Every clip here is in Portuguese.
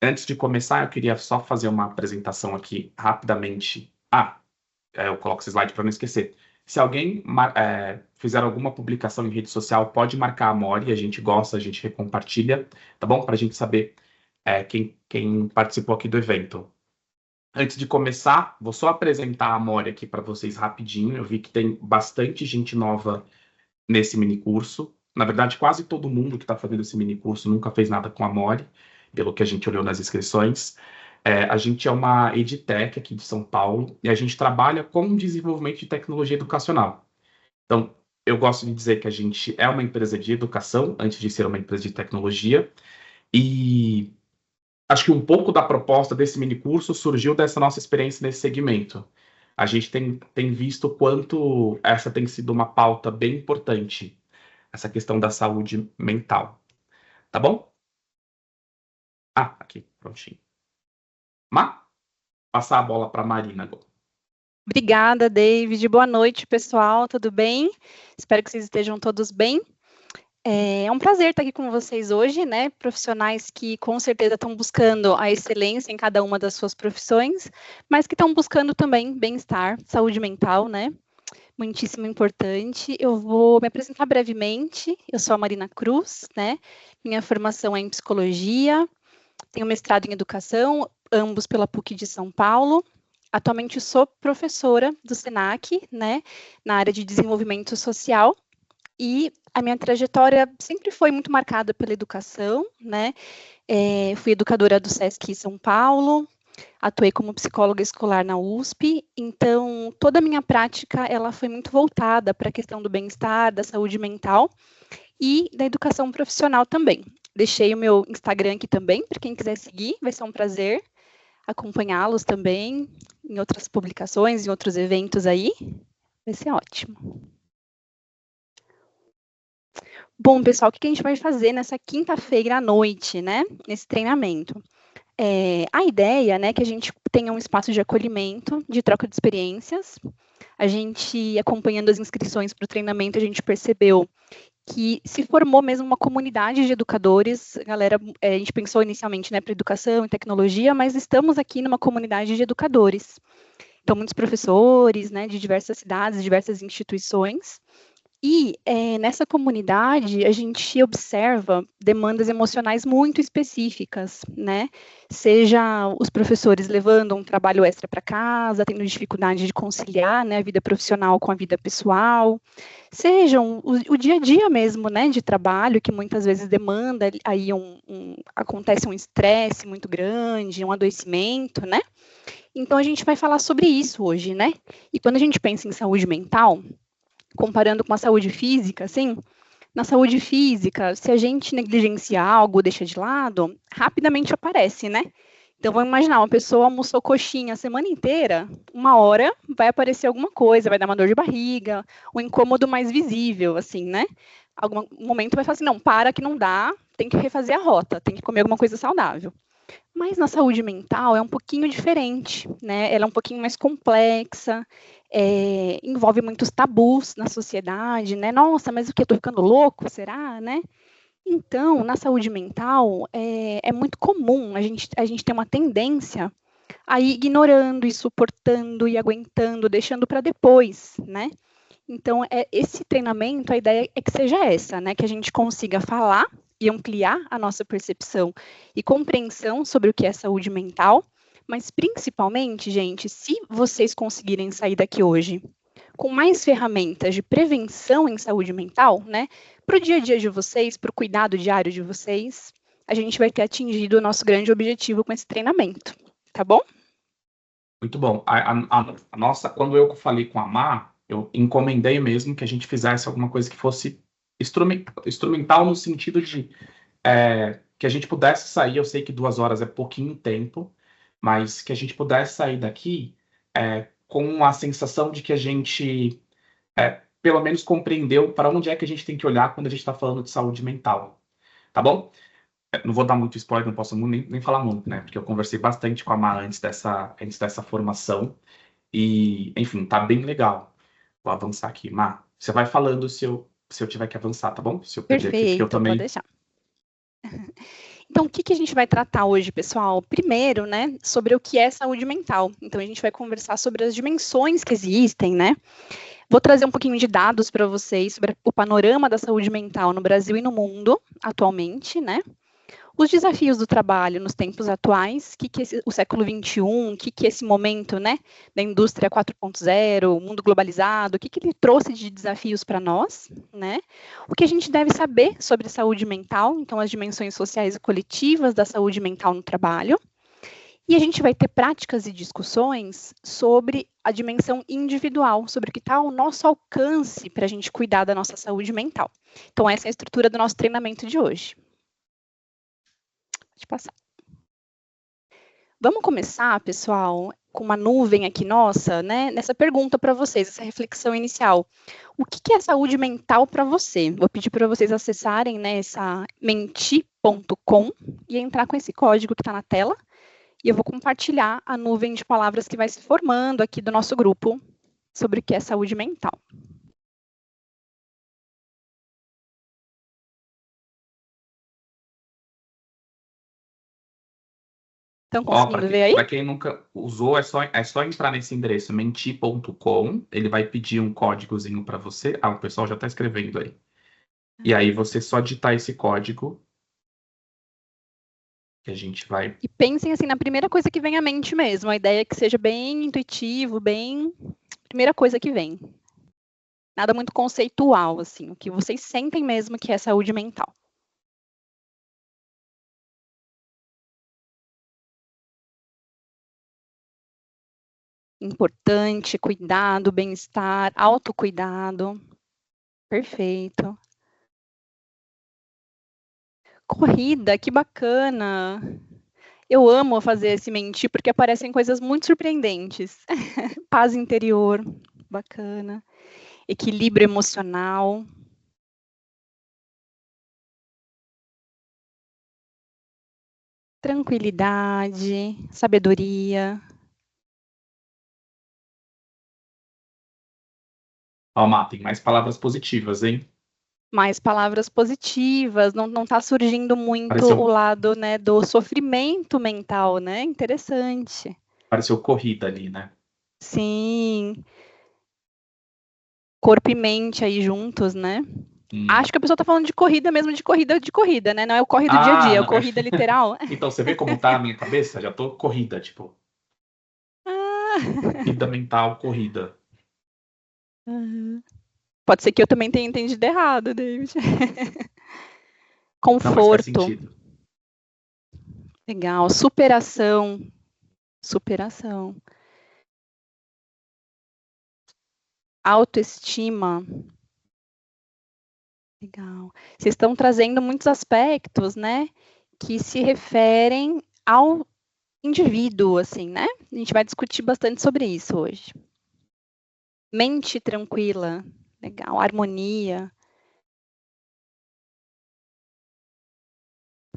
Antes de começar, eu queria só fazer uma apresentação aqui rapidamente. Eu coloco esse slide para não esquecer. Se alguém fizer alguma publicação em rede social, pode marcar a Mori, a gente gosta, a gente recompartilha, tá bom? Para a gente saber quem participou aqui do evento. Antes de começar, vou só apresentar a Mori aqui para vocês rapidinho. Eu vi que tem bastante gente nova nesse mini curso. Na verdade, quase todo mundo que está fazendo esse mini curso nunca fez nada com a Mori, pelo que a gente olhou nas inscrições. A gente é uma EdTech aqui de São Paulo e a gente trabalha com desenvolvimento de tecnologia educacional. Então, eu gosto de dizer que a gente é uma empresa de educação antes de ser uma empresa de tecnologia. E acho que um pouco da proposta desse mini curso surgiu dessa nossa experiência nesse segmento. A gente tem visto quanto essa tem sido uma pauta bem importante, essa questão da saúde mental. Tá bom? Aqui, prontinho. Passar a bola para a Marina agora. Obrigada, David. Boa noite, pessoal. Tudo bem? Espero que vocês estejam todos bem. É um prazer estar aqui com vocês hoje, né? Profissionais que com certeza estão buscando a excelência em cada uma das suas profissões, mas que estão buscando também bem-estar, saúde mental, né? Muitíssimo importante. Eu vou me apresentar brevemente. Eu sou a Marina Cruz, né? Minha formação é em psicologia, tenho mestrado em educação, ambos pela PUC de São Paulo. Atualmente sou professora do SENAC, né? Na área de desenvolvimento social. E a minha trajetória sempre foi muito marcada pela educação, né? Fui educadora do SESC São Paulo, atuei como psicóloga escolar na USP, então toda a minha prática ela foi muito voltada para a questão do bem-estar, da saúde mental e da educação profissional também. Deixei o meu Instagram aqui também, para quem quiser seguir, vai ser um prazer acompanhá-los também em outras publicações, em outros eventos aí, vai ser ótimo. Bom, pessoal, o que a gente vai fazer nessa quinta-feira à noite, né? Nesse treinamento? A ideia, né, é que a gente tenha um espaço de acolhimento, de troca de experiências. A gente, acompanhando as inscrições para o treinamento, a gente percebeu que se formou mesmo uma comunidade de educadores. Galera, a gente pensou inicialmente, né, para educação e tecnologia, mas estamos aqui numa comunidade de educadores. Então, muitos professores, né, de diversas cidades, diversas instituições. E nessa comunidade, a gente observa demandas emocionais muito específicas, né? Seja os professores levando um trabalho extra para casa, tendo dificuldade de conciliar, né, a vida profissional com a vida pessoal, sejam o dia a dia mesmo, né, de trabalho, que muitas vezes demanda, aí acontece um estresse muito grande, um adoecimento, né? Então, a gente vai falar sobre isso hoje, né? E quando a gente pensa em saúde mental, comparando com a saúde física, assim, na saúde física, se a gente negligencia algo, deixa de lado, rapidamente aparece, né? Então, vamos imaginar, uma pessoa almoçou coxinha a semana inteira, uma hora vai aparecer alguma coisa, vai dar uma dor de barriga, um incômodo mais visível, assim, né? Algum momento vai falar assim, não, para que não dá, tem que refazer a rota, tem que comer alguma coisa saudável. Mas na saúde mental é um pouquinho diferente, né? Ela é um pouquinho mais complexa, envolve muitos tabus na sociedade, né? Nossa, mas o que? Eu tô ficando louco? Será, né? Então, na saúde mental, é muito comum a gente ter uma tendência a ir ignorando e suportando e aguentando, deixando para depois, né? Então, esse treinamento, a ideia é que seja essa, né? Que a gente consiga falar e ampliar a nossa percepção e compreensão sobre o que é saúde mental, mas principalmente, gente, se vocês conseguirem sair daqui hoje com mais ferramentas de prevenção em saúde mental, né? Para o dia a dia de vocês, para o cuidado diário de vocês, a gente vai ter atingido o nosso grande objetivo com esse treinamento, tá bom? Muito bom. A nossa, quando eu falei com a Má, eu encomendei mesmo que a gente fizesse alguma coisa que fosse instrumental no sentido de que a gente pudesse sair. Eu sei que 2 horas é pouquinho tempo, mas que a gente pudesse sair daqui com a sensação de que a gente, pelo menos, compreendeu para onde é que a gente tem que olhar quando a gente está falando de saúde mental. Tá bom? Não vou dar muito spoiler, não posso nem falar muito, né? Porque eu conversei bastante com a Má antes dessa formação. E, enfim, tá bem legal. Vou avançar aqui. Má, você vai falando se eu tiver que avançar, tá bom? Se eu perder aqui, porque eu Perfeito, pode também. deixar. Então, o que a gente vai tratar hoje, pessoal? Primeiro, né, sobre o que é saúde mental. Então, a gente vai conversar sobre as dimensões que existem, né? Vou trazer um pouquinho de dados para vocês sobre o panorama da saúde mental no Brasil e no mundo, atualmente, né? Os desafios do trabalho nos tempos atuais, o século XXI, o que esse momento, né, da indústria 4.0, o mundo globalizado, o que ele trouxe de desafios para nós, né? O que a gente deve saber sobre saúde mental, então as dimensões sociais e coletivas da saúde mental no trabalho. E a gente vai ter práticas e discussões sobre a dimensão individual, sobre o que está ao nosso alcance para a gente cuidar da nossa saúde mental. Então, essa é a estrutura do nosso treinamento de hoje. Pode passar. Vamos começar, pessoal, com uma nuvem aqui nossa, né? Nessa pergunta para vocês, essa reflexão inicial. O que é saúde mental para você? Vou pedir para vocês acessarem, né, essa menti.com e entrar com esse código que está na tela. E eu vou compartilhar a nuvem de palavras que vai se formando aqui do nosso grupo sobre o que é saúde mental. Estão conseguindo ver aí? Para quem nunca usou, é só entrar nesse endereço, menti.com. Ele vai pedir um códigozinho para você. O pessoal já está escrevendo aí. E aí você só digitar esse código que a gente vai... E pensem assim na primeira coisa que vem à mente mesmo. A ideia é que seja bem intuitivo, bem... Primeira coisa que vem. Nada muito conceitual, assim. O que vocês sentem mesmo que é saúde mental. Importante, cuidado, bem-estar, autocuidado. Perfeito. Corrida, que bacana. Eu amo fazer esse mentir porque aparecem coisas muito surpreendentes. Paz interior, bacana. Equilíbrio emocional. Tranquilidade, sabedoria. Má, tem mais palavras positivas, hein? Mais palavras positivas, não está surgindo muito o lado, né, do sofrimento mental, né? Interessante. Pareceu corrida ali, né? Sim. Corpo e mente aí juntos, né? Acho que a pessoa está falando de corrida mesmo, de corrida, né? Não é o corre do dia a dia, é o corrida literal. Então, você vê como tá a minha cabeça? Já tô corrida, tipo. Vida mental, corrida. Pode ser que eu também tenha entendido errado, David. Conforto. Não, mas faz sentido. Legal. Superação. Autoestima. Legal. Vocês estão trazendo muitos aspectos, né, que se referem ao indivíduo, assim, né? A gente vai discutir bastante sobre isso hoje. Mente tranquila. Legal. Harmonia.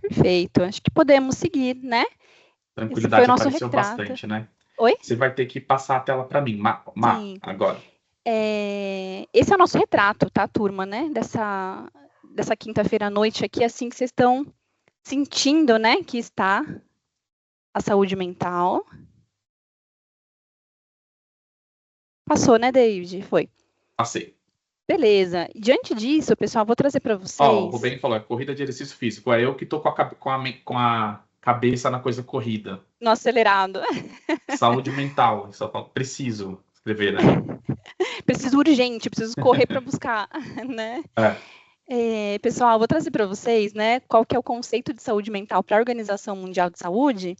Perfeito. Acho que podemos seguir, né? Tranquilidade apareceu bastante, né? Oi? Você vai ter que passar a tela para mim, agora. Esse é o nosso retrato, tá, turma, né? Dessa quinta-feira à noite aqui, assim que vocês estão sentindo, né, que está a saúde mental. Passou, né, David? Foi. Passei. Beleza. Diante disso, pessoal, vou trazer para vocês... O Rubem falou, é corrida de exercício físico. É eu que tô com a cabeça na coisa corrida. No acelerado. Saúde mental. Só preciso escrever, né? Preciso urgente, preciso correr para buscar, né? Pessoal, vou trazer para vocês, né, qual que é o conceito de saúde mental para a Organização Mundial de Saúde,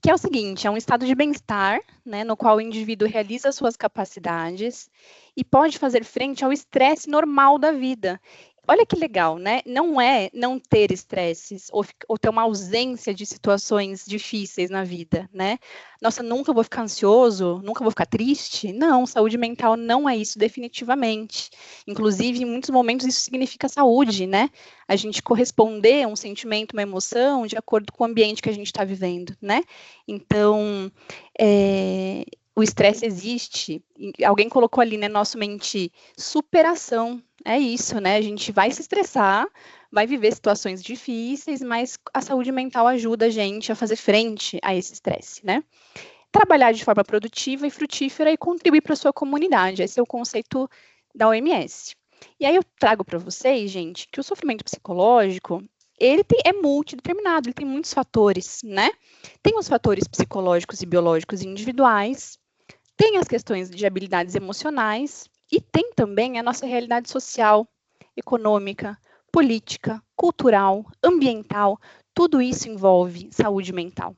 que é o seguinte, é um estado de bem-estar, né, no qual o indivíduo realiza suas capacidades e pode fazer frente ao estresse normal da vida. Olha que legal, né? Não é não ter estresses ou ter uma ausência de situações difíceis na vida, né? Nossa, nunca vou ficar ansioso, nunca vou ficar triste. Não, saúde mental não é isso definitivamente. Inclusive, em muitos momentos isso significa saúde, né? A gente corresponder a um sentimento, uma emoção, de acordo com o ambiente que a gente está vivendo, né? Então, o estresse existe, alguém colocou ali, né, nosso mente, superação, é isso, né, a gente vai se estressar, vai viver situações difíceis, mas a saúde mental ajuda a gente a fazer frente a esse estresse, né. Trabalhar de forma produtiva e frutífera e contribuir para a sua comunidade, esse é o conceito da OMS. E aí eu trago para vocês, gente, que o sofrimento psicológico, é multideterminado, ele tem muitos fatores, né. Tem os fatores psicológicos e biológicos individuais, tem as questões de habilidades emocionais e tem também a nossa realidade social, econômica, política, cultural, ambiental, tudo isso envolve saúde mental,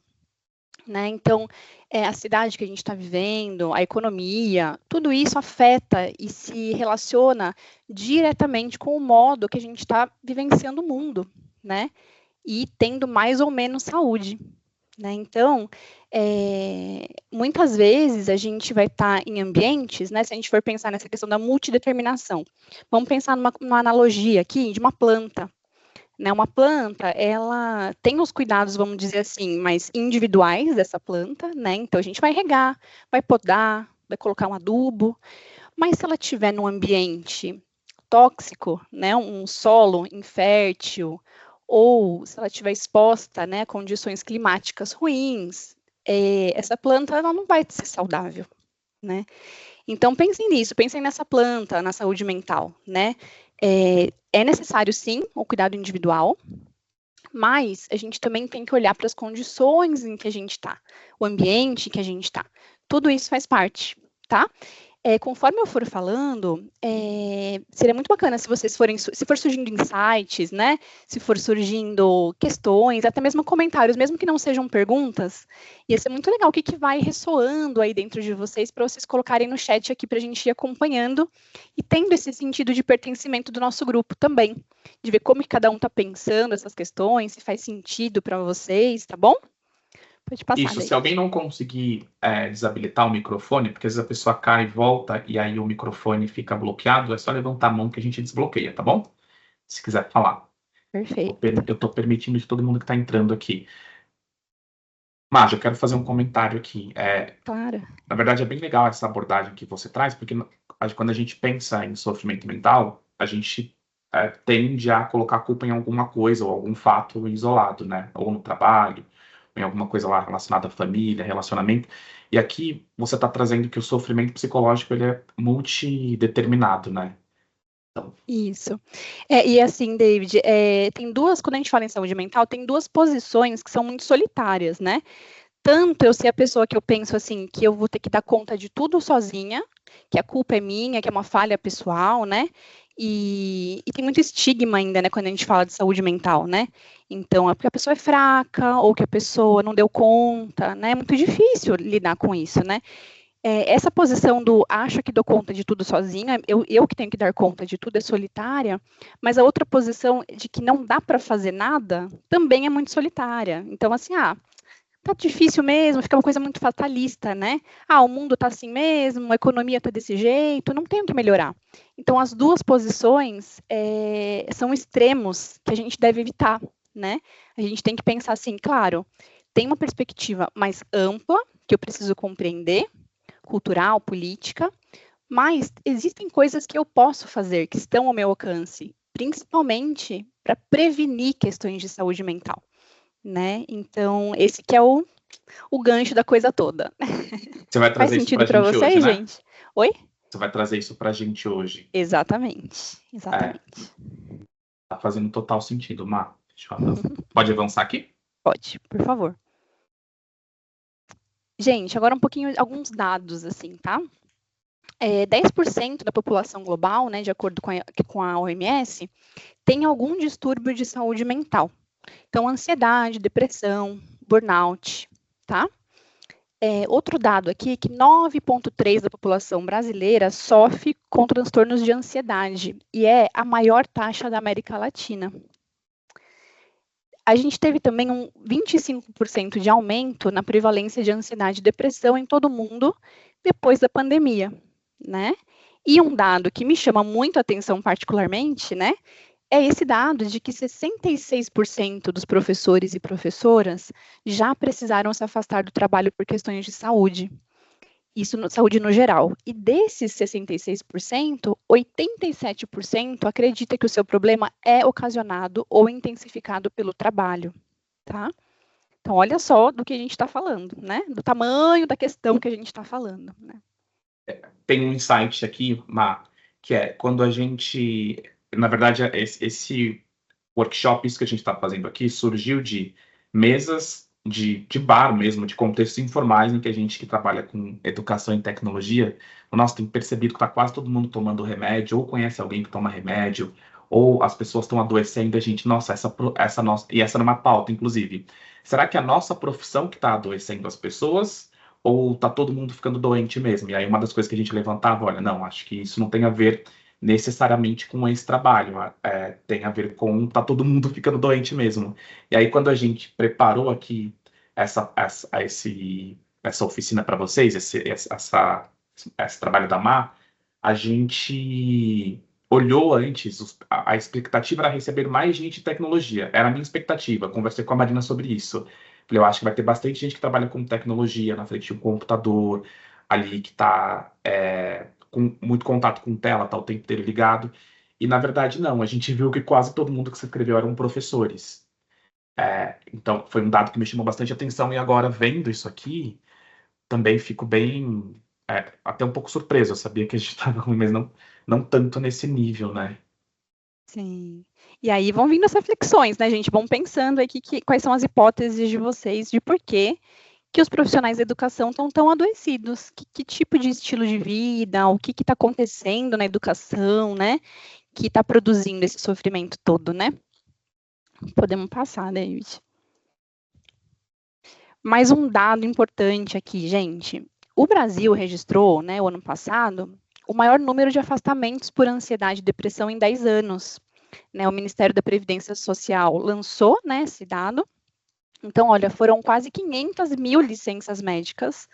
né? Então, a cidade que a gente está vivendo, a economia, tudo isso afeta e se relaciona diretamente com o modo que a gente está vivenciando o mundo, né? E tendo mais ou menos saúde, né? Então, muitas vezes a gente vai estar em ambientes, né? Se a gente for pensar nessa questão da multideterminação, vamos pensar numa analogia aqui de uma planta, né? Uma planta, ela tem os cuidados, vamos dizer assim, mais individuais dessa planta, né? Então a gente vai regar, vai podar, vai colocar um adubo, mas se ela estiver num ambiente tóxico, né? Um solo infértil, ou se ela estiver exposta, né, a condições climáticas ruins, essa planta ela não vai ser saudável, né? Então pensem nisso, pensem nessa planta, na saúde mental, né? É necessário sim o cuidado individual, mas a gente também tem que olhar para as condições em que a gente está, o ambiente em que a gente está. Tudo isso faz parte, tá? Conforme eu for falando, seria muito bacana se vocês se for surgindo insights, né? Se for surgindo questões, até mesmo comentários, mesmo que não sejam perguntas, ia ser muito legal o que vai ressoando aí dentro de vocês para vocês colocarem no chat aqui para a gente ir acompanhando e tendo esse sentido de pertencimento do nosso grupo também, de ver como que cada um está pensando essas questões, se faz sentido para vocês, tá bom? Pode passar, Isso, David. se alguém não conseguir desabilitar o microfone, porque às vezes a pessoa cai e volta e aí o microfone fica bloqueado, é só levantar a mão que a gente desbloqueia, tá bom? Se quiser falar. Perfeito. Eu estou permitindo de todo mundo que está entrando aqui. Mas eu quero fazer um comentário aqui. Claro. Na verdade, é bem legal essa abordagem que você traz, porque quando a gente pensa em sofrimento mental, a gente tende a colocar a culpa em alguma coisa ou algum fato isolado, né? Ou no trabalho, ou em alguma coisa lá relacionada à família, relacionamento. E aqui você está trazendo que o sofrimento psicológico ele é multideterminado, né? Então, Isso. E assim, David, tem duas, quando a gente fala em saúde mental, tem duas posições que são muito solitárias, né? Tanto eu ser a pessoa que eu penso assim, que eu vou ter que dar conta de tudo sozinha, que a culpa é minha, que é uma falha pessoal, né? E tem muito estigma ainda, né, quando a gente fala de saúde mental, né? Então, é porque a pessoa é fraca, ou que a pessoa não deu conta, né? É muito difícil lidar com isso, né? Essa posição do acho que dou conta de tudo sozinha, eu que tenho que dar conta de tudo, é solitária, mas a outra posição de que não dá para fazer nada também é muito solitária. Então, assim, tá difícil mesmo, fica uma coisa muito fatalista, né? O mundo tá assim mesmo, a economia tá desse jeito, não tem o que melhorar. Então, as duas posições são extremos que a gente deve evitar, né? A gente tem que pensar assim, claro, tem uma perspectiva mais ampla, que eu preciso compreender, cultural, política, mas existem coisas que eu posso fazer, que estão ao meu alcance, principalmente para prevenir questões de saúde mental, né? Então, esse que é o gancho da coisa toda. você vai Faz trazer isso sentido pra para gente hoje, vocês, né? gente? Oi? Você vai trazer isso pra gente hoje. Exatamente. Tá fazendo total sentido, Má. Deixa eu avançar. Pode avançar aqui? Pode, por favor. Gente, agora um pouquinho, alguns dados, assim, tá? 10% da população global, né, de acordo com a OMS, tem algum distúrbio de saúde mental. Então, ansiedade, depressão, burnout, tá? Outro dado aqui é que 9,3% da população brasileira sofre com transtornos de ansiedade e é a maior taxa da América Latina. A gente teve também um 25% de aumento na prevalência de ansiedade e depressão em todo o mundo depois da pandemia, né? E um dado que me chama muito a atenção particularmente, né, é esse dado de que 66% dos professores e professoras já precisaram se afastar do trabalho por questões de saúde. Isso na saúde no geral. E desses 66%, 87% acredita que o seu problema é ocasionado ou intensificado pelo trabalho, tá? Então, olha só do que a gente está falando, né? Do tamanho da questão que a gente está falando, né? Tem um insight aqui, que é quando a gente... Na verdade, esse workshop, isso que a gente está fazendo aqui, surgiu de mesas de bar mesmo, de contextos informais em que a gente que trabalha com educação e tecnologia, nós tem percebido que está quase todo mundo tomando remédio, ou conhece alguém que toma remédio, ou as pessoas estão adoecendo, a gente, nossa, essa nossa, e essa numa pauta, inclusive. Será que é a nossa profissão que está adoecendo as pessoas, ou está todo mundo ficando doente mesmo? E aí uma das coisas que a gente levantava, olha, não, acho que isso não tem a ver necessariamente com esse trabalho, tem a ver com tá todo mundo ficando doente mesmo. E aí quando a gente preparou aqui essa oficina para vocês, esse trabalho da a gente olhou antes, a expectativa era receber mais gente de tecnologia, era a minha expectativa, conversei com a Marina sobre isso. Falei, eu acho que vai ter bastante gente que trabalha com tecnologia, na frente de um computador, ali que está com muito contato com tela, está o tempo inteiro ligado. E, na verdade, não. A gente viu que quase todo mundo que se inscreveu eram professores. Então, foi um dado que me chamou bastante atenção. E agora, vendo isso aqui, também fico bem... até um pouco surpreso. Eu sabia que a gente estava ruim, mas não tanto nesse nível, né? Sim. E aí vão vindo as reflexões, né, gente? Vão pensando aqui quais são as hipóteses de vocês de por que os profissionais da educação estão tão adoecidos. Que tipo de estilo de vida, o que está acontecendo na educação, né? Que está produzindo esse sofrimento todo, né? Podemos passar, David. Mais um dado importante aqui, gente. O Brasil registrou, né, o ano passado, o maior número de afastamentos por ansiedade e depressão em 10 anos. Né, o Ministério da Previdência Social lançou, né, esse dado. Então, olha, foram quase 500 mil licenças médicas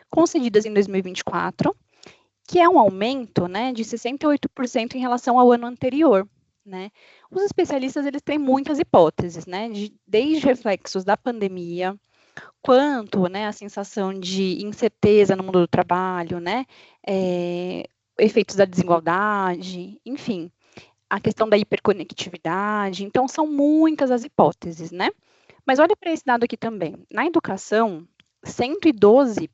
concedidas em 2024, que é um aumento, né, de 68% em relação ao ano anterior. Né? Os especialistas eles têm muitas hipóteses, né, desde reflexos da pandemia, quanto, né, a sensação de incerteza no mundo do trabalho, né, efeitos da desigualdade, enfim, a questão da hiperconectividade. Então, são muitas as hipóteses, né? Mas olha para esse dado aqui também. Na educação, 112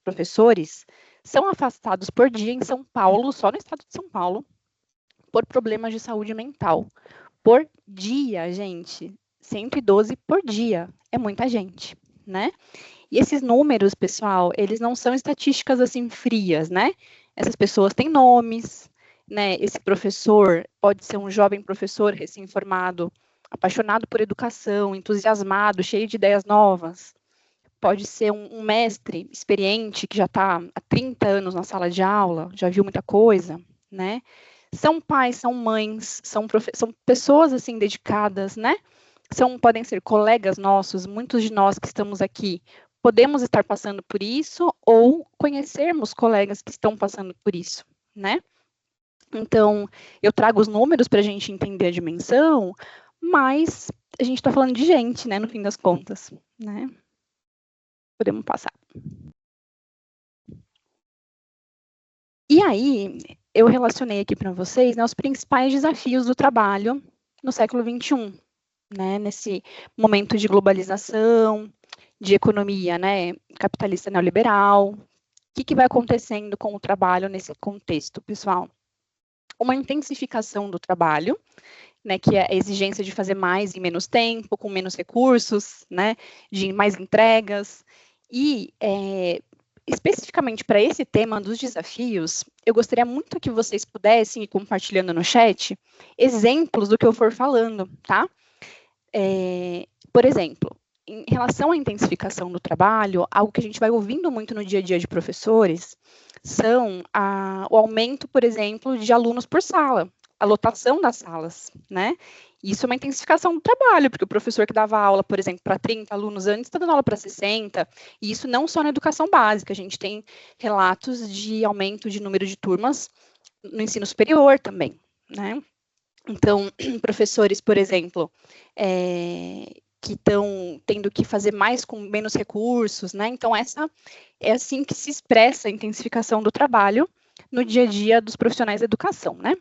professores são afastados por dia em São Paulo, só no estado de São Paulo, por problemas de saúde mental. Por dia, gente. 112 por dia. É muita gente, né? E esses números, pessoal, eles não são estatísticas assim frias, né? Essas pessoas têm nomes, né? Esse professor pode ser um jovem professor recém-formado, apaixonado por educação, entusiasmado, cheio de ideias novas. Pode ser um mestre experiente que já está há 30 anos na sala de aula, já viu muita coisa, né? São pais, são mães, são pessoas assim dedicadas, né? Podem ser colegas nossos, muitos de nós que estamos aqui podemos estar passando por isso ou conhecermos colegas que estão passando por isso, né? Então, eu trago os números para a gente entender a dimensão, mas a gente está falando de gente, né, no fim das contas, né? Podemos passar. E aí, eu relacionei aqui para vocês, né, os principais desafios do trabalho no século XXI, né, nesse momento de globalização, de economia, né, capitalista neoliberal. O que vai acontecendo com o trabalho nesse contexto, pessoal? Uma intensificação do trabalho, né, que é a exigência de fazer mais em menos tempo, com menos recursos, né, de mais entregas. E, especificamente para esse tema dos desafios, eu gostaria muito que vocês pudessem ir compartilhando no chat exemplos do que eu for falando, tá? Por exemplo, em relação à intensificação do trabalho, algo que a gente vai ouvindo muito no dia a dia de professores são o aumento, por exemplo, de alunos por sala, a lotação das salas, né? Isso é uma intensificação do trabalho, porque o professor que dava aula, por exemplo, para 30 alunos antes, está dando aula para 60, e isso não só na educação básica, a gente tem relatos de aumento de número de turmas no ensino superior também, né? Então, professores, por exemplo, que estão tendo que fazer mais com menos recursos, né? Então, essa é assim que se expressa a intensificação do trabalho no dia a dia dos profissionais da educação, né?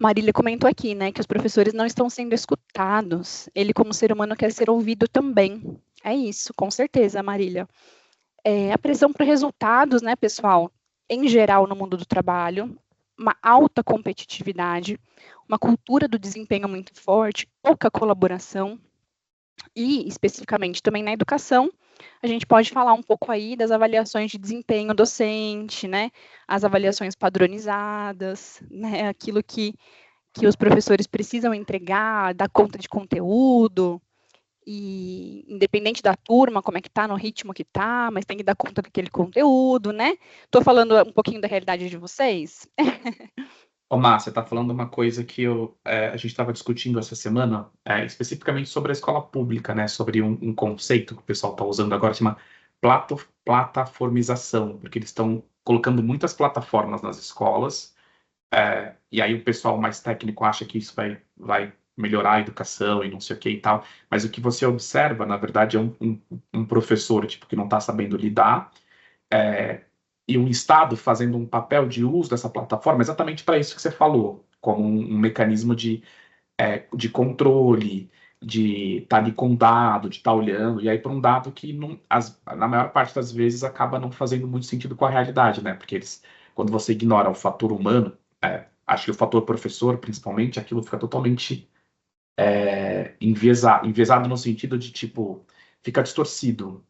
Marília comentou aqui, né, que os professores não estão sendo escutados. Ele, como ser humano, quer ser ouvido também. É isso, com certeza, Marília. A pressão por resultados, né, pessoal, em geral no mundo do trabalho, uma alta competitividade, uma cultura do desempenho muito forte, pouca colaboração, e especificamente também na educação, a gente pode falar um pouco aí das avaliações de desempenho docente, né, as avaliações padronizadas, né, aquilo que os professores precisam entregar, dar conta de conteúdo, e independente da turma, como é que tá, no ritmo que tá, mas tem que dar conta daquele conteúdo, né? Tô falando um pouquinho da realidade de vocês. Ô, Márcia, você está falando uma coisa que a gente estava discutindo essa semana, especificamente sobre a escola pública, né? Sobre um conceito que o pessoal está usando agora, chama plataformização, porque eles estão colocando muitas plataformas nas escolas, e aí o pessoal mais técnico acha que isso vai melhorar a educação e não sei o que e tal, mas o que você observa, na verdade, é um professor tipo, que não está sabendo lidar, e o Estado fazendo um papel de uso dessa plataforma exatamente para isso que você falou, como um mecanismo de controle, de estar ali com dado, de estar olhando, e aí para um dado que na maior parte das vezes acaba não fazendo muito sentido com a realidade, né? Porque quando você ignora o fator humano, acho que o fator professor, principalmente, aquilo fica totalmente enviesado no sentido de, tipo, fica distorcido.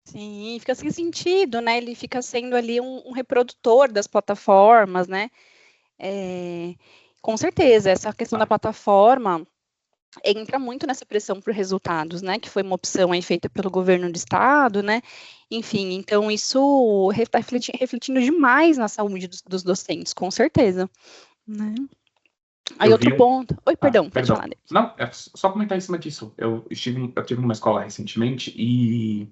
Sim, fica sem sentido, né? Ele fica sendo ali um reprodutor das plataformas, né? Com certeza, essa questão da plataforma entra muito nessa pressão por resultados, né? Que foi uma opção aí feita pelo governo do estado, né? Enfim, então isso está refletindo demais na saúde dos docentes, com certeza, né? Aí outro ponto. Oi, perdão, pode falar. Não, é só comentar em cima disso. Eu tive numa escola recentemente e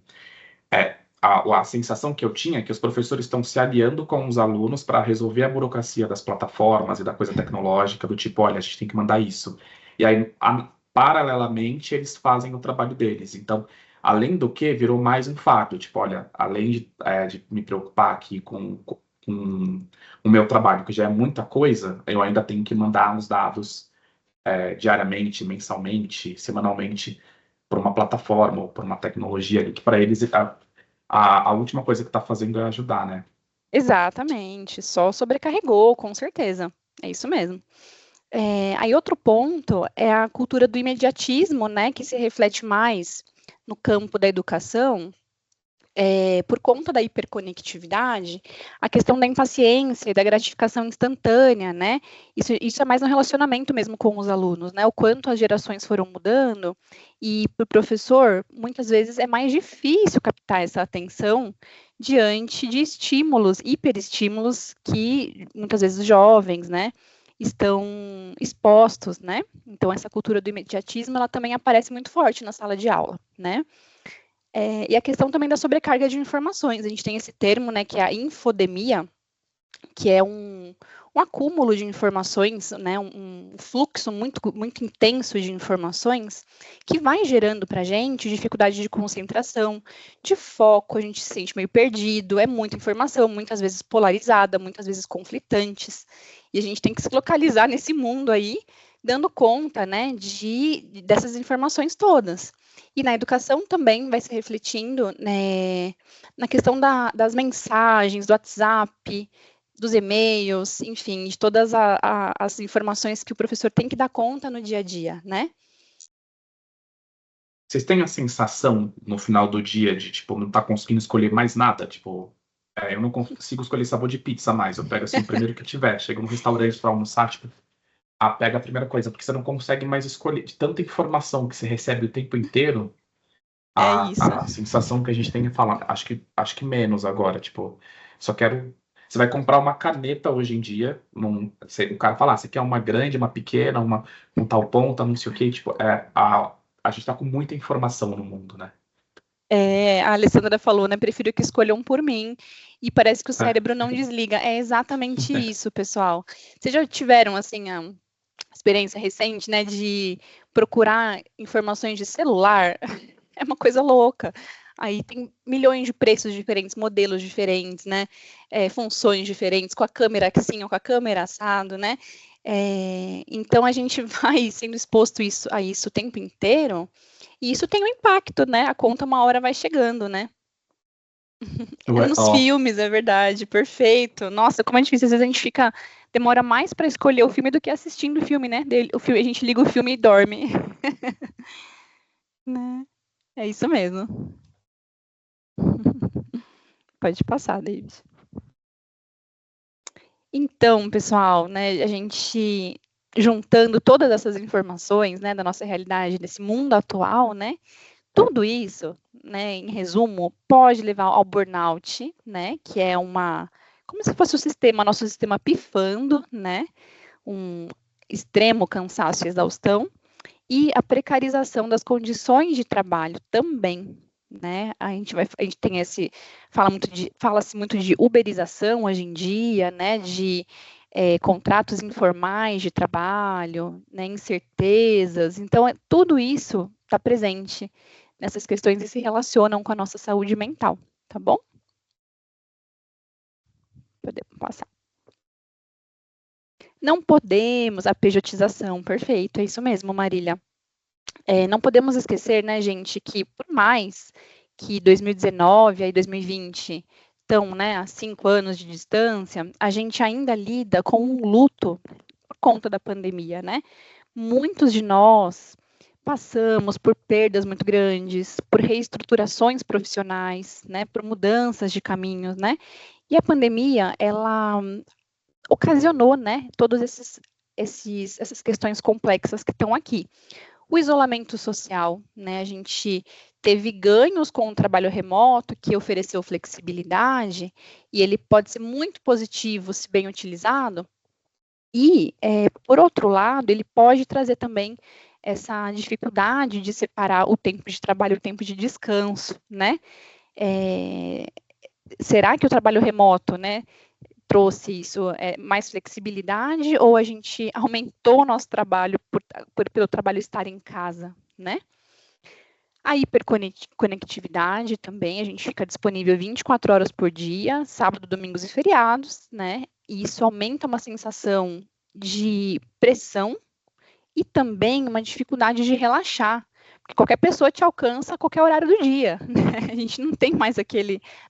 a sensação que eu tinha é que os professores estão se aliando com os alunos para resolver a burocracia das plataformas e da coisa tecnológica, do tipo, olha, a gente tem que mandar isso. E aí, paralelamente, eles fazem o trabalho deles. Então, além do que, virou mais um fardo. Tipo, olha, além de me preocupar aqui com o meu trabalho, que já é muita coisa, eu ainda tenho que mandar os dados diariamente, mensalmente, semanalmente, por uma plataforma ou por uma tecnologia ali, que para eles a última coisa que está fazendo é ajudar, né? Exatamente, só sobrecarregou, com certeza. É isso mesmo. Aí outro ponto é a cultura do imediatismo, né, que se reflete mais no campo da educação, por conta da hiperconectividade, a questão da impaciência e da gratificação instantânea, né? Isso é mais no relacionamento mesmo com os alunos, né? O quanto as gerações foram mudando, e para o professor, muitas vezes é mais difícil captar essa atenção diante de estímulos, hiperestímulos, que muitas vezes os jovens, né, estão expostos, né? Então, essa cultura do imediatismo, ela também aparece muito forte na sala de aula, né? E a questão também da sobrecarga de informações. A gente tem esse termo, né, que é a infodemia, que é um acúmulo de informações, né, um fluxo muito, muito intenso de informações, que vai gerando para a gente dificuldade de concentração, de foco, a gente se sente meio perdido, é muita informação, muitas vezes polarizada, muitas vezes conflitantes, e a gente tem que se localizar nesse mundo aí, dando conta, né, dessas informações todas. E na educação também vai se refletindo, né, na questão das mensagens, do WhatsApp, dos e-mails, enfim, de todas as informações que o professor tem que dar conta no dia a dia, né? Vocês têm a sensação, no final do dia, de, tipo, não estar conseguindo escolher mais nada? Tipo, eu não consigo escolher sabor de pizza mais. Eu pego, assim, o primeiro que tiver. Chego no restaurante para almoçar, tipo, pega a primeira coisa. Porque você não consegue mais escolher. De tanta informação que você recebe o tempo inteiro, a sensação que a gente tem é falar, acho que menos agora, tipo, só quero... Você vai comprar uma caneta hoje em dia, o cara fala, você quer uma grande, uma pequena, um tal ponta, não sei o quê, tipo, a gente tá com muita informação no mundo, né? A Alessandra falou, né, prefiro que escolham por mim, e parece que o cérebro não desliga. É exatamente isso, pessoal. Vocês já tiveram, assim, experiência recente, né, de procurar informações de celular, é uma coisa louca. Aí tem milhões de preços diferentes, modelos diferentes, né, funções diferentes, com a câmera assim ou com a câmera assado, né. Então a gente vai sendo exposto a isso o tempo inteiro, e isso tem um impacto, né, a conta uma hora vai chegando, né. Nos Ó, filmes, é verdade, perfeito. Nossa, como é difícil, às vezes a gente demora mais para escolher o filme do que assistindo o filme, né? O filme, a gente liga o filme e dorme. Né? É isso mesmo. Pode passar, David. Então, pessoal, né, a gente juntando todas essas informações, né, da nossa realidade, desse mundo atual, né, tudo isso, né, em resumo, pode levar ao burnout, né, que é como se fosse nosso sistema pifando, né, um extremo cansaço e exaustão, e a precarização das condições de trabalho também, né? A gente tem fala-se muito de uberização hoje em dia, né? De contratos informais de trabalho, né? Incertezas. Então, tudo isso está presente nessas questões e se relacionam com a nossa saúde mental, tá bom? Podemos passar. Não podemos, a pejotização, perfeito, é isso mesmo, Marília. Não podemos esquecer, né, gente, que por mais que 2019 e 2020 estão, né, a 5 anos de distância, a gente ainda lida com um luto por conta da pandemia, né? Muitos de nós passamos por perdas muito grandes, por reestruturações profissionais, né, por mudanças de caminhos, né? E a pandemia, ela ocasionou, né, todas essas questões complexas que estão aqui. O isolamento social, né? A gente teve ganhos com o trabalho remoto, que ofereceu flexibilidade, e ele pode ser muito positivo se bem utilizado. E, por outro lado, ele pode trazer também essa dificuldade de separar o tempo de trabalho e o tempo de descanso, né? Será que o trabalho remoto, né, trouxe isso, mais flexibilidade, ou a gente aumentou o nosso trabalho pelo trabalho estar em casa, né? A hiperconectividade também, a gente fica disponível 24 horas por dia, sábado, domingos e feriados, né? E isso aumenta uma sensação de pressão e também uma dificuldade de relaxar. Porque qualquer pessoa te alcança a qualquer horário do dia, né? A gente não tem mais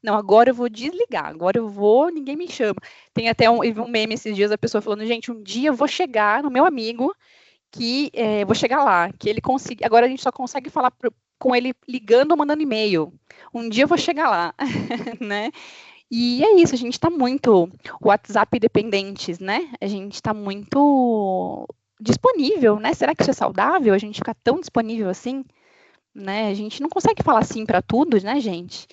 não, agora eu vou desligar, agora eu vou, ninguém me chama. Tem até um meme esses dias, a pessoa falando, gente, um dia eu vou chegar no meu amigo, que vou chegar lá, que ele consiga, agora a gente só consegue falar com ele ligando ou mandando e-mail. Um dia eu vou chegar lá, né? E é isso, a gente está muito WhatsApp dependentes, né? A gente está muito disponível, né? Será que isso é saudável? A gente ficar tão disponível assim, né? A gente não consegue falar sim para tudo, né, gente?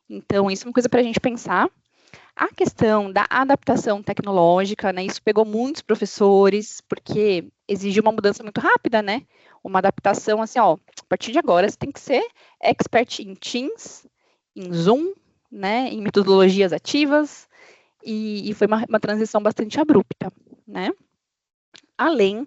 Então, isso é uma coisa para a gente pensar. A questão da adaptação tecnológica, né? Isso pegou muitos professores, porque exigiu uma mudança muito rápida, né? Uma adaptação assim, ó, a partir de agora você tem que ser expert em Teams, em Zoom, né? Em metodologias ativas, e foi uma transição bastante abrupta, né? Além,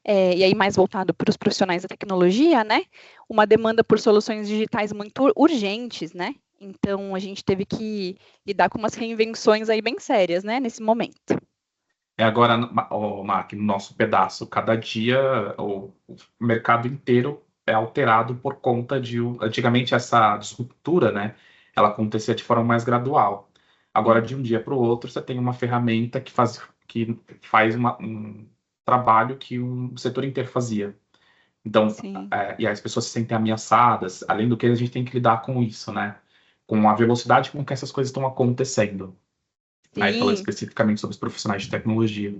e aí mais voltado para os profissionais da tecnologia, né? Uma demanda por soluções digitais muito urgentes, né? Então, a gente teve que lidar com umas reinvenções aí bem sérias, né, nesse momento. Agora, Mark, no nosso pedaço, cada dia o mercado inteiro é alterado por conta antigamente essa disruptura, né? Ela acontecia de forma mais gradual. Agora, de um dia para o outro, você tem uma ferramenta que faz um trabalho que um setor inteiro fazia. Então, e aí as pessoas se sentem ameaçadas, além do que a gente tem que lidar com isso, né? Com a velocidade com que essas coisas estão acontecendo. Aí falando Sim, especificamente sobre os profissionais de tecnologia.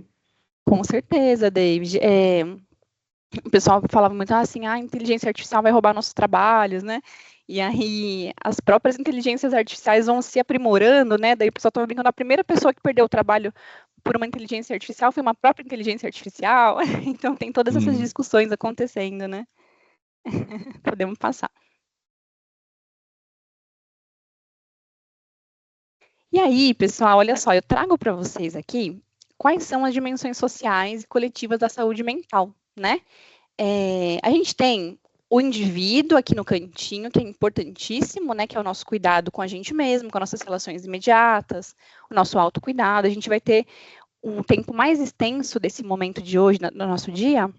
com certeza, David. O pessoal falava muito assim, a inteligência artificial vai roubar nossos trabalhos, né? E aí as próprias inteligências artificiais vão se aprimorando, né? Daí o pessoal estava brincando, a primeira pessoa que perdeu o trabalho por uma inteligência artificial foi uma própria inteligência artificial. Então tem todas essas discussões acontecendo, né? Podemos passar. E aí, pessoal, olha só, eu trago para vocês aqui quais são as dimensões sociais e coletivas da saúde mental, né? A gente tem o indivíduo aqui no cantinho, que é importantíssimo, né? Que é o nosso cuidado com a gente mesmo, com as nossas relações imediatas, o nosso autocuidado. A gente vai ter um tempo mais extenso desse momento de hoje, no nosso dia,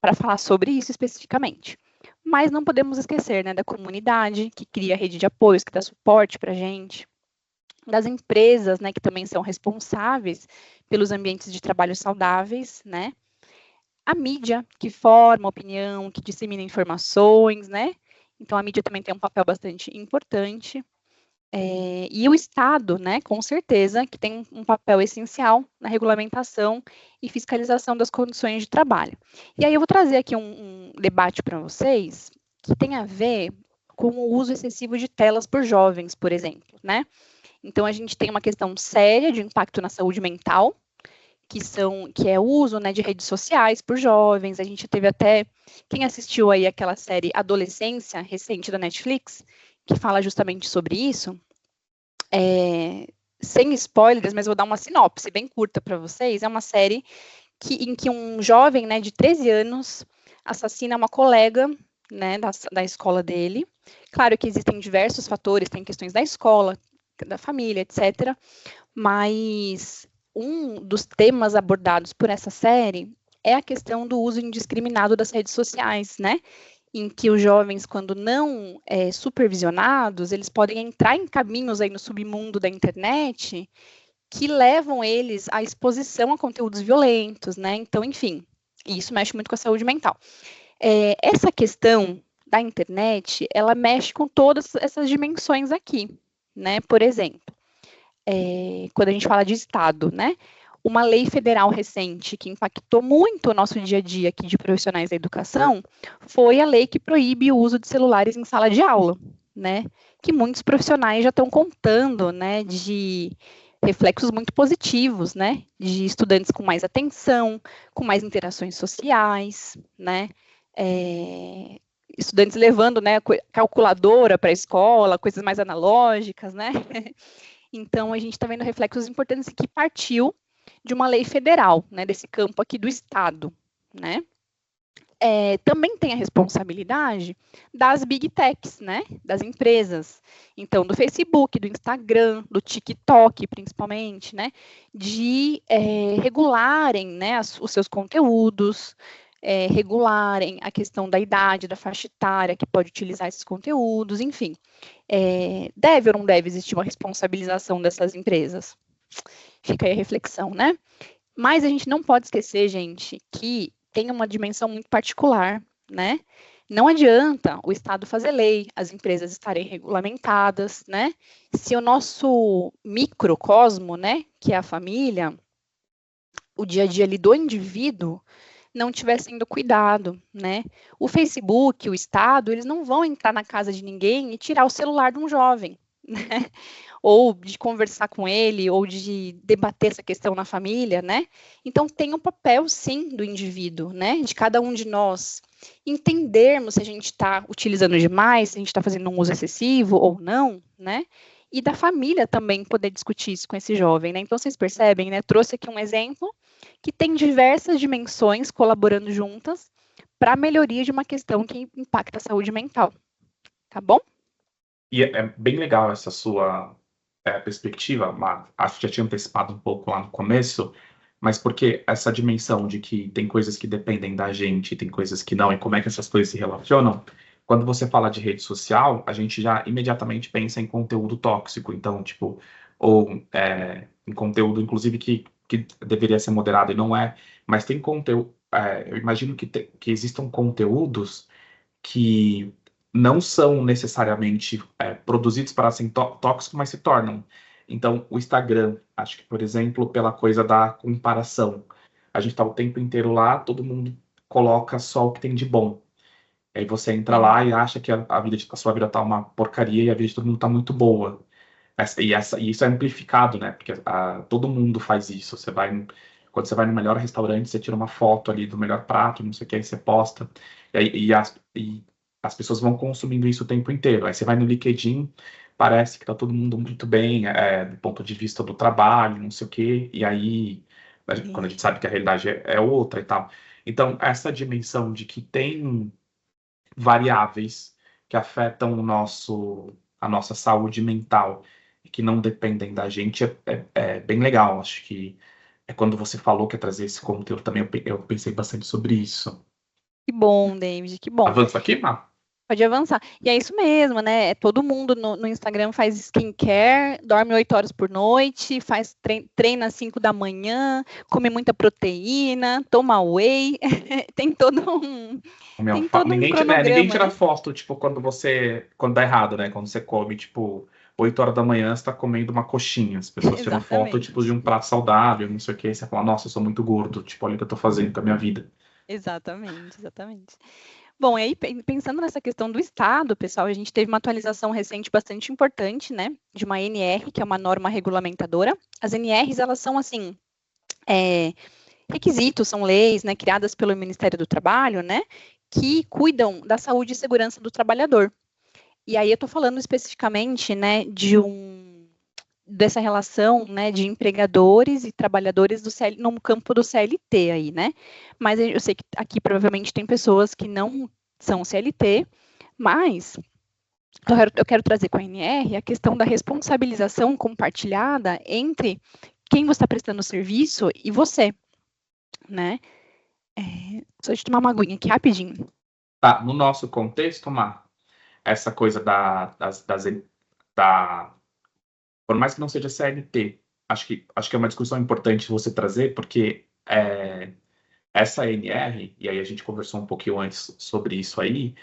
para falar sobre isso especificamente. Mas não podemos esquecer, né, da comunidade, que cria rede de apoios, que dá suporte para a gente, das empresas, né, que também são responsáveis pelos ambientes de trabalho saudáveis, né, a mídia, que forma opinião, que dissemina informações, né, então a mídia também tem um papel bastante importante, e o Estado, né, com certeza, que tem um papel essencial na regulamentação e fiscalização das condições de trabalho. E aí eu vou trazer aqui um debate para vocês que tem a ver com o uso excessivo de telas por jovens, por exemplo, né? Então a gente tem uma questão séria de impacto na saúde mental, que é o uso, né, de redes sociais por jovens. A gente teve até quem assistiu aí aquela série Adolescência recente da Netflix, que fala justamente sobre isso. Sem spoilers, mas vou dar uma sinopse bem curta para vocês. É uma série em que um jovem, né, de 13 anos assassina uma colega, né, da escola dele. Claro que existem diversos fatores, tem questões da escola, da família, etc. Mas um dos temas abordados por essa série é a questão do uso indiscriminado das redes sociais, né? Em que os jovens, quando não supervisionados, eles podem entrar em caminhos aí no submundo da internet que levam eles à exposição a conteúdos violentos, né? Então, enfim, isso mexe muito com a saúde mental. Essa questão da internet, ela mexe com todas essas dimensões aqui, né? Por exemplo, quando a gente fala de Estado, né? Uma lei federal recente que impactou muito o nosso dia a dia aqui de profissionais da educação foi a lei que proíbe o uso de celulares em sala de aula, né? Que muitos profissionais já estão contando, né? De reflexos muito positivos, né? De estudantes com mais atenção, com mais interações sociais, né? Estudantes levando, né, calculadora para a escola, coisas mais analógicas, né? Então, a gente está vendo reflexos importantes que partiu de uma lei federal, né, desse campo aqui do Estado, né? Também tem a responsabilidade das big techs, né, das empresas, então do Facebook, do Instagram, do TikTok, principalmente, né, de regularem, né, os seus conteúdos, regularem a questão da idade, da faixa etária que pode utilizar esses conteúdos, enfim. Deve ou não deve existir uma responsabilização dessas empresas? Fica aí a reflexão, né? Mas a gente não pode esquecer, gente, que tem uma dimensão muito particular, né? Não adianta o Estado fazer lei, as empresas estarem regulamentadas, né? Se o nosso microcosmo, né, que é a família, o dia a dia ali do indivíduo, não estiver sendo cuidado, né? O Facebook, o Estado, eles não vão entrar na casa de ninguém e tirar o celular de um jovem, né? Ou de conversar com ele, ou de debater essa questão na família, né? Então, tem um papel, sim, do indivíduo, né? De cada um de nós entendermos se a gente está utilizando demais, se a gente está fazendo um uso excessivo ou não, né? E da família também poder discutir isso com esse jovem, né? Então, vocês percebem, né? Trouxe aqui um exemplo que tem diversas dimensões colaborando juntas para a melhoria de uma questão que impacta a saúde mental, tá bom? E é bem legal essa sua perspectiva, acho que já tinha antecipado um pouco lá no começo, mas porque essa dimensão de que tem coisas que dependem da gente, tem coisas que não, e como é que essas coisas se relacionam, quando você fala de rede social, a gente já imediatamente pensa em conteúdo tóxico, então, tipo, ou em conteúdo, inclusive, que deveria ser moderado e não é, mas tem conteúdo, eu imagino que existam conteúdos que não são necessariamente produzidos para serem tóxicos, mas se tornam. Então, o Instagram, acho que, por exemplo, pela coisa da comparação. A gente está o tempo inteiro lá, todo mundo coloca só o que tem de bom. Aí você entra lá e acha que a sua vida está uma porcaria e a vida de todo mundo está muito boa. E isso é amplificado, né? Porque todo mundo faz isso. Quando você vai no melhor restaurante, você tira uma foto ali do melhor prato, não sei o que, aí você posta. E as pessoas vão consumindo isso o tempo inteiro. Aí você vai no LinkedIn, parece que tá todo mundo muito bem, do ponto de vista do trabalho, não sei o quê, e aí quando a gente sabe que a realidade é outra e tal. Então, essa dimensão de que tem variáveis que afetam a nossa saúde mental e que não dependem da gente é bem legal. Acho que é quando você falou que ia trazer esse conteúdo também, eu pensei bastante sobre isso. Que bom, David, que bom. Avança aqui, Má? Pode avançar. E é isso mesmo, né? Todo mundo no Instagram faz skincare, dorme 8 horas por noite, faz treina às 5 da manhã, come muita proteína, toma whey. Tem todo um, tem todo um Ninguém cronograma, tira né? foto, tipo, quando dá errado, né? Quando você come, tipo, 8 horas da manhã, você tá comendo uma coxinha. As pessoas tiram foto, tipo, de Exatamente. um prato saudável, não sei o que, e você fala, nossa, eu sou muito gordo, tipo, olha o que eu tô fazendo com a minha vida. Exatamente, exatamente. Bom, e aí, pensando nessa questão do Estado, pessoal, a gente teve uma atualização recente bastante importante, né, de uma NR, que é uma norma regulamentadora. As NRs, elas são, assim, requisitos, são leis, né, criadas pelo Ministério do Trabalho, né, que cuidam da saúde e segurança do trabalhador. E aí eu estou falando especificamente, né, dessa relação, né, de empregadores e trabalhadores no campo do CLT aí, né? Mas eu sei que aqui provavelmente tem pessoas que não são CLT, mas eu quero trazer com a NR a questão da responsabilização compartilhada entre quem você está prestando o serviço e você, né? Só de tomar uma aguinha aqui rapidinho. Tá, no nosso contexto, Má, essa coisa da por mais que não seja CLT, acho que é uma discussão importante você trazer, porque essa NR, e aí a gente conversou um pouquinho antes sobre isso aí,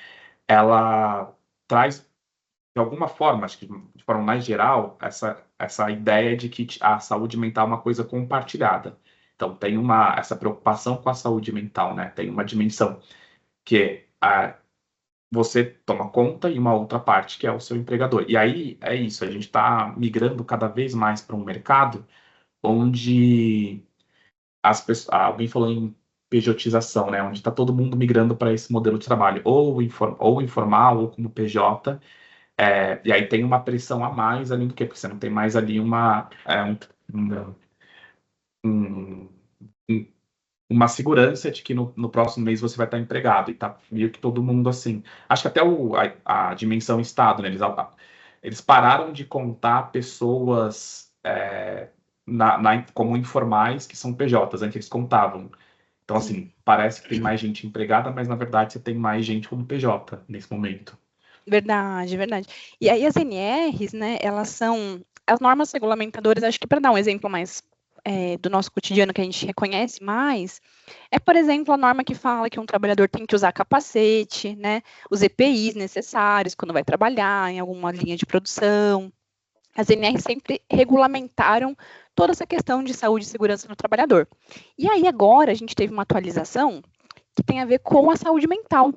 ela traz, de alguma forma, acho que de forma mais geral, essa ideia de que a saúde mental é uma coisa compartilhada. Então, tem essa preocupação com a saúde mental, né? Tem uma dimensão que você toma conta e uma outra parte que é o seu empregador. E aí é isso, a gente está migrando cada vez mais para um mercado onde alguém falou em pejotização, né? Onde está todo mundo migrando para esse modelo de trabalho, ou informal, ou como PJ. E aí tem uma pressão a mais além do que, porque você não tem mais ali um- uma segurança de que no próximo mês você vai estar empregado, e tá meio que todo mundo assim. Acho que até a dimensão Estado, né? Eles pararam de contar pessoas como informais que são PJs, antes eles contavam. Então, Sim, assim, parece que tem mais gente empregada, mas na verdade você tem mais gente como PJ nesse momento. verdade, verdade. E aí as NRs, né, elas são as normas regulamentadoras, acho que para dar um exemplo mais do nosso cotidiano que a gente reconhece mais, por exemplo, a norma que fala que um trabalhador tem que usar capacete, né, os EPIs necessários quando vai trabalhar em alguma linha de produção. As NRs sempre regulamentaram toda essa questão de saúde e segurança do trabalhador. E aí agora a gente teve uma atualização que tem a ver com a saúde mental.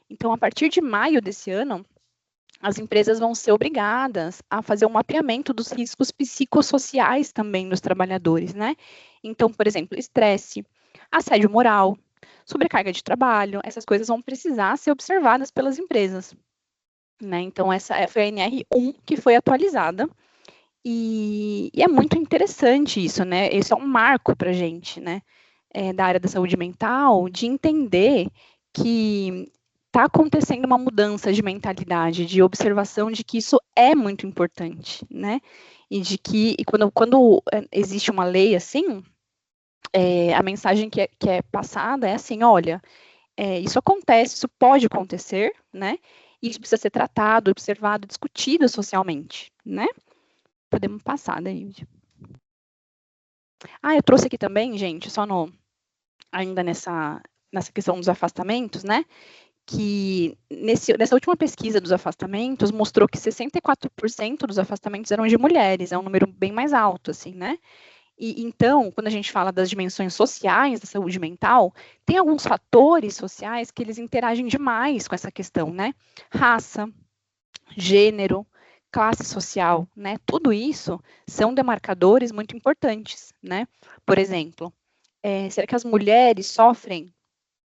Então, a partir de maio desse ano, as empresas vão ser obrigadas a fazer um mapeamento dos riscos psicossociais também dos trabalhadores, né? Então, por exemplo, estresse, assédio moral, sobrecarga de trabalho, essas coisas vão precisar ser observadas pelas empresas, né? Então, essa foi a NR1 que foi atualizada e é muito interessante isso, né? Esse é um marco para a gente, né? Da área da saúde mental, de entender que está acontecendo uma mudança de mentalidade, de observação de que isso é muito importante, né? E de que quando existe uma lei assim, a mensagem que é passada é assim, olha, isso acontece, isso pode acontecer, né? E isso precisa ser tratado, observado, discutido socialmente, né? Podemos passar, David. Eu trouxe aqui também, gente, ainda nessa questão dos afastamentos, né? Que nessa última pesquisa dos afastamentos mostrou que 64% dos afastamentos eram de mulheres, é um número bem mais alto, assim, né? E então, quando a gente fala das dimensões sociais da saúde mental, tem alguns fatores sociais que eles interagem demais com essa questão, né? Raça, gênero, classe social, né? Tudo isso são demarcadores muito importantes, né? Por exemplo, será que as mulheres sofrem,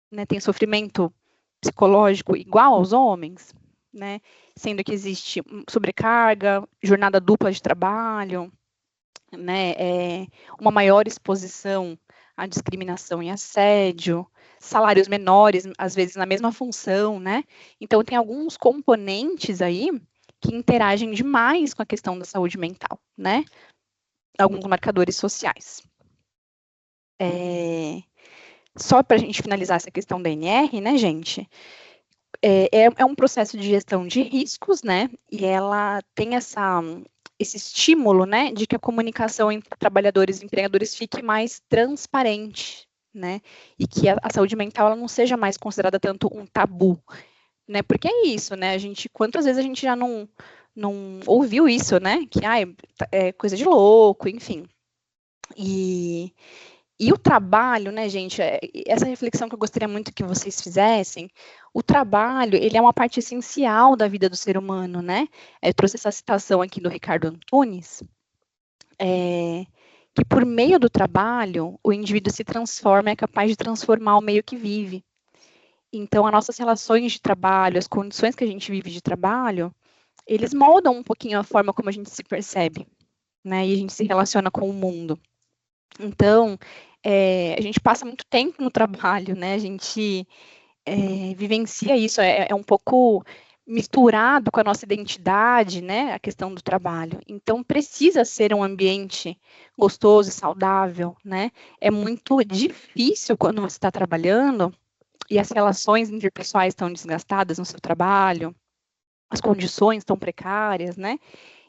né, têm sofrimento psicológico igual aos homens, né? Sendo que existe sobrecarga, jornada dupla de trabalho, né? Uma maior exposição a discriminação e assédio, salários menores, às vezes na mesma função, né? Então, tem alguns componentes aí que interagem demais com a questão da saúde mental, né? Alguns marcadores sociais. Só para a gente finalizar essa questão da NR, né, gente? É um processo de gestão de riscos, né? E ela tem esse estímulo, né, de que a comunicação entre trabalhadores e empregadores fique mais transparente, né? E que a saúde mental ela não seja mais considerada tanto um tabu, né? Porque é isso, né? Quantas vezes a gente já não ouviu isso, né? Que é coisa de louco, enfim. E o trabalho, né, gente, essa reflexão que eu gostaria muito que vocês fizessem, o trabalho, ele é uma parte essencial da vida do ser humano, né? Eu trouxe essa citação aqui do Ricardo Antunes, que por meio do trabalho, o indivíduo se transforma, é capaz de transformar o meio que vive. Então, as nossas relações de trabalho, as condições que a gente vive de trabalho, eles moldam um pouquinho a forma como a gente se percebe, né? E a gente se relaciona com o mundo. Então, a gente passa muito tempo no trabalho, né? A gente vivencia isso, é um pouco misturado com a nossa identidade, né? A questão do trabalho. Então, precisa ser um ambiente gostoso e saudável, né? É muito difícil quando você está trabalhando e as relações interpessoais estão desgastadas no seu trabalho, as condições estão precárias, né?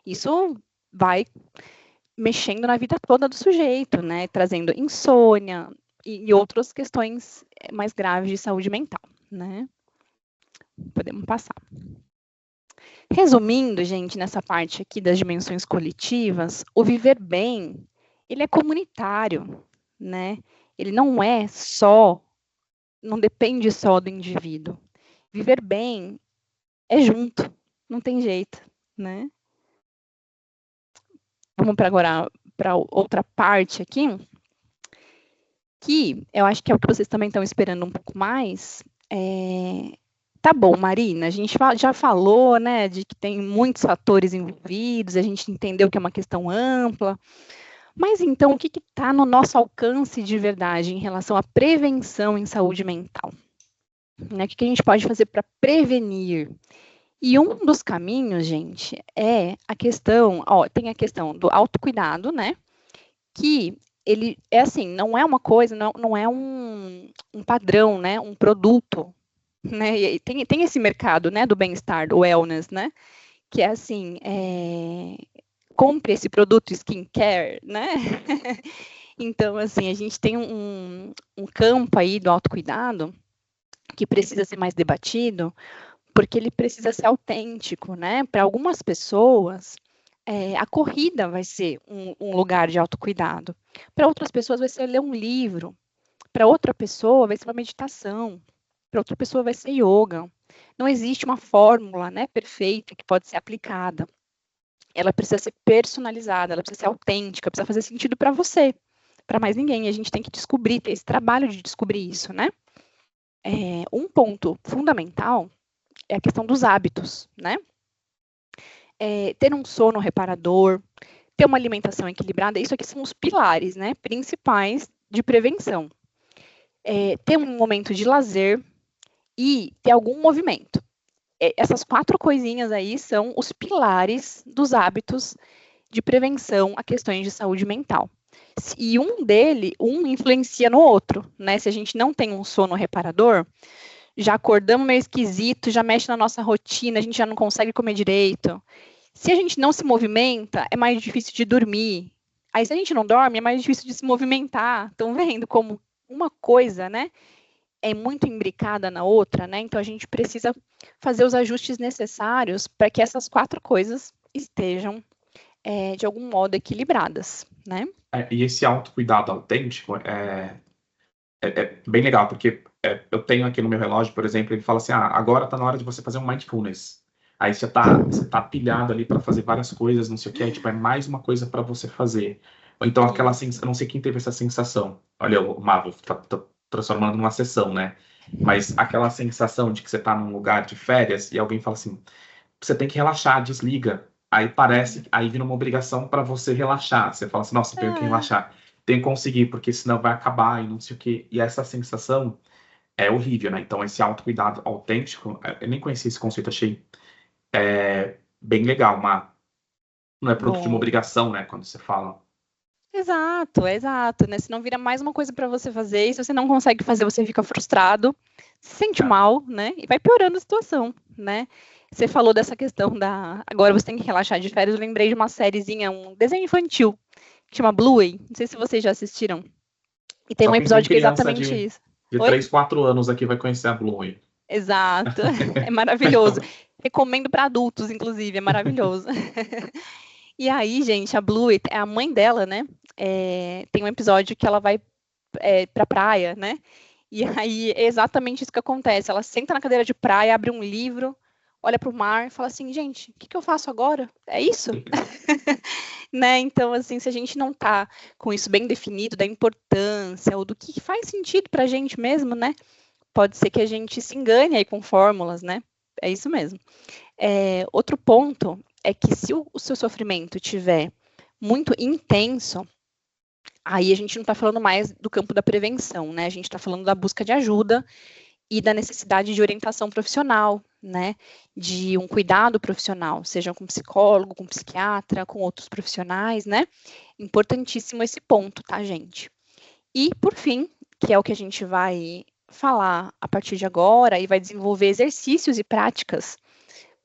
Isso vai mexendo na vida toda do sujeito, né? Trazendo insônia e outras questões mais graves de saúde mental, né? Podemos passar. Resumindo, gente, nessa parte aqui das dimensões coletivas, o viver bem, ele é comunitário, né? Ele não é só, não depende só do indivíduo. Viver bem é junto, não tem jeito, né? Vamos para agora para outra parte aqui, que eu acho que é o que vocês também estão esperando um pouco mais. Tá bom, Marina, a gente já falou, né, de que tem muitos fatores envolvidos, a gente entendeu que é uma questão ampla, mas então o que está no nosso alcance de verdade em relação à prevenção em saúde mental? Né, o que a gente pode fazer para prevenir? E um dos caminhos, gente, é a questão, tem a questão do autocuidado, né, que ele é assim, não é uma coisa, não é um padrão, né, um produto, né, e tem esse mercado, né, do bem-estar, do wellness, né, que é assim, compre esse produto skincare, né, então, assim, a gente tem um campo aí do autocuidado que precisa ser mais debatido, porque ele precisa ser autêntico, né, para algumas pessoas, a corrida vai ser um lugar de autocuidado, para outras pessoas vai ser ler um livro, para outra pessoa vai ser uma meditação, para outra pessoa vai ser yoga. Não existe uma fórmula, né, perfeita que pode ser aplicada. Ela precisa ser personalizada, ela precisa ser autêntica, precisa fazer sentido para você, para mais ninguém. A gente tem que descobrir, ter esse trabalho de descobrir isso, né? Um ponto fundamental é a questão dos hábitos, né? Ter um sono reparador, ter uma alimentação equilibrada, isso aqui são os pilares, né, principais de prevenção. Ter um momento de lazer e ter algum movimento. Essas 4 coisinhas aí são os pilares dos hábitos de prevenção a questões de saúde mental. E um influencia no outro, né? Se a gente não tem um sono reparador, já acordamos meio esquisito, já mexe na nossa rotina, a gente já não consegue comer direito. Se a gente não se movimenta, é mais difícil de dormir. Aí, se a gente não dorme, é mais difícil de se movimentar. Estão vendo como uma coisa, né, é muito imbricada na outra, né? Então, a gente precisa fazer os ajustes necessários para que essas 4 coisas estejam, de algum modo, equilibradas, né? E esse autocuidado autêntico é bem legal, porque eu tenho aqui no meu relógio, por exemplo, ele fala assim, agora tá na hora de você fazer um mindfulness. Aí você tá pilhado ali para fazer várias coisas, não sei o que, aí, tipo, é mais uma coisa para você fazer. Ou então aquela sensação, eu não sei quem teve essa sensação. Olha, o Mavo tá transformando numa sessão, né? Mas aquela sensação de que você tá num lugar de férias e alguém fala assim, você tem que relaxar, desliga. Aí vira uma obrigação para você relaxar. Você fala assim, nossa, eu tenho que relaxar. tem que conseguir, porque senão vai acabar e não sei o quê. E essa sensação é horrível, né? Então, esse autocuidado autêntico, eu nem conhecia esse conceito, achei bem legal, não é produto de uma Bom. obrigação, né? Quando você fala. Exato, né? Senão vira mais uma coisa para você fazer, e se você não consegue fazer, você fica frustrado, se sente É. mal, né? E vai piorando a situação, né? Você falou dessa questão da. Agora você tem que relaxar de férias. Eu lembrei de uma sériezinha, um desenho infantil, que chama Bluey. Não sei se vocês já assistiram. E tem Só um quem tem episódio que é criança exatamente isso. de Oi? 3, 4 anos aqui vai conhecer a Bluey. Exato. É maravilhoso. Recomendo para adultos, inclusive, é maravilhoso. E aí, gente, a Bluey, a mãe dela, né? Tem um episódio que ela vai pra praia, né? E aí é exatamente isso que acontece. Ela senta na cadeira de praia, abre um livro, olha para o mar e fala assim, gente, o que eu faço agora? É isso? Né? Então, assim, se a gente não tá com isso bem definido, da importância, ou do que faz sentido pra gente mesmo, né? Pode ser que a gente se engane aí com fórmulas, né? É isso mesmo. Outro ponto é que se o seu sofrimento tiver muito intenso, aí a gente não está falando mais do campo da prevenção, né? A gente está falando da busca de ajuda e da necessidade de orientação profissional, né? De um cuidado profissional, seja com psicólogo, com psiquiatra, com outros profissionais, né? Importantíssimo esse ponto, tá, gente? E, por fim, que é o que a gente vai falar a partir de agora e vai desenvolver exercícios e práticas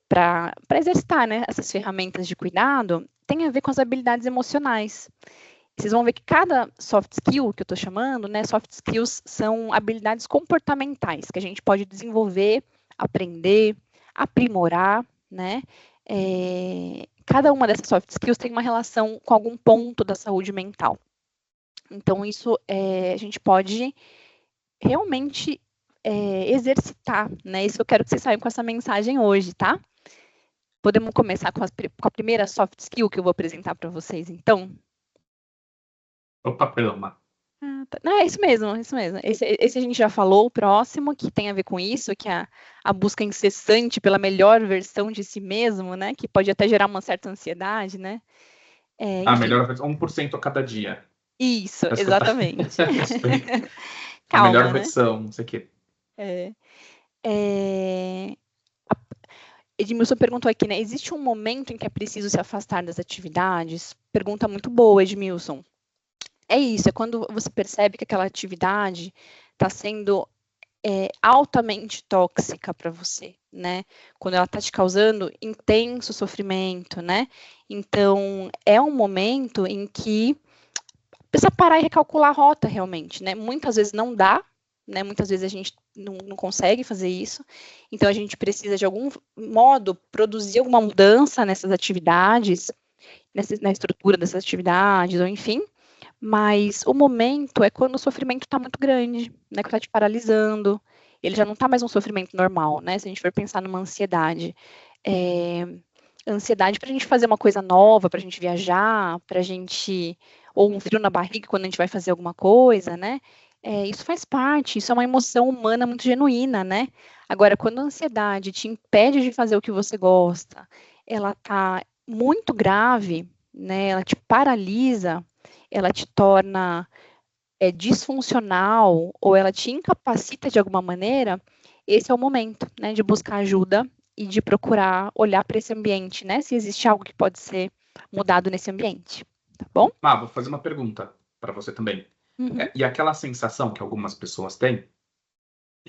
para exercitar, né, essas ferramentas de cuidado, tem a ver com as habilidades emocionais. Vocês vão ver que cada soft skill que eu estou chamando, né, soft skills são habilidades comportamentais que a gente pode desenvolver, aprender, aprimorar, né? Cada uma dessas soft skills tem uma relação com algum ponto da saúde mental. Então, isso a gente pode realmente exercitar, né? Isso eu quero que vocês saiam com essa mensagem hoje, tá? Podemos começar com a primeira soft skill que eu vou apresentar para vocês, então? Opa, perdão. Tá. Não, é isso mesmo, isso mesmo. Esse a gente já falou, o próximo, que tem a ver com isso, que é a busca incessante pela melhor versão de si mesmo, né? Que pode até gerar uma certa ansiedade, né? Enfim. Melhor 1% a cada dia. Isso, exatamente. A melhor Calma, né? versão, não sei o quê. Edmilson perguntou aqui, né? Existe um momento em que é preciso se afastar das atividades? Pergunta muito boa, Edmilson. É isso, é quando você percebe que aquela atividade está sendo altamente tóxica para você, né? Quando ela está te causando intenso sofrimento, né? Então, é um momento em que precisa parar e recalcular a rota realmente, né? Muitas vezes não dá, né? Muitas vezes a gente não consegue fazer isso, então a gente precisa de algum modo produzir alguma mudança nessas atividades, na estrutura dessas atividades, ou enfim, mas o momento é quando o sofrimento está muito grande, né? Que está te paralisando, ele já não está mais um sofrimento normal, né? Se a gente for pensar numa ansiedade, ansiedade para a gente fazer uma coisa nova, para a gente viajar, para a gente, ou um frio na barriga quando a gente vai fazer alguma coisa, né? Isso faz parte, isso é uma emoção humana muito genuína, né? Agora, quando a ansiedade te impede de fazer o que você gosta, ela tá muito grave, né? Ela te paralisa, ela te torna disfuncional, ou ela te incapacita de alguma maneira, esse é o momento, né? De buscar ajuda e de procurar olhar para esse ambiente, né? Se existe algo que pode ser mudado nesse ambiente, tá bom? Vou fazer uma pergunta para você também. Uhum. E aquela sensação que algumas pessoas têm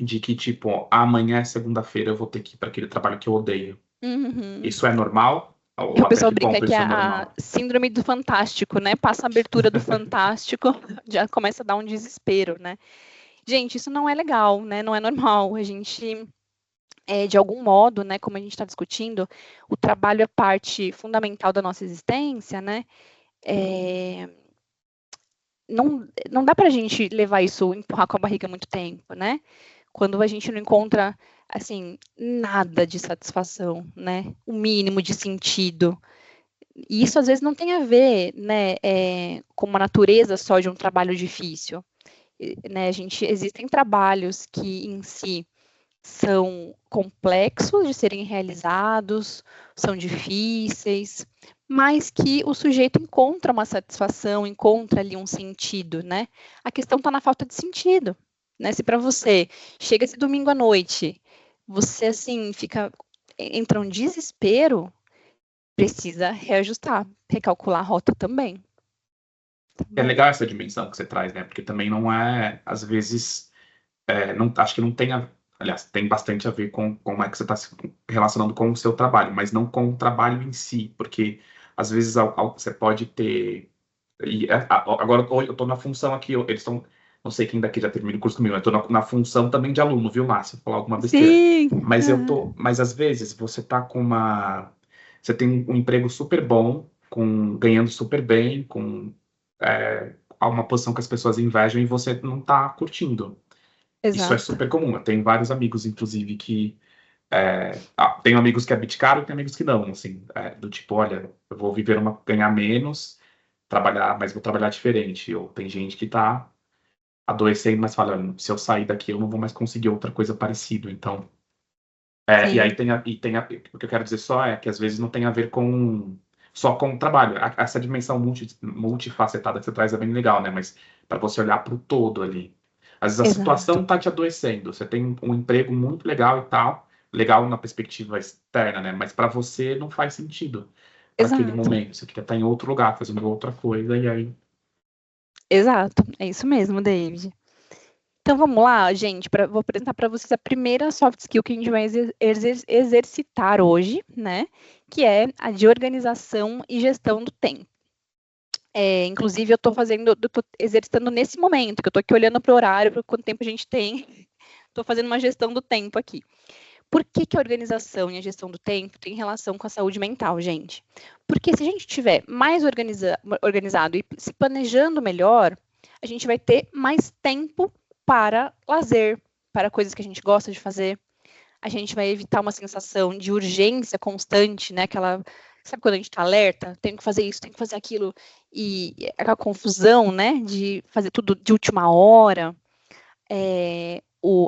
de que, tipo, amanhã é segunda-feira, eu vou ter que ir para aquele trabalho que eu odeio. Uhum. Isso é normal? O Ou até pessoal que brinca ponto que isso é é normal? a síndrome do fantástico, né? Passa a abertura do fantástico, já começa a dar um desespero, né? Gente, isso não é legal, né? Não é normal. A gente, de algum modo, né? Como a gente está discutindo, o trabalho é parte fundamental da nossa existência, né? Não dá para a gente levar isso, empurrar com a barriga muito tempo, né? Quando a gente não encontra, assim, nada de satisfação, né? O mínimo de sentido. E isso, às vezes, não tem a ver, né, com uma natureza só de um trabalho difícil. Né? Existem trabalhos que, em si, são complexos de serem realizados, são difíceis, mas que o sujeito encontra uma satisfação, encontra ali um sentido, né? A questão está na falta de sentido, né? Se para você chega esse domingo à noite, você assim entra um desespero, precisa reajustar, recalcular a rota também. Tá É bom? legal essa dimensão que você traz, né? Porque também não é, às vezes, não, acho que não tem aliás, tem bastante a ver com como é que você está se relacionando com o seu trabalho, mas não com o trabalho em si, porque às vezes você pode ter. Agora eu estou na função aqui, eles estão. Não sei quem daqui já termina o curso comigo, eu estou na função também de aluno, viu, Márcio? Falar alguma besteira. Sim. Mas às vezes você tá com você tem um emprego super bom, ganhando super bem, uma posição que as pessoas invejam e você não tá curtindo. Isso é Exato. super comum. Eu tenho vários amigos, inclusive, que tenho amigos que abdicaram e tenho amigos que não, assim, do tipo, olha, eu vou ganhar menos, trabalhar, mas vou trabalhar diferente. Ou tem gente que tá adoecendo, mas fala, "Olha, se eu sair daqui, eu não vou mais conseguir outra coisa parecida." Então, e aí Sim. o que eu quero dizer só é que às vezes não tem a ver só com o trabalho. Essa dimensão multifacetada que você traz é bem legal, né? Mas para você olhar para o todo ali. Às vezes a Exato. situação tá te adoecendo. Você tem um emprego muito legal e tal, legal na perspectiva externa, né? Mas para você não faz sentido para aquele Exato. momento. Você queria estar em outro lugar, fazendo outra coisa, e aí. Exato. É isso mesmo, David. Então vamos lá, gente, vou apresentar para vocês a primeira soft skill que a gente vai exercitar hoje, né? Que é a de organização e gestão do tempo. Inclusive, eu estou exercitando nesse momento, que eu estou aqui olhando para o horário, para quanto tempo a gente tem. Estou fazendo uma gestão do tempo aqui. Por que a organização e a gestão do tempo tem relação com a saúde mental, gente? Porque se a gente estiver mais organizado e se planejando melhor, a gente vai ter mais tempo para lazer, para coisas que a gente gosta de fazer. A gente vai evitar uma sensação de urgência constante, né? Sabe quando a gente está alerta? Tenho que fazer isso, tenho que fazer aquilo. E aquela confusão, né? De fazer tudo de última hora.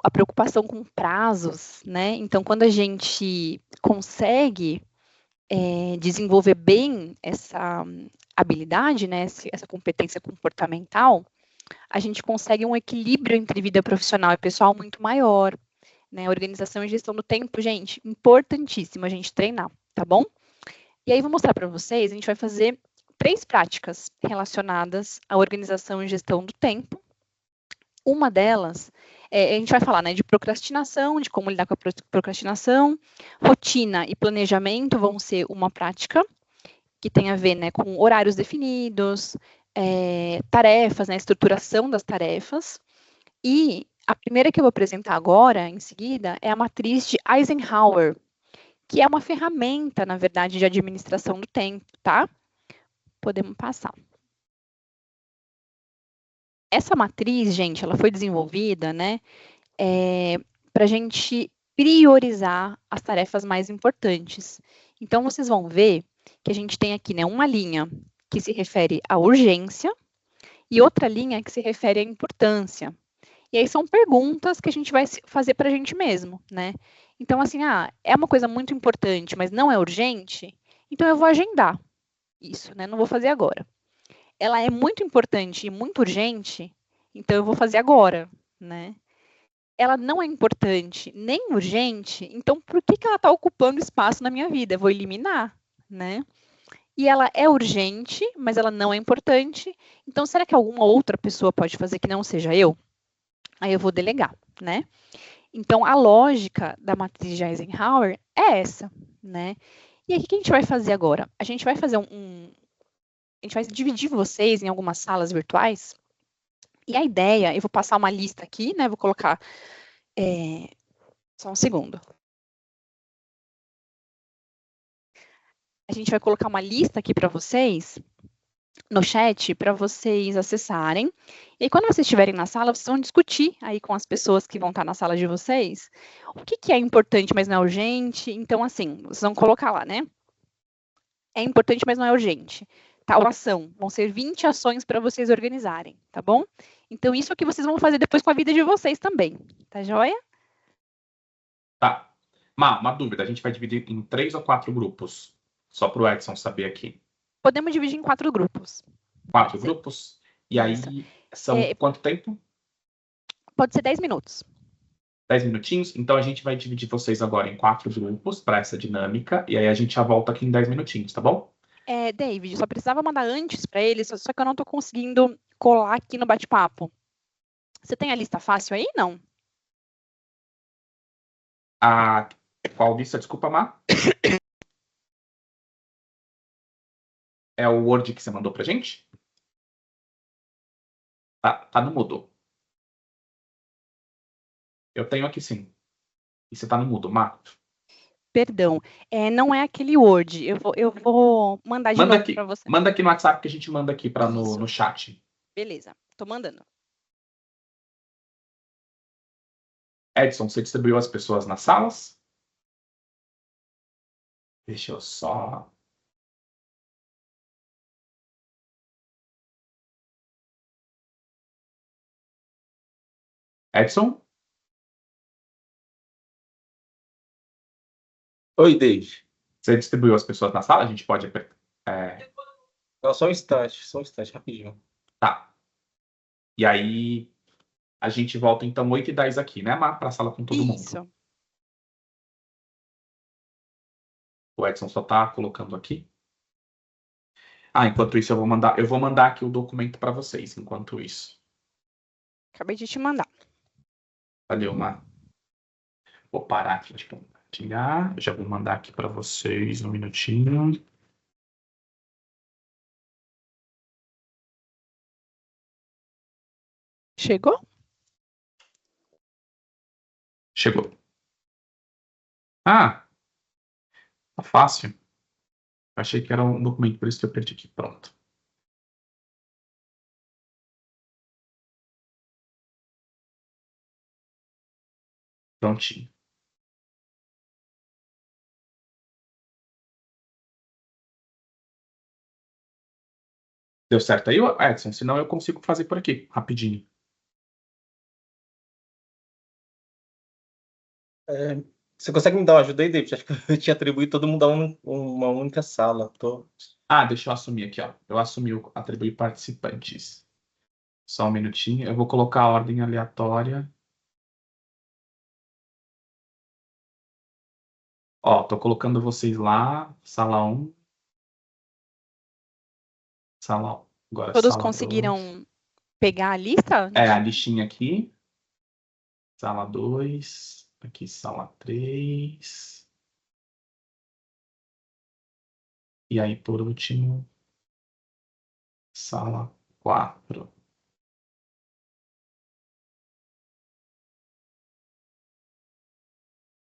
A preocupação com prazos, né? Então, quando a gente consegue desenvolver bem essa habilidade, né? Essa competência comportamental, a gente consegue um equilíbrio entre vida profissional e pessoal muito maior, né? Organização e gestão do tempo, gente, importantíssimo a gente treinar, tá bom? E aí, vou mostrar para vocês, a gente vai fazer 3 práticas relacionadas à organização e gestão do tempo. Uma delas, a gente vai falar, né, de procrastinação, de como lidar com a procrastinação, rotina e planejamento vão ser uma prática que tem a ver, né, com horários definidos, tarefas, né, estruturação das tarefas. E a primeira que eu vou apresentar agora, em seguida, é a matriz de Eisenhower, que é uma ferramenta, na verdade, de administração do tempo, tá? Podemos passar. Essa matriz, gente, ela foi desenvolvida, né, para a gente priorizar as tarefas mais importantes. Então, vocês vão ver que a gente tem aqui, né, uma linha que se refere à urgência e outra linha que se refere à importância. E aí são perguntas que a gente vai fazer para a gente mesmo, né? Então, assim, é uma coisa muito importante, mas não é urgente, então eu vou agendar isso, né? Não vou fazer agora. Ela é muito importante e muito urgente, então eu vou fazer agora, né? Ela não é importante nem urgente, então por que ela está ocupando espaço na minha vida? Eu vou eliminar, né? E ela é urgente, mas ela não é importante, então será que alguma outra pessoa pode fazer que não seja eu? Aí eu vou delegar, né? Então, a lógica da matriz de Eisenhower é essa, né? E aí, o que a gente vai fazer agora? A gente vai fazer a gente vai dividir vocês em algumas salas virtuais. E a ideia, eu vou passar uma lista aqui, né? Vou colocar. Só um segundo. A gente vai colocar uma lista aqui para vocês no chat para vocês acessarem. E aí, quando vocês estiverem na sala, vocês vão discutir aí com as pessoas que vão estar na sala de vocês o que é importante, mas não é urgente. Então, assim, vocês vão colocar lá, né? É importante, mas não é urgente. Tal ação. Vão ser 20 ações para vocês organizarem, tá bom? Então, isso é o que vocês vão fazer depois com a vida de vocês também. Tá joia? Tá. Uma dúvida, a gente vai dividir em 3 ou 4 grupos? Só para o Edson saber aqui. Podemos dividir em 4 grupos. 4 grupos? E Isso. aí, são quanto tempo? Pode ser 10 minutos. 10 minutinhos? Então a gente vai dividir vocês agora em 4 grupos para essa dinâmica, e aí a gente já volta aqui em 10 minutinhos, tá bom? David, só precisava mandar antes para eles, só que eu não estou conseguindo colar aqui no bate-papo. Você tem a lista fácil aí? Não. Qual lista? Desculpa, Má. É o Word que você mandou pra gente? Tá no mudo. Eu tenho aqui sim. E você tá no mudo, Má. Perdão, não é aquele Word. Eu vou mandar de novo para você. Manda aqui no WhatsApp que a gente manda aqui no chat. Beleza, tô mandando. Edson, você distribuiu as pessoas nas salas? Deixa eu só... Edson? Oi, Dave. Você distribuiu as pessoas na sala? A gente pode apertar. Não, só um instante, rapidinho. Tá. E aí, a gente volta então 8h10 aqui, né, Má? Pra sala com todo mundo. Isso. O Edson só tá colocando aqui. Enquanto isso eu vou mandar aqui o documento para vocês, enquanto isso. Acabei de te mandar. Valeu, Má. Vou parar aqui de compartilhar. Eu já vou mandar aqui para vocês um minutinho. Chegou? Chegou. Tá fácil. Eu achei que era um documento, por isso que eu perdi aqui. Pronto. Prontinho. Deu certo aí, Edson? Senão eu consigo fazer por aqui, rapidinho. Você consegue me dar uma ajuda aí, David? Acho que eu tinha atribuído todo mundo a uma única sala. Deixa eu assumir aqui, ó. Eu assumi o atribuir participantes. Só um minutinho. Eu vou colocar a ordem aleatória. Ó, tô colocando vocês lá, sala 1. Sala 1. Agora Todos sala conseguiram 2. pegar a lista? A listinha aqui. Sala 2. Aqui, sala 3. E aí, por último, sala 4.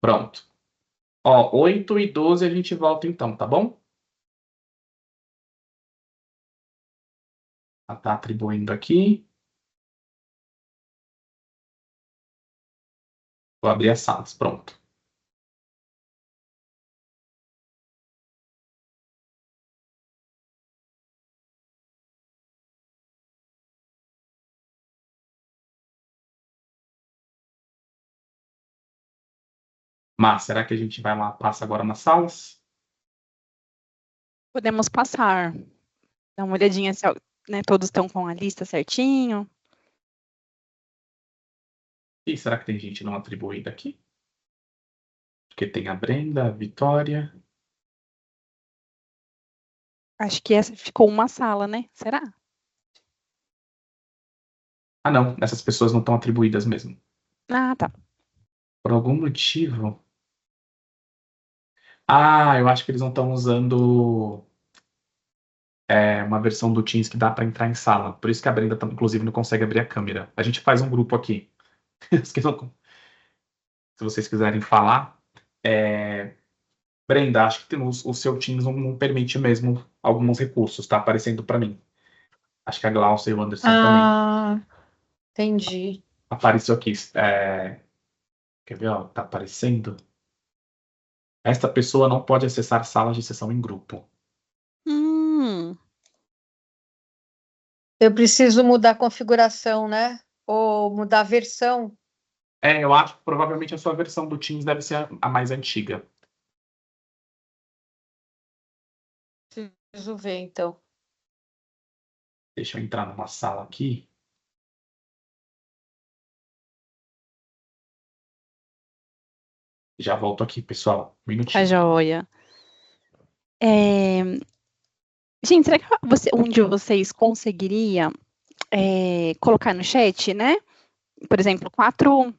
Pronto. Ó, 8 e 12 a gente volta então, tá bom? Tá atribuindo aqui. Vou abrir as salas. Pronto. Mas será que a gente vai lá, passa agora nas salas? Podemos passar. Dá uma olhadinha se todos estão com a lista certinho. E será que tem gente não atribuída aqui? Porque tem a Brenda, a Vitória. Acho que essa ficou uma sala, né? Será? Não. Essas pessoas não estão atribuídas mesmo. Tá. Por algum motivo... eu acho que eles não estão usando uma versão do Teams que dá para entrar em sala. Por isso que a Brenda, inclusive, não consegue abrir a câmera. A gente faz um grupo aqui. Se vocês quiserem falar. Brenda, acho que o seu Teams não permite mesmo alguns recursos, tá aparecendo para mim. Acho que a Glaucia e o Anderson também. Entendi. Apareceu aqui. Quer ver? Ó, tá aparecendo. Esta pessoa não pode acessar salas de sessão em grupo. Eu preciso mudar a configuração, né? Ou mudar a versão Eu acho que provavelmente a sua versão do Teams deve ser a mais antiga. Preciso ver, então. Deixa eu entrar numa sala aqui. Já volto aqui, pessoal. Um Tá minutinho. joia. Gente, será que um de vocês conseguiria colocar no chat, né? Por exemplo, 4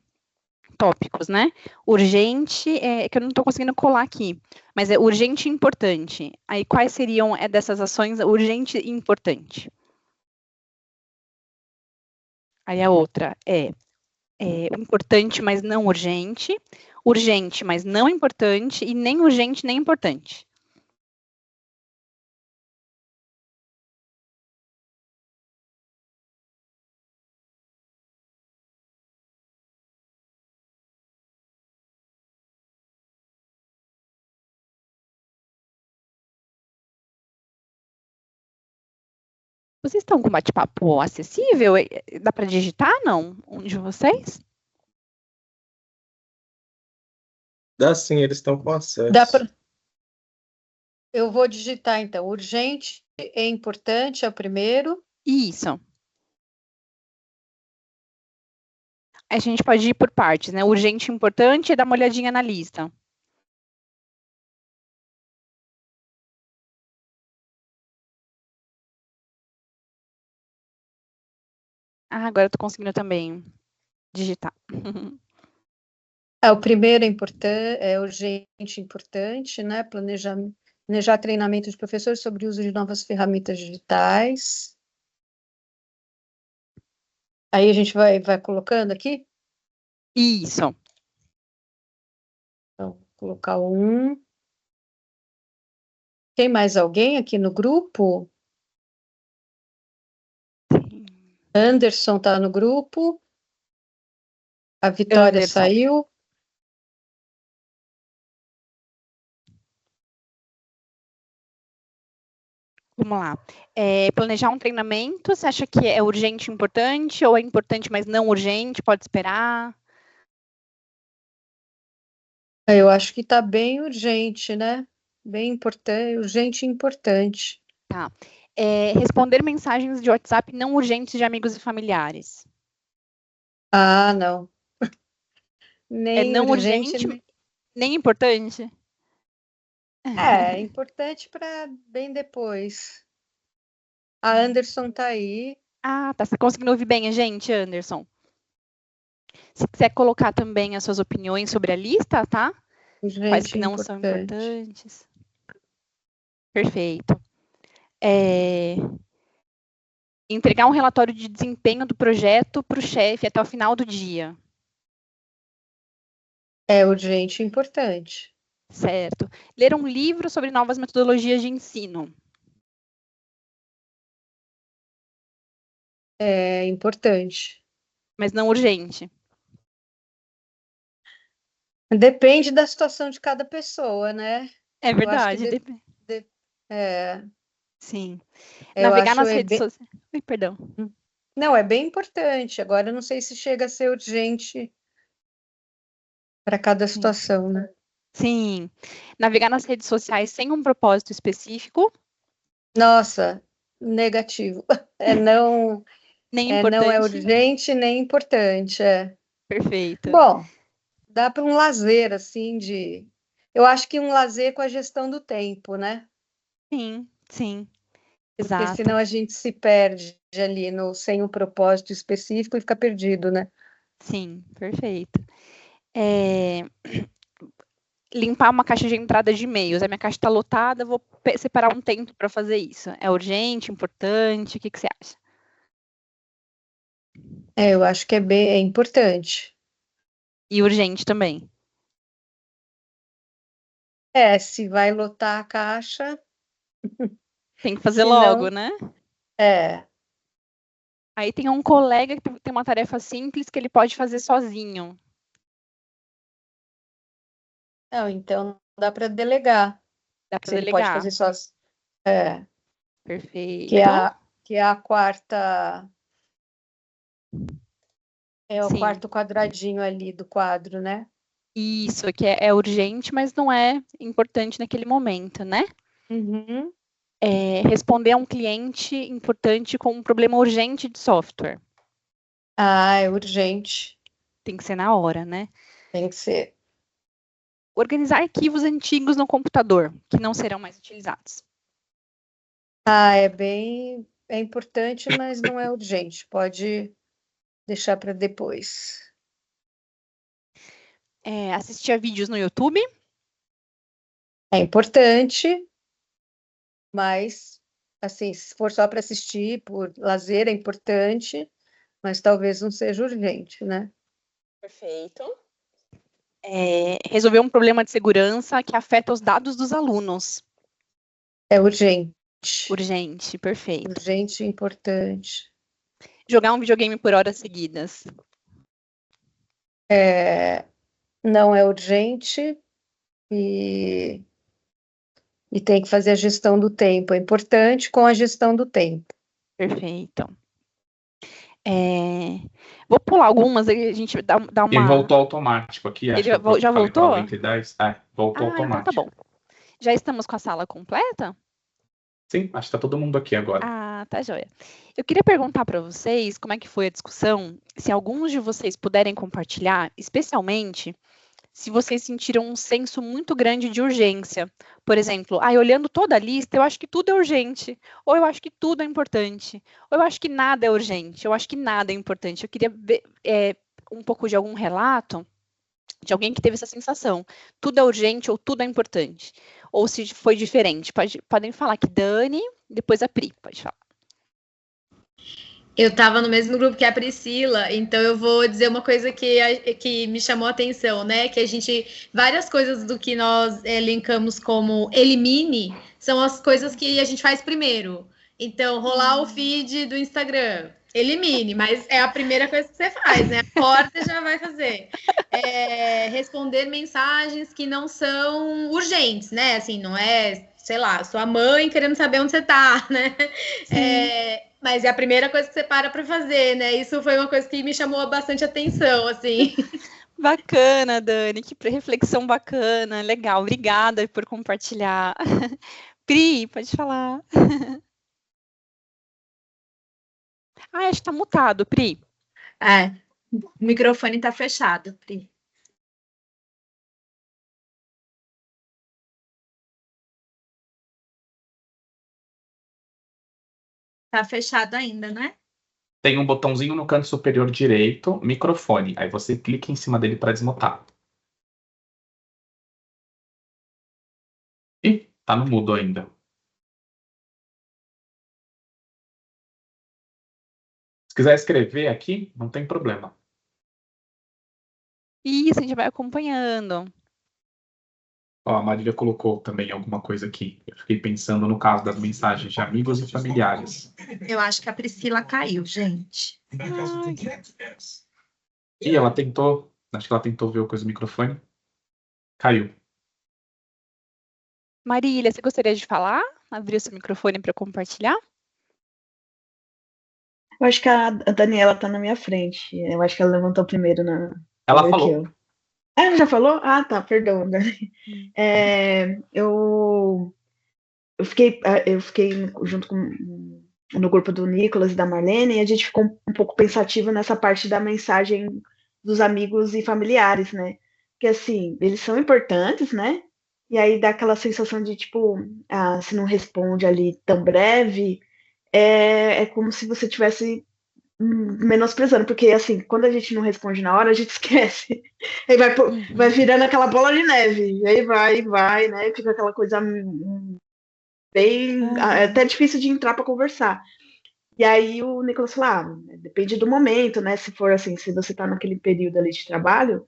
tópicos, né? Urgente, que eu não estou conseguindo colar aqui, mas é urgente e importante. Aí, quais seriam dessas ações urgente e importante? Aí a outra importante, mas não urgente mas não importante, e nem urgente nem importante. Vocês estão com bate-papo acessível? Dá para digitar, não? Um de vocês? Dá sim, eles estão com acesso. Dá pra... Eu vou digitar, então. Urgente e importante é o primeiro. Isso. A gente pode ir por partes, né? Urgente e importante, dá uma olhadinha na lista. Agora eu tô conseguindo também digitar. O primeiro é urgente e importante, né? Planejar treinamento de professores sobre o uso de novas ferramentas digitais. Aí a gente vai colocando aqui? Isso. Então, vou colocar 1. Tem mais alguém aqui no grupo? Anderson está no grupo. A Vitória Anderson. saiu. Vamos lá. Planejar um treinamento, você acha que é urgente e importante, ou é importante, mas não urgente, pode esperar? Eu acho que está bem urgente, né? Bem importante, urgente e importante. Tá. Responder mensagens de WhatsApp não urgentes de amigos e familiares. Ah, não. Nem Não urgente, urgente, nem importante? É importante para bem depois. A Anderson tá aí. Tá. Você conseguindo ouvir bem a gente, Anderson? Se quiser colocar também as suas opiniões sobre a lista, tá? Quais que não são importantes. Perfeito. Entregar um relatório de desempenho do projeto para o chefe até o final do dia. É urgente e importante. Certo. Ler um livro sobre novas metodologias de ensino. É importante. Mas não urgente. Depende da situação de cada pessoa, né? É verdade. Sim. Navegar nas redes sociais. Perdão. Não, é bem importante. Agora, eu não sei se chega a ser urgente para cada situação, né? Sim. Navegar nas redes sociais sem um propósito específico. Nossa, negativo. Não é urgente nem importante. Perfeito. Bom, dá para um lazer, assim, eu acho que um lazer com a gestão do tempo, né? Sim. Exato. Porque senão a gente se perde ali sem um propósito específico e fica perdido, né? Sim, perfeito. Limpar uma caixa de entrada de e-mails. A minha caixa está lotada, vou separar um tempo para fazer isso. É urgente, importante? O que você acha? Eu acho que é importante. E urgente também. Se vai lotar a caixa... Tem que fazer logo, né? Aí tem um colega que tem uma tarefa simples que ele pode fazer sozinho. Não, então dá para delegar. Ele pode fazer sozinho. Perfeito. Que é a quarta É o Sim. quarto quadradinho ali do quadro, né? Isso, que é urgente, mas não é importante naquele momento, né? Uhum. Responder a um cliente importante com um problema urgente de software. Ah, é urgente. Tem que ser na hora, né? Tem que ser. Organizar arquivos antigos no computador, que não serão mais utilizados. Ah, é importante, mas não é urgente. Pode deixar para depois. Assistir a vídeos no YouTube. É importante, mas assim, se for só para assistir por lazer, é importante, mas talvez não seja urgente, né? Perfeito. Resolver um problema de segurança que afeta os dados dos alunos. É urgente. Urgente, perfeito. Urgente e importante. Jogar um videogame por horas seguidas. Não é urgente e tem que fazer a gestão do tempo. É importante com a gestão do tempo. Perfeito. Vou pular algumas, aí a gente dá E uma... voltou automático aqui, acho Ele que eu já falei para voltou? 90 e 10. Voltou Então tá automático. bom. Já estamos com a sala completa? Sim, acho que tá todo mundo aqui agora. Ah, tá joia. Eu queria perguntar para vocês como é que foi a discussão, se alguns de vocês puderem compartilhar, especialmente se vocês sentiram um senso muito grande de urgência. Por exemplo, olhando toda a lista, eu acho que tudo é urgente, ou eu acho que tudo é importante, ou eu acho que nada é urgente, eu acho que nada é importante. Eu queria ver um pouco de algum relato de alguém que teve essa sensação. Tudo é urgente ou tudo é importante. Ou se foi diferente. Podem falar que Dani, depois a Pri, pode falar. Eu estava no mesmo grupo que a Priscila, então eu vou dizer uma coisa que me chamou a atenção, né? Que várias coisas do que nós elencamos como elimine são as coisas que a gente faz primeiro. Então, rolar o feed do Instagram, elimine, mas é a primeira coisa que você faz, né? Acorda já vai fazer. Responder mensagens que não são urgentes, né? Assim, não é, sei lá, sua mãe querendo saber onde você tá, né? Mas é a primeira coisa que você para fazer, né? Isso foi uma coisa que me chamou bastante atenção, assim. Bacana, Dani, que reflexão bacana, legal, obrigada por compartilhar. Pri, pode falar. Acho que tá mutado, Pri. O microfone tá fechado, Pri. Tá fechado ainda, né? Tem um botãozinho no canto superior direito, microfone. Aí você clica em cima dele para desmutar. Ih, tá no mudo ainda. Se quiser escrever aqui, não tem problema. Isso, a gente vai acompanhando. Ó, a Marília colocou também alguma coisa aqui. Eu fiquei pensando no caso das mensagens de amigos e familiares. Eu acho que a Priscila caiu, gente. E ela tentou, acho que ela tentou ver o coisa do microfone. Caiu. Marília, você gostaria de falar? Abrir o seu microfone para compartilhar? Eu acho que a Daniela tá na minha frente. Eu acho que ela levantou primeiro Ela falou. Ela já falou? Ah, tá, perdão. Eu fiquei junto no grupo do Nicolas e da Marlene, e a gente ficou um pouco pensativo nessa parte da mensagem dos amigos e familiares, né? Porque, assim, eles são importantes, né? E aí dá aquela sensação de, tipo, se não responde ali tão breve, é como se você tivesse menosprezando, porque, assim, quando a gente não responde na hora, a gente esquece. Aí vai virando aquela bola de neve, e aí vai, né? Fica aquela coisa bem até difícil de entrar para conversar. E aí o Nicolas falou, depende do momento, né? Se for assim, se você tá naquele período ali de trabalho,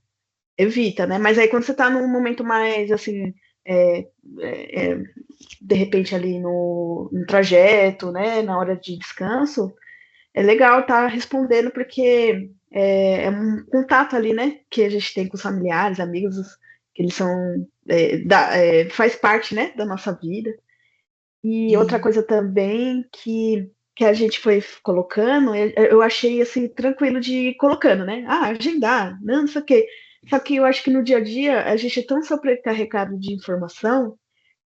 evita, né? Mas aí quando você tá num momento mais assim, de repente ali no trajeto, né? Na hora de descanso, é legal estar respondendo porque é um contato ali, né? Que a gente tem com os familiares, amigos, que eles são faz parte, né? Da nossa vida. E outra coisa também que que a gente foi colocando, eu achei assim, tranquilo de ir colocando, né? Agendar, não sei o quê. Só que eu acho que no dia a dia a gente é tão sobrecarregado de informação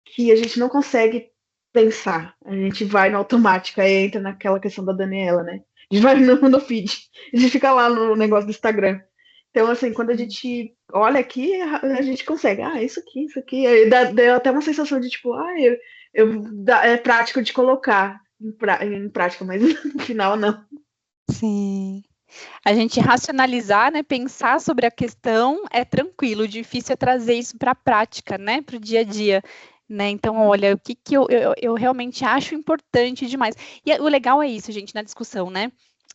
que a gente não consegue pensar. A gente vai no automático, aí entra naquela questão da Daniela, né? A gente vai no feed, a gente fica lá no negócio do Instagram. Então, assim, quando a gente olha aqui, a gente consegue, isso aqui. Aí deu até uma sensação de tipo, é prático de colocar em prática, mas no final não. Sim. A gente racionalizar, né, pensar sobre a questão é tranquilo, o difícil é trazer isso para a prática, né, para o dia a dia, né, então, olha, o que eu realmente acho importante demais, e o legal é isso, gente, na discussão, né,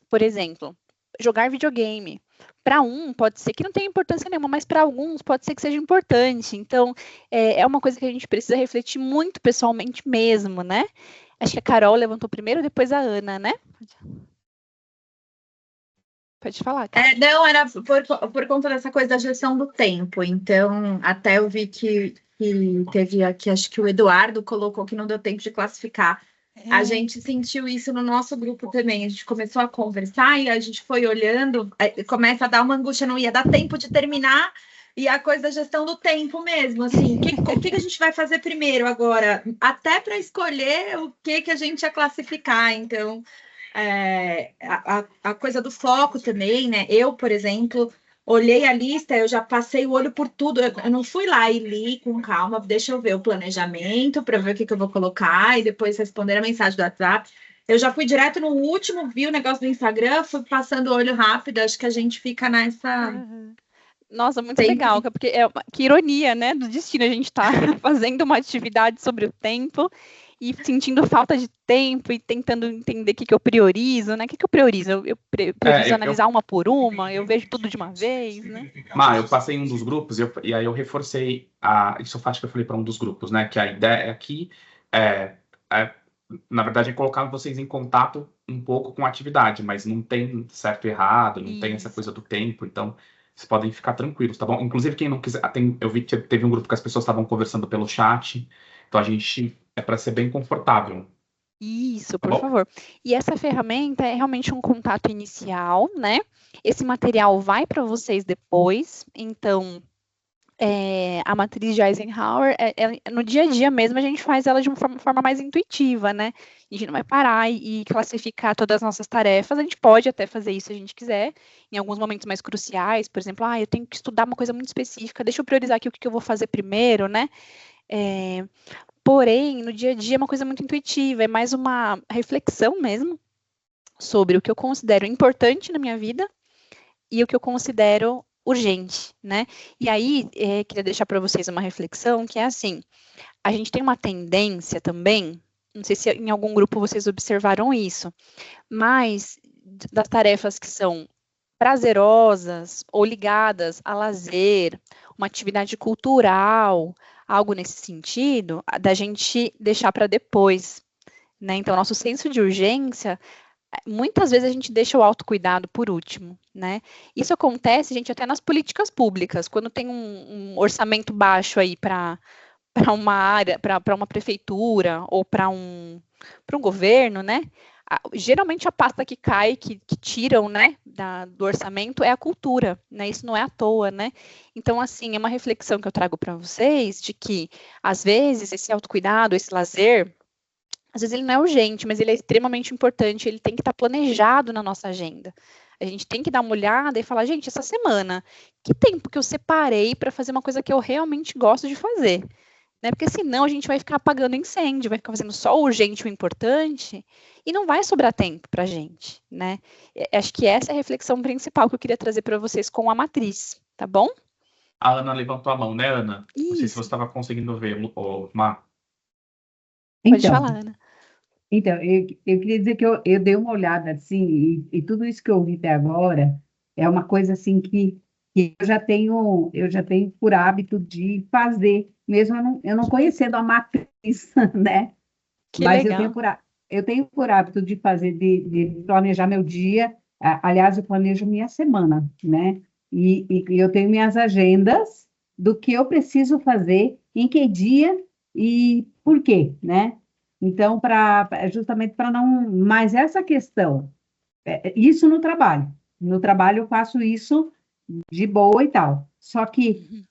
por exemplo, jogar videogame, para pode ser que não tenha importância nenhuma, mas para alguns pode ser que seja importante, então, é uma coisa que a gente precisa refletir muito pessoalmente mesmo, né, acho que a Carol levantou primeiro, depois a Ana, né? Pode falar, Carol. Não, era por conta dessa coisa da gestão do tempo. Então, até eu vi que teve aqui, acho que o Eduardo colocou que não deu tempo de classificar. A gente sentiu isso no nosso grupo também. A gente começou a conversar e a gente foi olhando, começa a dar uma angústia, não ia dar tempo de terminar, e a coisa da gestão do tempo mesmo, assim, o que a gente vai fazer primeiro agora? Até para escolher o que a gente ia classificar, então... a coisa do foco também, né? Eu, por exemplo, olhei a lista, eu já passei o olho por tudo, eu não fui lá e li com calma, deixa eu ver o planejamento para ver o que eu vou colocar e depois responder a mensagem do WhatsApp. Eu já fui direto no último, vi o negócio do Instagram, fui passando o olho rápido, acho que a gente fica nessa... Nossa, muito legal, porque que ironia, né, do destino, a gente tá fazendo uma atividade sobre o tempo e sentindo falta de tempo e tentando entender o que eu priorizo, né? O que eu priorizo? Eu preciso analisar uma por uma, eu vejo tudo de uma vez, né? Eu passei em um dos grupos e aí eu reforcei isso eu acho que eu falei para um dos grupos, né? Que a ideia aqui na verdade, é colocar vocês em contato um pouco com a atividade, mas não tem certo e errado, não tem essa coisa do tempo, então vocês podem ficar tranquilos, tá bom? Inclusive, quem não quiser, eu vi que teve um grupo que as pessoas estavam conversando pelo chat, então a gente é para ser bem confortável. Isso, por favor. E essa ferramenta é realmente um contato inicial, né? Esse material vai para vocês depois, então a matriz de Eisenhower, no dia a dia mesmo, a gente faz ela de uma forma mais intuitiva, né? A gente não vai parar e classificar todas as nossas tarefas, a gente pode até fazer isso se a gente quiser, em alguns momentos mais cruciais, por exemplo, eu tenho que estudar uma coisa muito específica, deixa eu priorizar aqui o que eu vou fazer primeiro, né? Porém, no dia a dia é uma coisa muito intuitiva, é mais uma reflexão mesmo sobre o que eu considero importante na minha vida e o que eu considero urgente, né? E aí, queria deixar para vocês uma reflexão, que é assim, a gente tem uma tendência também, não sei se em algum grupo vocês observaram isso, mas das tarefas que são prazerosas ou ligadas a lazer, uma atividade cultural, algo nesse sentido, da gente deixar para depois, né? Então, nosso senso de urgência, muitas vezes a gente deixa o autocuidado por último, né? Isso acontece, gente, até nas políticas públicas, quando tem um orçamento baixo aí para uma área, para uma prefeitura ou para um governo, né? Geralmente a pasta que cai, que tiram, né, do orçamento é a cultura, né? Isso não é à toa, né? Então, assim, é uma reflexão que eu trago para vocês de que, às vezes, esse autocuidado, esse lazer, às vezes ele não é urgente, mas ele é extremamente importante, ele tem que estar planejado na nossa agenda. A gente tem que dar uma olhada e falar, gente, essa semana, que tempo que eu separei para fazer uma coisa que eu realmente gosto de fazer? Né? Porque senão a gente vai ficar apagando incêndio, vai ficar fazendo só o urgente e o importante, e não vai sobrar tempo para a gente, né? Acho que essa é a reflexão principal que eu queria trazer para vocês com a matriz, tá bom? A Ana levantou a mão, né, Ana? Isso. Não sei se você estava conseguindo ver, Mar. Pode falar, Ana. Então, eu queria dizer que eu dei uma olhada, assim, e tudo isso que eu ouvi até agora é uma coisa, assim, que eu já tenho por hábito de fazer, mesmo eu não conhecendo a matriz, né? Que Mas legal. eu tenho por hábito de fazer, de planejar meu dia, aliás, eu planejo minha semana, né? E eu tenho minhas agendas do que eu preciso fazer, em que dia e por quê, né? Então, justamente para não... Mas essa questão, isso no trabalho. No trabalho eu faço isso de boa e tal. Só que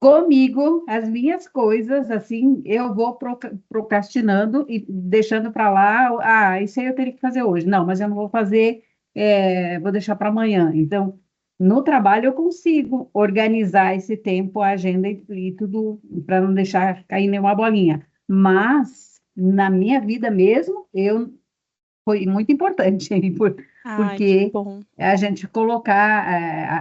comigo, as minhas coisas, assim, eu vou procrastinando e deixando para lá, isso aí eu teria que fazer hoje. Não, mas eu não vou fazer, vou deixar para amanhã. Então, no trabalho eu consigo organizar esse tempo, a agenda e tudo, para não deixar cair nenhuma bolinha. Mas, na minha vida mesmo, foi muito importante, Ai, que porque bom. a gente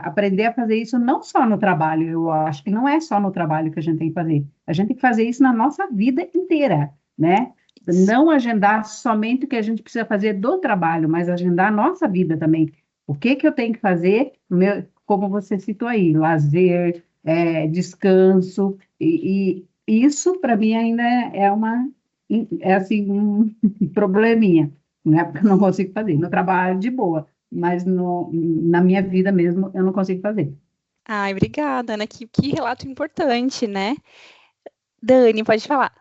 aprender a fazer isso não só no trabalho, eu acho que não é só no trabalho que a gente tem que fazer, a gente tem que fazer isso na nossa vida inteira, né? Isso. Não agendar somente o que a gente precisa fazer do trabalho, mas agendar a nossa vida também. O que eu tenho que fazer, como você citou aí, lazer, descanso, e isso para mim ainda é assim, um probleminha, né? Porque eu não consigo fazer. No trabalho, de boa, mas na minha vida mesmo, eu não consigo fazer. Ai, obrigada, Ana. Que relato importante, né? Dani, pode falar.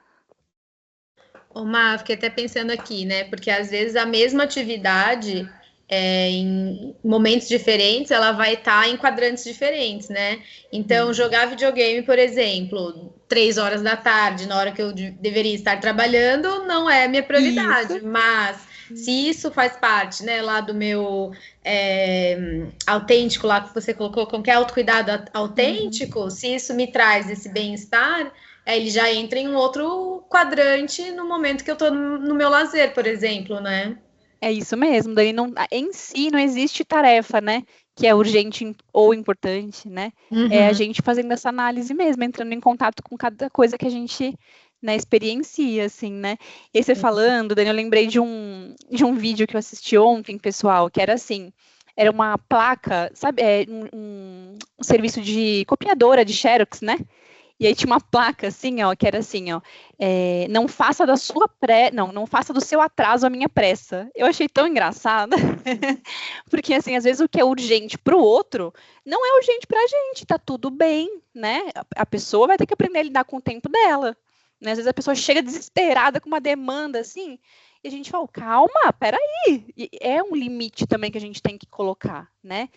Ô, Má, fiquei até pensando aqui, né? Porque às vezes a mesma atividade, em momentos diferentes, ela vai estar em quadrantes diferentes, né? Então, jogar videogame, por exemplo, 3 horas da tarde, na hora que eu deveria estar trabalhando, não é minha prioridade. Isso. Mas se isso faz parte, né, lá do meu autêntico, lá que você colocou, como que é autocuidado autêntico, se isso me traz esse bem-estar, ele já entra em um outro quadrante no momento que eu tô no meu lazer, por exemplo, né? É isso mesmo. Daí em si não existe tarefa, né? Que é urgente ou importante, né? É a gente fazendo essa análise mesmo, entrando em contato com cada coisa que a gente, né, experiencia, assim, né? E aí você falando, Dani, eu lembrei de um vídeo que eu assisti ontem, pessoal, que era assim, era uma placa, sabe, um serviço de copiadora de Xerox, né? E aí tinha uma placa assim, ó, que era assim, ó, não faça não faça do seu atraso a minha pressa. Eu achei tão engraçado, porque assim, às vezes o que é urgente para o outro não é urgente para a gente, tá tudo bem, né? A pessoa vai ter que aprender a lidar com o tempo dela, né? Às vezes a pessoa chega desesperada com uma demanda assim, e a gente fala, calma, peraí, e é um limite também que a gente tem que colocar, né?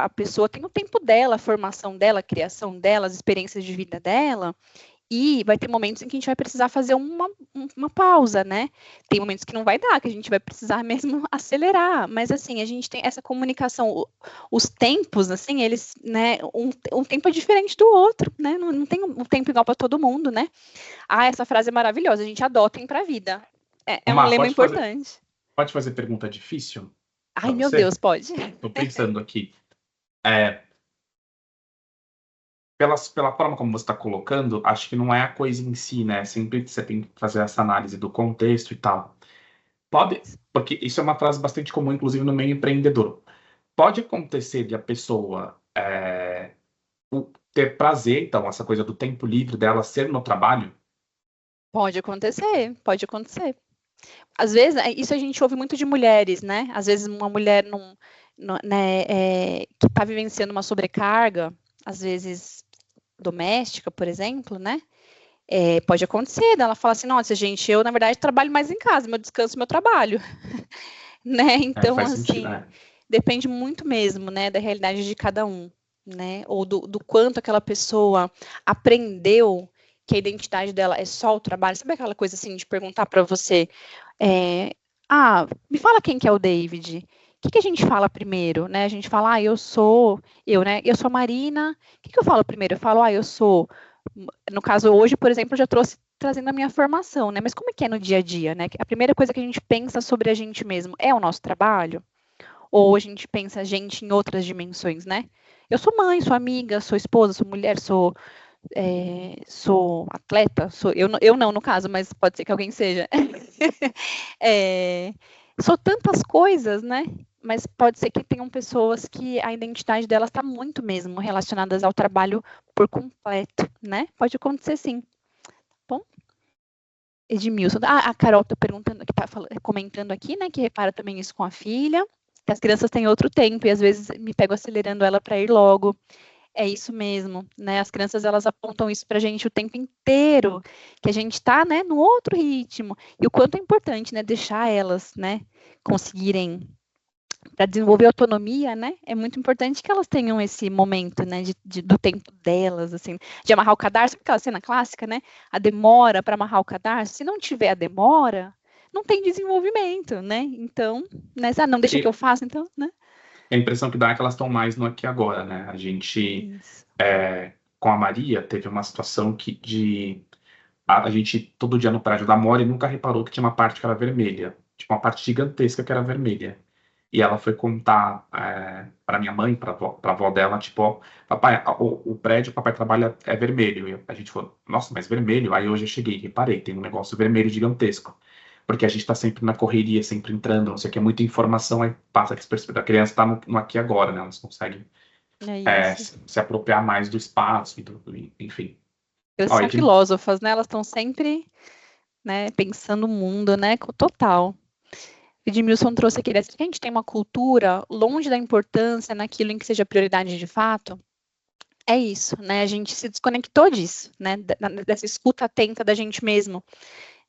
A pessoa tem o tempo dela, a formação dela, a criação dela, as experiências de vida dela, e vai ter momentos em que a gente vai precisar fazer uma pausa, né? Tem momentos que não vai dar, que a gente vai precisar mesmo acelerar, mas assim, a gente tem essa comunicação, os tempos, assim, eles, né, um tempo é diferente do outro, né? Não tem um tempo igual para todo mundo, né? Essa frase é maravilhosa, a gente adotem para a vida. É um lema importante. Pode fazer pergunta difícil? Ai, meu Deus, pode. Estou pensando aqui. Pela forma como você está colocando, acho que não é a coisa em si, né? Sempre você tem que fazer essa análise do contexto e tal. Porque isso é uma frase bastante comum, inclusive no meio empreendedor. Pode acontecer de a pessoa ter prazer, então, essa coisa do tempo livre dela ser no trabalho? Pode acontecer, pode acontecer. Às vezes, isso a gente ouve muito de mulheres, né? Às vezes uma mulher que está vivenciando uma sobrecarga, às vezes doméstica, por exemplo, né? Pode acontecer, ela fala assim, nossa, gente, eu, na verdade, trabalho mais em casa, meu descanso, meu trabalho. Né? Então, faz assim, sentido, né? depende muito mesmo, né, da realidade de cada um, né? Ou do quanto aquela pessoa aprendeu que a identidade dela é só o trabalho. Sabe aquela coisa assim de perguntar para você, me fala quem que é o David? O que a gente fala primeiro, né? A gente fala, eu sou a Marina. O que eu falo primeiro? Eu falo, eu sou, no caso hoje, por exemplo, eu já trazendo a minha formação, né? Mas como é que é no dia a dia, né? A primeira coisa que a gente pensa sobre a gente mesmo é o nosso trabalho? Ou a gente pensa a gente em outras dimensões, né? Eu sou mãe, sou amiga, sou esposa, sou mulher, sou atleta, eu não, no caso, mas pode ser que alguém seja. Sou tantas coisas, né? Mas pode ser que tenham pessoas que a identidade delas está muito mesmo relacionadas ao trabalho por completo, né? Pode acontecer sim. Bom, Edmilson, a Carol está perguntando, que está comentando aqui, né? Que repara também isso com a filha, que as crianças têm outro tempo e às vezes me pego acelerando ela para ir logo. É isso mesmo, né? As crianças, elas apontam isso pra gente o tempo inteiro, que a gente tá, né, no outro ritmo. E o quanto é importante, né, deixar elas, né, conseguirem, para desenvolver autonomia, né, é muito importante que elas tenham esse momento, né, do tempo delas, assim, de amarrar o cadarço, aquela cena clássica, né, a demora para amarrar o cadarço. Se não tiver a demora, não tem desenvolvimento, né? Então, né, não deixa que eu faça, então, né? A impressão que dá é que elas estão mais no aqui e agora, né? A gente, Isso. com a Maria, teve uma situação a gente, todo dia no prédio da Mori, nunca reparou que tinha uma parte que era vermelha. Tipo, uma parte gigantesca que era vermelha. E ela foi contar para minha mãe, para a avó dela, tipo, ó, papai, o prédio que o papai trabalha é vermelho. E a gente falou, nossa, mas vermelho? Aí hoje eu cheguei e reparei, tem um negócio vermelho gigantesco. Porque a gente está sempre na correria, sempre entrando, não sei o que, é muita informação, aí passa despercebido. A criança está no aqui e agora, né? Elas conseguem se apropriar mais do espaço, enfim. Elas são filósofas, né? Elas estão sempre, né, pensando o mundo, né? Total. Edmilson trouxe aqui, que a gente tem uma cultura longe da importância naquilo em que seja prioridade de fato. É isso, né? A gente se desconectou disso, né? Dessa escuta atenta da gente mesmo,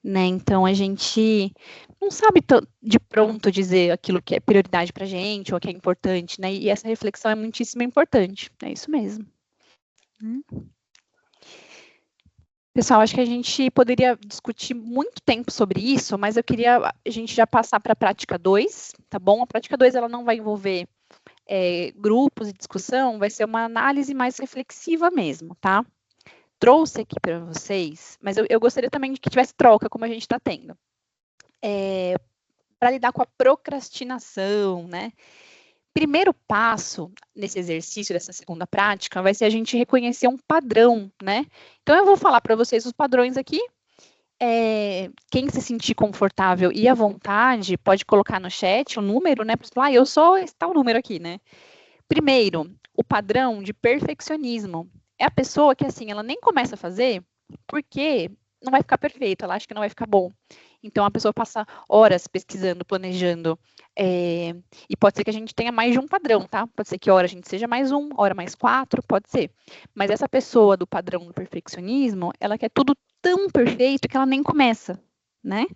né? Então a gente não sabe de pronto dizer aquilo que é prioridade pra gente ou que é importante, né? E essa reflexão é muitíssimo importante. É isso mesmo. Pessoal, acho que a gente poderia discutir muito tempo sobre isso, mas eu queria a gente já passar para a prática 2, tá bom? A prática 2, ela não vai envolver grupos e discussão, vai ser uma análise mais reflexiva mesmo, tá? Trouxe aqui para vocês, mas eu gostaria também de que tivesse troca, como a gente está tendo. Para lidar com a procrastinação, né? Primeiro passo nesse exercício, dessa segunda prática, vai ser a gente reconhecer um padrão, né? Então, eu vou falar para vocês os padrões aqui. Quem se sentir confortável e à vontade, pode colocar no chat o número, né? Para falar, eu sou esse tal número aqui, né? Primeiro, o padrão de perfeccionismo. É a pessoa que, assim, ela nem começa a fazer porque não vai ficar perfeito, ela acha que não vai ficar bom. Então, a pessoa passa horas pesquisando, planejando, e pode ser que a gente tenha mais de um padrão, tá? Pode ser que hora a gente seja mais um, hora mais 4, pode ser. Mas essa pessoa do padrão do perfeccionismo, ela quer tudo tão perfeito que ela nem começa, né?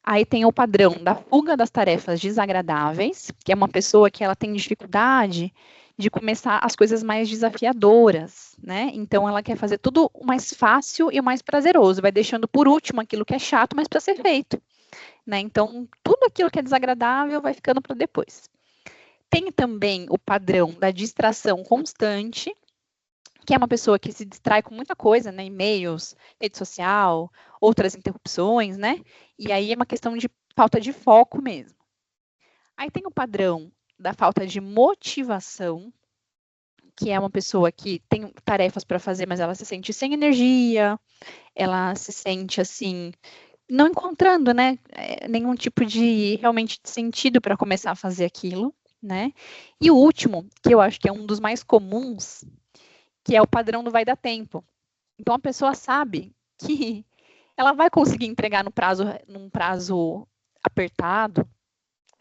Aí tem o padrão da fuga das tarefas desagradáveis, que é uma pessoa que ela tem dificuldade de começar as coisas mais desafiadoras, né? Então, ela quer fazer tudo o mais fácil e o mais prazeroso, vai deixando por último aquilo que é chato, mas precisa ser feito, né? Então, tudo aquilo que é desagradável vai ficando para depois. Tem também o padrão da distração constante, que é uma pessoa que se distrai com muita coisa, né? E-mails, rede social, outras interrupções, né? E aí é uma questão de falta de foco mesmo. Aí tem o padrão da falta de motivação, que é uma pessoa que tem tarefas para fazer, mas ela se sente sem energia, ela se sente assim, não encontrando, né, nenhum tipo de realmente de sentido para começar a fazer aquilo, né? E o último, que eu acho que é um dos mais comuns, que é o padrão do vai dar tempo. Então a pessoa sabe que ela vai conseguir entregar num prazo apertado.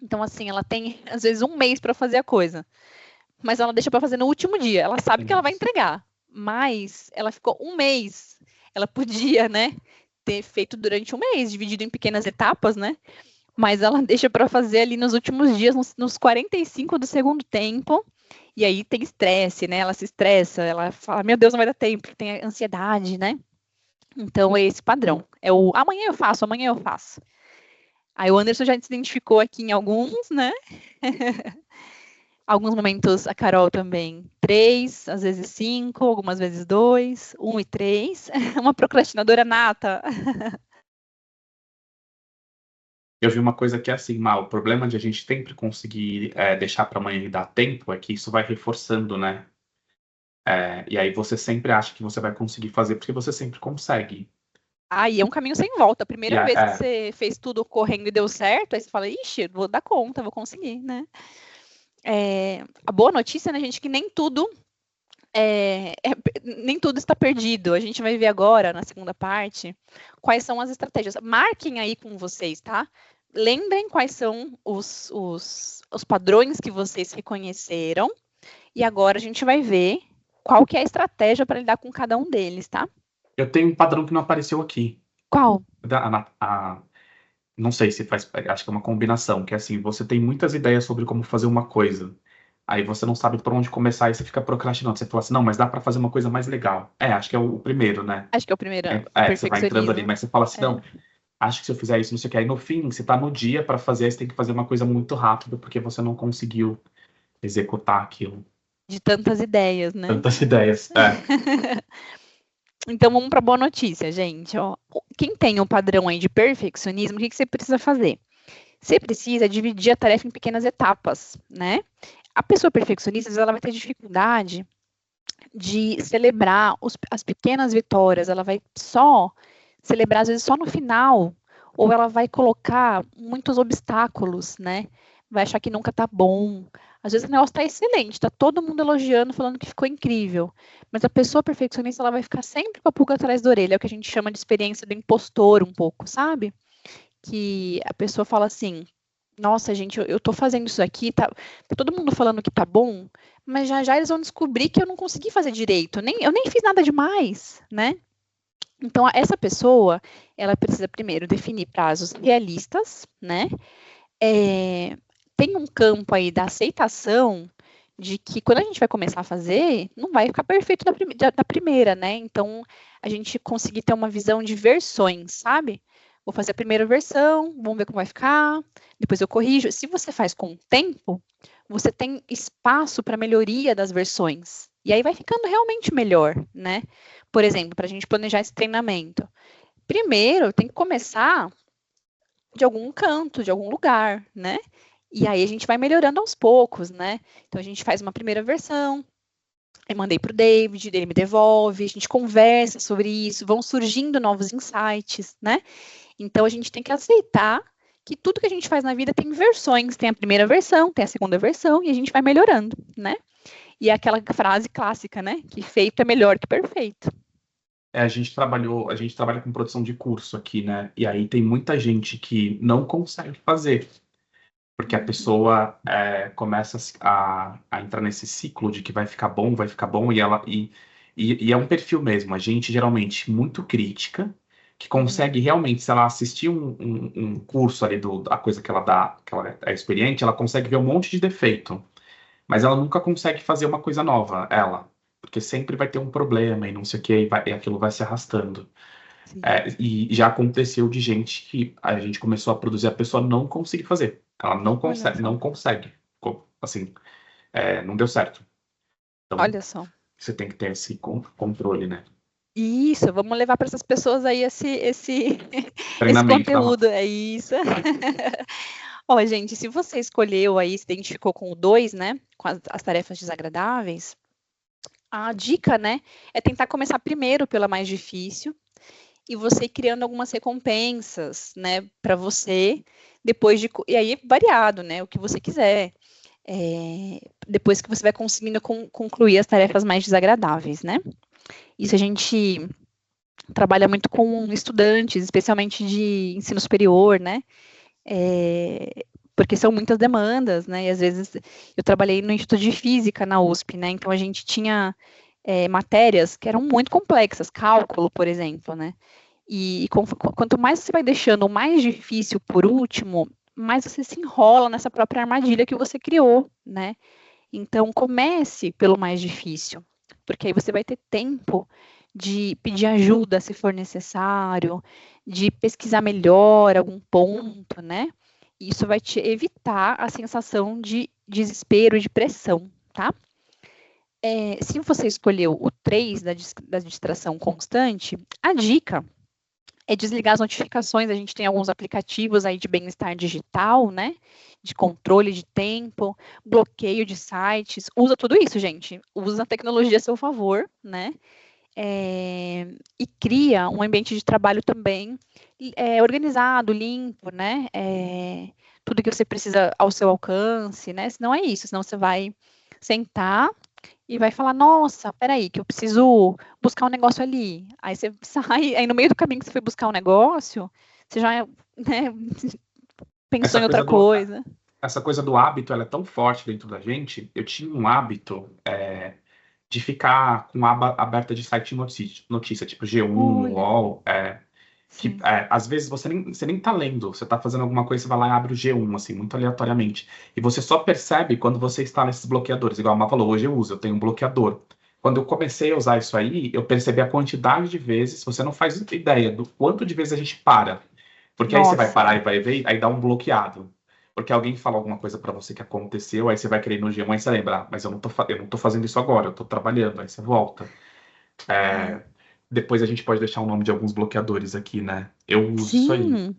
Então, assim, ela tem, às vezes, um mês para fazer a coisa. Mas ela deixa para fazer no último dia. Ela sabe que ela vai entregar. Mas ela ficou um mês. Ela podia, né, ter feito durante um mês, dividido em pequenas etapas, né? Mas ela deixa para fazer ali nos últimos dias, nos 45 do segundo tempo. E aí tem estresse, né? Ela se estressa, ela fala, meu Deus, não vai dar tempo. Tem ansiedade, né? Então, é esse padrão. É o amanhã eu faço, amanhã eu faço. Aí o Anderson já se identificou aqui em alguns, né? Alguns momentos a Carol também. 3, às vezes 5, algumas vezes 2, 1 e 3. Uma procrastinadora nata. Eu vi uma coisa que é assim, o problema de a gente sempre conseguir deixar para amanhã e dar tempo é que isso vai reforçando, né? E aí você sempre acha que você vai conseguir fazer, porque você sempre consegue. E é um caminho sem volta. A primeira vez que você fez tudo correndo e deu certo, aí você fala, ixi, vou dar conta, vou conseguir, né? A boa notícia, né, gente, que nem tudo nem tudo está perdido. A gente vai ver agora, na segunda parte, quais são as estratégias. Marquem aí com vocês, tá? Lembrem quais são os padrões que vocês reconheceram. E agora a gente vai ver qual que é a estratégia para lidar com cada um deles, tá? Eu tenho um padrão que não apareceu aqui. Qual? Não sei se faz, acho que é uma combinação, que é assim, você tem muitas ideias sobre como fazer uma coisa, aí você não sabe por onde começar e você fica procrastinando, você fala assim, não, mas dá pra fazer uma coisa mais legal. Acho que é o primeiro, né? Acho que é o primeiro, Você vai entrando ali, perfeccionismo. mas você fala assim, não, acho que se eu fizer isso, não sei o que, aí no fim, você tá no dia pra fazer, aí você tem que fazer uma coisa muito rápido, porque você não conseguiu executar aquilo. De tantas ideias, né? Tantas ideias, Então vamos para boa notícia, gente. Ó, quem tem um padrão aí de perfeccionismo, o que você precisa fazer? Você precisa dividir a tarefa em pequenas etapas, né? A pessoa perfeccionista, às vezes, ela vai ter dificuldade de celebrar as pequenas vitórias. Ela vai só celebrar, às vezes, só no final. Ou ela vai colocar muitos obstáculos, né? Vai achar que nunca tá bom. Às vezes o negócio tá excelente, tá todo mundo elogiando, falando que ficou incrível. Mas a pessoa perfeccionista, ela vai ficar sempre com a pulga atrás da orelha. É o que a gente chama de experiência do impostor um pouco, sabe? Que a pessoa fala assim, nossa, gente, eu tô fazendo isso aqui, tá todo mundo falando que tá bom, mas já eles vão descobrir que eu não consegui fazer direito, eu nem fiz nada demais, né? Então, essa pessoa, ela precisa primeiro definir prazos realistas, né? Tem um campo aí da aceitação de que quando a gente vai começar a fazer, não vai ficar perfeito da primeira, né? Então, a gente conseguir ter uma visão de versões, sabe? Vou fazer a primeira versão, vamos ver como vai ficar, depois eu corrijo. Se você faz com o tempo, você tem espaço para melhoria das versões. E aí vai ficando realmente melhor, né? Por exemplo, para a gente planejar esse treinamento. Primeiro, tem que começar de algum canto, de algum lugar, né? E aí a gente vai melhorando aos poucos, né? Então a gente faz uma primeira versão, eu mandei para o David, ele me devolve, a gente conversa sobre isso, vão surgindo novos insights, né? Então a gente tem que aceitar que tudo que a gente faz na vida tem versões, tem a primeira versão, tem a segunda versão, e a gente vai melhorando, né? E é aquela frase clássica, né? Que feito é melhor que perfeito. A gente trabalha com produção de curso aqui, né? E aí tem muita gente que não consegue fazer, porque a pessoa começa a entrar nesse ciclo de que vai ficar bom, e é um perfil mesmo. A gente geralmente muito crítica, que consegue realmente, se ela assistir um curso ali a coisa que ela dá, que ela é experiente, ela consegue ver um monte de defeito, mas ela nunca consegue fazer uma coisa nova, porque sempre vai ter um problema e não sei o que, e aquilo vai se arrastando. E já aconteceu de gente que a gente começou a produzir, a pessoa não conseguir fazer. Ela não consegue. Assim, não deu certo. Então, olha só. você tem que ter esse controle, né? Isso, vamos levar para essas pessoas aí esse conteúdo, é isso. Ó, gente, se você escolheu aí, se identificou com o 2, né, com as tarefas desagradáveis, a dica, né, é tentar começar primeiro pela mais difícil e você ir criando algumas recompensas, né, para você, e aí variado, né, o que você quiser, depois que você vai conseguindo concluir as tarefas mais desagradáveis, né. Isso a gente trabalha muito com estudantes, especialmente de ensino superior, né, porque são muitas demandas, né, e às vezes eu trabalhei no Instituto de Física na USP, né, então a gente tinha matérias que eram muito complexas, cálculo, por exemplo, né, e quanto mais você vai deixando o mais difícil por último, mais você se enrola nessa própria armadilha que você criou, né, então comece pelo mais difícil, porque aí você vai ter tempo de pedir ajuda se for necessário, de pesquisar melhor algum ponto, né? Isso vai te evitar a sensação de desespero e de pressão, tá? Se você escolheu o 3 da distração constante, a dica é desligar as notificações. A gente tem alguns aplicativos aí de bem-estar digital, né? De controle de tempo, bloqueio de sites. Usa tudo isso, gente. Usa a tecnologia a seu favor, né? E cria um ambiente de trabalho também organizado, limpo, né? Tudo que você precisa ao seu alcance, né? Senão é isso, senão você vai sentar e vai falar, nossa, peraí, que eu preciso buscar um negócio ali. Aí você sai, aí no meio do caminho que você foi buscar um negócio, você já, né, pensou em outra coisa. Essa coisa do hábito, ela é tão forte dentro da gente. Eu tinha um hábito de ficar com a aba aberta de site de notícia, tipo G1, Olha, UOL, que sim. às vezes você nem tá lendo, você tá fazendo alguma coisa, você vai lá e abre o G1, assim, muito aleatoriamente. E você só percebe quando você está nesses bloqueadores. Igual a Má falou, hoje eu tenho um bloqueador. Quando eu comecei a usar isso aí, eu percebi a quantidade de vezes, você não faz ideia do quanto de vezes a gente para. Porque aí você vai Nossa, parar e vai ver, aí dá um bloqueado. Porque alguém fala alguma coisa pra você que aconteceu, aí você vai querer ir no G1, aí você lembra, mas eu não tô fazendo isso agora, eu tô trabalhando, aí você volta. É, depois a gente pode deixar o nome de alguns bloqueadores aqui, né? Eu uso isso aí. sim,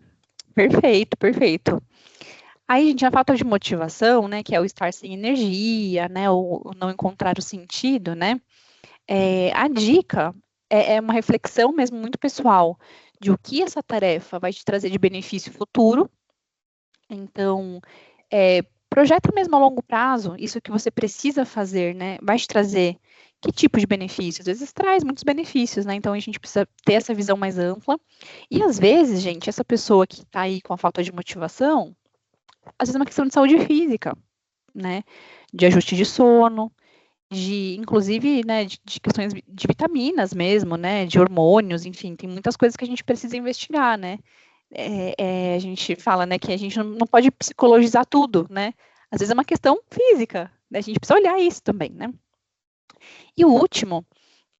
perfeito, perfeito. Aí, gente, a falta de motivação, né, que é o estar sem energia, né, ou não encontrar o sentido, né, a dica é uma reflexão mesmo muito pessoal de o que essa tarefa vai te trazer de benefício futuro. Então, projeta mesmo a longo prazo, isso que você precisa fazer, né, vai te trazer que tipo de benefício? Às vezes traz muitos benefícios, né, então a gente precisa ter essa visão mais ampla. E às vezes, gente, essa pessoa que está aí com a falta de motivação, às vezes é uma questão de saúde física, né, de ajuste de sono, inclusive, né, de questões de vitaminas mesmo, né, de hormônios, enfim, tem muitas coisas que a gente precisa investigar, né. A gente fala, né, que a gente não pode psicologizar tudo, né. Às vezes é uma questão física, né, a gente precisa olhar isso também, né. E o último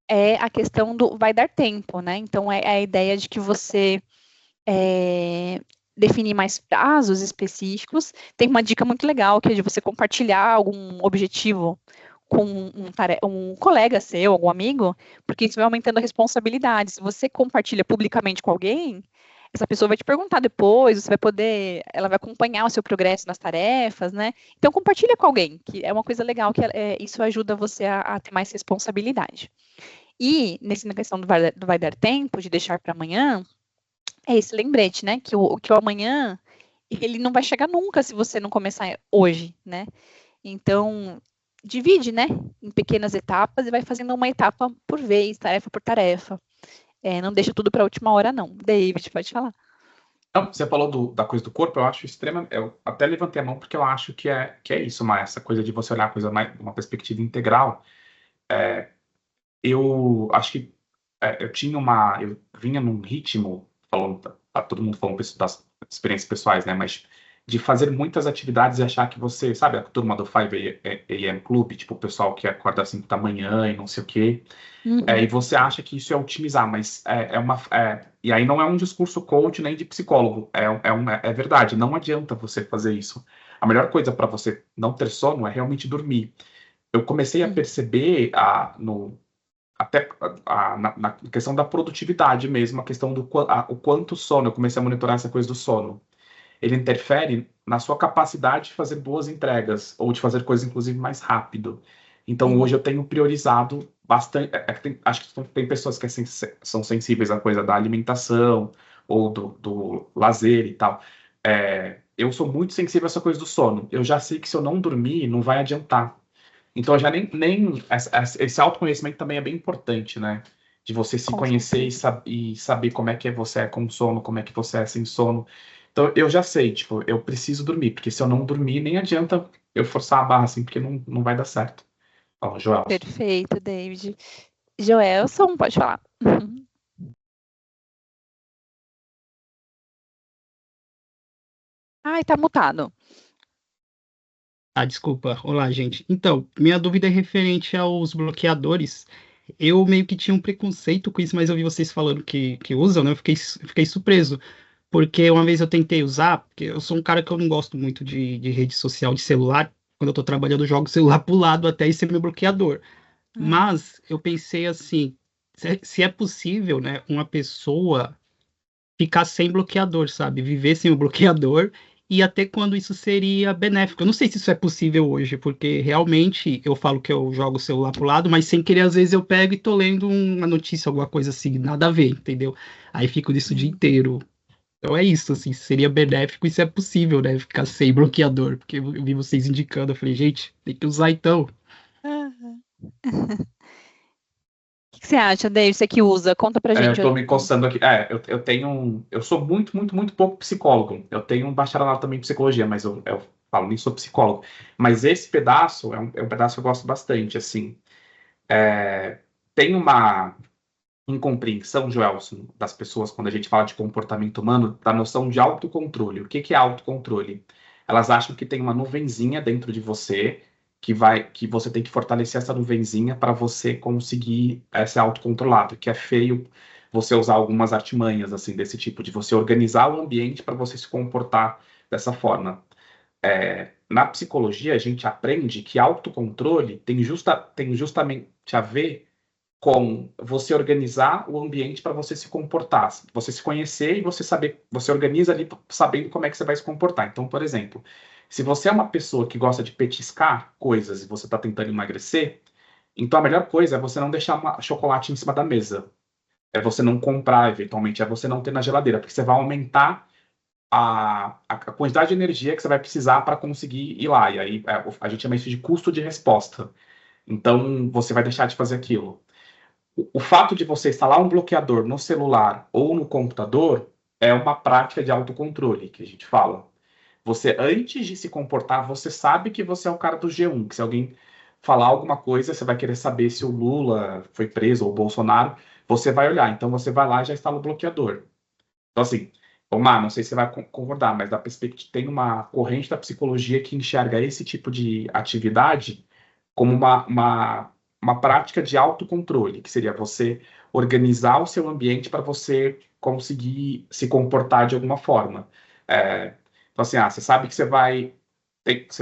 é a questão do vai dar tempo, né, então é a ideia de que você definir mais prazos específicos. Tem uma dica muito legal, que é de você compartilhar algum objetivo com um colega seu, algum amigo, porque isso vai aumentando a responsabilidade. Se você compartilha publicamente com alguém, essa pessoa vai te perguntar depois, ela vai acompanhar o seu progresso nas tarefas, né? Então, compartilha com alguém, que é uma coisa legal, que isso ajuda você a ter mais responsabilidade. E, na questão do vai dar tempo, de deixar para amanhã, é esse lembrete, né? Que o amanhã, ele não vai chegar nunca se você não começar hoje, né? Então, divide, né? Em pequenas etapas e vai fazendo uma etapa por vez, tarefa por tarefa. Não deixa tudo para a última hora, não. David, pode falar. Não, você falou da coisa do corpo, eu acho extremamente. Eu até levantei a mão porque eu acho que é isso, mas essa coisa de você olhar a coisa mais uma perspectiva integral. Eu acho que eu vinha num ritmo, falando, tá todo mundo falando das experiências pessoais, né? Mas de fazer muitas atividades e achar que você, sabe, a turma do 5 AM Club, tipo o pessoal que acorda às 5 da manhã e não sei o quê. E você acha que isso é otimizar, mas e aí não é um discurso coach nem de psicólogo, é verdade, não adianta você fazer isso. A melhor coisa para você não ter sono é realmente dormir. Eu comecei a perceber na questão da produtividade mesmo, a questão o quanto sono, eu comecei a monitorar essa coisa do sono. Ele interfere na sua capacidade de fazer boas entregas, ou de fazer coisas, inclusive, mais rápido. Então, hoje eu tenho priorizado bastante. Acho que tem pessoas que são sensíveis à coisa da alimentação, ou do lazer e tal. Eu sou muito sensível a essa coisa do sono. Eu já sei que se eu não dormir, não vai adiantar. Então, já esse autoconhecimento também é bem importante, né? De você se Com conhecer certeza. e saber como é que você é com sono, como é que você é sem sono. Então, eu já sei, tipo, eu preciso dormir, porque se eu não dormir, nem adianta eu forçar a barra, assim, porque não vai dar certo. Ó, Joelson. Perfeito, David. Joelson, pode falar. Ai, tá mutado. Desculpa. Olá, gente. Então, minha dúvida é referente aos bloqueadores. Eu meio que tinha um preconceito com isso, mas eu vi vocês falando que usam, né? Eu fiquei surpreso. Porque uma vez eu tentei usar, porque eu sou um cara que eu não gosto muito de rede social, de celular. Quando eu tô trabalhando, eu jogo o celular pro lado até isso ser meu bloqueador. Mas eu pensei assim, se é possível, né, uma pessoa ficar sem bloqueador, sabe? Viver sem o bloqueador e até quando isso seria benéfico. Eu não sei se isso é possível hoje, porque realmente eu falo que eu jogo o celular pro lado, mas sem querer, às vezes eu pego e tô lendo uma notícia, alguma coisa assim, nada a ver, entendeu? Aí fico nisso o dia inteiro. Então é isso, assim, seria benéfico e se é possível, né, ficar sem bloqueador, porque eu vi vocês indicando, eu falei, gente, tem que usar então. O que você acha, David? Você que usa? Conta pra gente. Eu tô me coçando aqui. Eu tenho. Eu sou muito, muito, muito pouco psicólogo. Eu tenho um bacharelado também em psicologia, mas eu falo, nem sou psicólogo. Mas esse pedaço é um pedaço que eu gosto bastante, assim. Tem uma incompreensão, Joelson, das pessoas quando a gente fala de comportamento humano, da noção de autocontrole. O que é autocontrole? Elas acham que tem uma nuvenzinha dentro de você que você tem que fortalecer essa nuvenzinha para você conseguir ser autocontrolado, que é feio você usar algumas artimanhas assim desse tipo, de você organizar o ambiente para você se comportar dessa forma. Na psicologia, a gente aprende que autocontrole tem justamente a ver com você organizar o ambiente para você se comportar, você se conhecer e você organiza ali sabendo como é que você vai se comportar. Então, por exemplo, se você é uma pessoa que gosta de petiscar coisas e você está tentando emagrecer, então a melhor coisa é você não deixar chocolate em cima da mesa. É você não comprar, eventualmente, é você não ter na geladeira, porque você vai aumentar a quantidade de energia que você vai precisar para conseguir ir lá. E aí a gente chama isso de custo de resposta. Então, você vai deixar de fazer aquilo. O fato de você instalar um bloqueador no celular ou no computador é uma prática de autocontrole, que a gente fala. Você, antes de se comportar, você sabe que você é o cara do G1, que se alguém falar alguma coisa, você vai querer saber se o Lula foi preso ou o Bolsonaro, você vai olhar. Então, você vai lá e já instala o bloqueador. Então, assim, Omar, não sei se você vai concordar, mas da perspectiva, tem uma corrente da psicologia que enxerga esse tipo de atividade como uma prática de autocontrole, que seria você organizar o seu ambiente para você conseguir se comportar de alguma forma. Então, assim, você sabe que você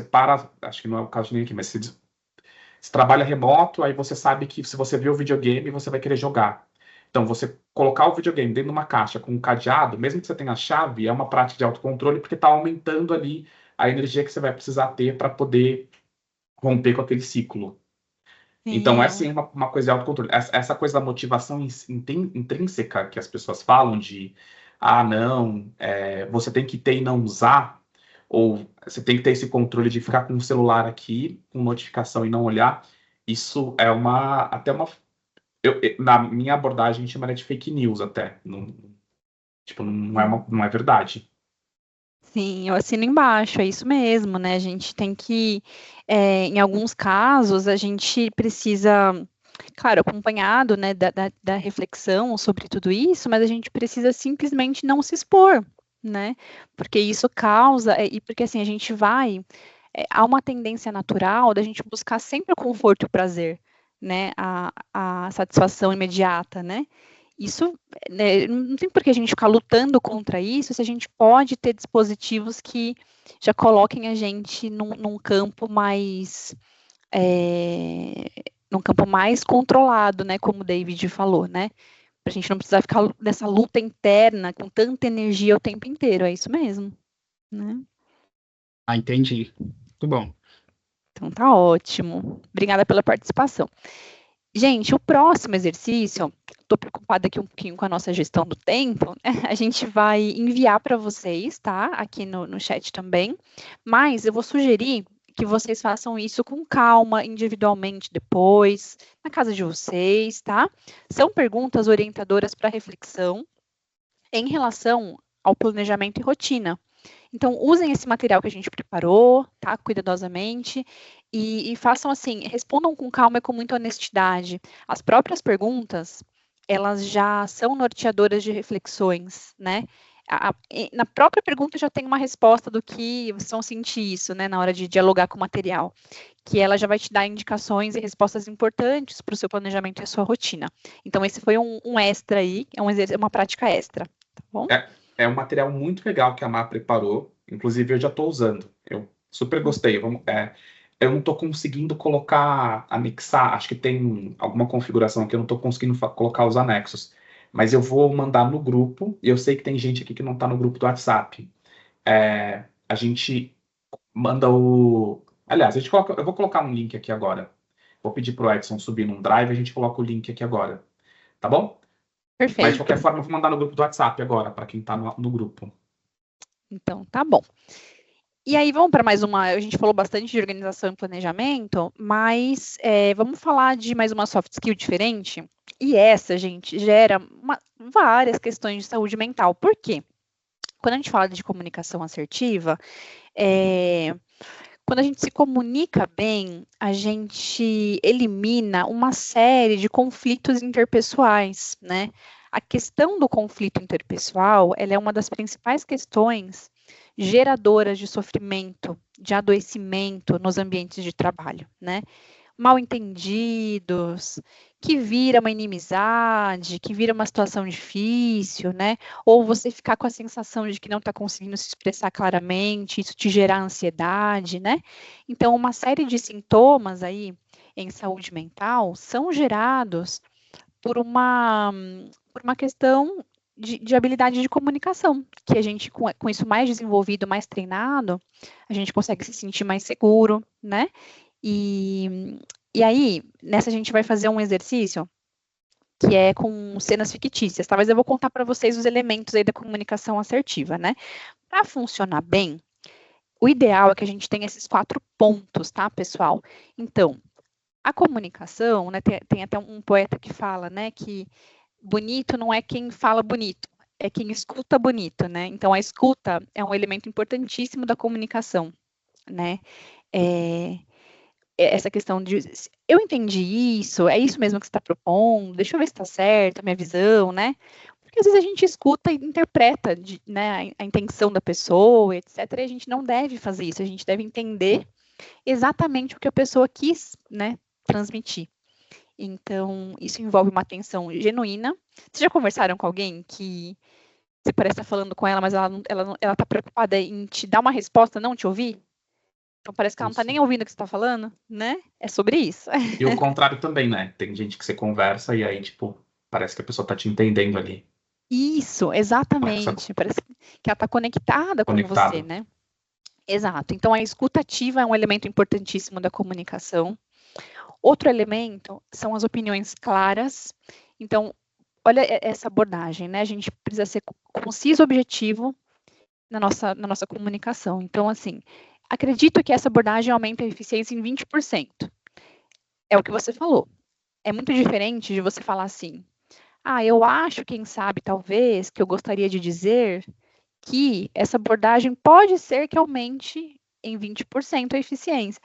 para, acho que não é o caso de ninguém aqui, mas você trabalha remoto, aí você sabe que se você vê o videogame, você vai querer jogar. Então, você colocar o videogame dentro de uma caixa com um cadeado, mesmo que você tenha a chave, é uma prática de autocontrole, porque está aumentando ali a energia que você vai precisar ter para poder romper com aquele ciclo. Então, é sim uma coisa de autocontrole. Essa coisa da motivação intrínseca que as pessoas falam de não, você tem que ter e não usar, ou você tem que ter esse controle de ficar com o celular aqui, com notificação e não olhar, isso é na minha abordagem, a gente chamaria de fake news até. Não é verdade. Sim, eu assino embaixo, é isso mesmo, né? A gente tem que, em alguns casos, a gente precisa, claro, acompanhado, né, da reflexão sobre tudo isso, mas a gente precisa simplesmente não se expor, né? Porque isso causa, e porque assim, a gente há uma tendência natural da gente buscar sempre o conforto e o prazer, né? A satisfação imediata, né? Isso, né, não tem por que a gente ficar lutando contra isso se a gente pode ter dispositivos que já coloquem a gente num campo mais controlado, né, como o David falou, né, para a gente não precisar ficar nessa luta interna com tanta energia o tempo inteiro, é isso mesmo, né? Entendi. Muito bom. Então tá ótimo. Obrigada pela participação. Gente, o próximo exercício, estou preocupada aqui um pouquinho com a nossa gestão do tempo, a gente vai enviar para vocês, tá? Aqui no chat também, mas eu vou sugerir que vocês façam isso com calma, individualmente depois, na casa de vocês, tá? São perguntas orientadoras para reflexão em relação ao planejamento e rotina. Então, usem esse material que a gente preparou, tá? Cuidadosamente, e façam assim, respondam com calma e com muita honestidade. As próprias perguntas, elas já são norteadoras de reflexões, né? Na própria pergunta já tem uma resposta do que vocês vão sentir isso, né? Na hora de dialogar com o material, que ela já vai te dar indicações e respostas importantes para o seu planejamento e a sua rotina. Então, esse foi um extra aí, uma prática extra, tá bom? É um material muito legal que a Má preparou. Inclusive, eu já estou usando. Eu super gostei. Eu não estou conseguindo anexar. Acho que tem alguma configuração aqui. Eu não estou conseguindo colocar os anexos. Mas eu vou mandar no grupo. E eu sei que tem gente aqui que não está no grupo do WhatsApp. A gente manda o... Aliás, eu vou colocar um link aqui agora. Vou pedir para o Edson subir num drive e a gente coloca o link aqui agora. Tá bom? Perfeito. Mas, de qualquer forma, eu vou mandar no grupo do WhatsApp agora, para quem está no grupo. Então, tá bom. E aí, vamos para mais uma... A gente falou bastante de organização e planejamento, mas vamos falar de mais uma soft skill diferente. E essa, gente, gera várias questões de saúde mental. Por quê? Quando a gente fala de comunicação assertiva, Quando a gente se comunica bem, a gente elimina uma série de conflitos interpessoais, né? A questão do conflito interpessoal, ela é uma das principais questões geradoras de sofrimento, de adoecimento nos ambientes de trabalho, né? Mal-entendidos, que vira uma inimizade, que vira uma situação difícil, né? Ou você ficar com a sensação de que não está conseguindo se expressar claramente, isso te gerar ansiedade, né? Então, uma série de sintomas aí em saúde mental são gerados por uma questão de habilidade de comunicação, que a gente, com isso mais desenvolvido, mais treinado, a gente consegue se sentir mais seguro, né? E aí, nessa a gente vai fazer um exercício que é com cenas fictícias, tá? Mas eu vou contar para vocês os elementos aí da comunicação assertiva, né? Para funcionar bem, o ideal é que a gente tenha esses 4 pontos, tá, pessoal? Então, a comunicação, né, tem até um poeta que fala, né, que bonito não é quem fala bonito, é quem escuta bonito, né? Então, a escuta é um elemento importantíssimo da comunicação, né? Essa questão de, eu entendi isso, é isso mesmo que você está propondo, deixa eu ver se está certo a minha visão, né? Porque às vezes a gente escuta e interpreta, né, a intenção da pessoa, etc. E a gente não deve fazer isso, a gente deve entender exatamente o que a pessoa quis, né, transmitir. Então, isso envolve uma atenção genuína. Vocês já conversaram com alguém que você parece estar falando com ela, mas ela está preocupada em te dar uma resposta, não te ouvir? Então parece que ela não está nem ouvindo o que você está falando, né? É sobre isso. E o contrário também, né? Tem gente que você conversa e aí, tipo, parece que a pessoa está te entendendo ali. Isso, exatamente. Parece que ela está conectada com você, né? Exato. Então, a escuta ativa é um elemento importantíssimo da comunicação. Outro elemento são as opiniões claras. Então, olha essa abordagem, né? A gente precisa ser conciso e objetivo na nossa comunicação. Então, assim, acredito que essa abordagem aumenta a eficiência em 20%. É o que você falou. É muito diferente de você falar assim, eu acho, quem sabe, talvez, que eu gostaria de dizer que essa abordagem pode ser que aumente em 20% a eficiência.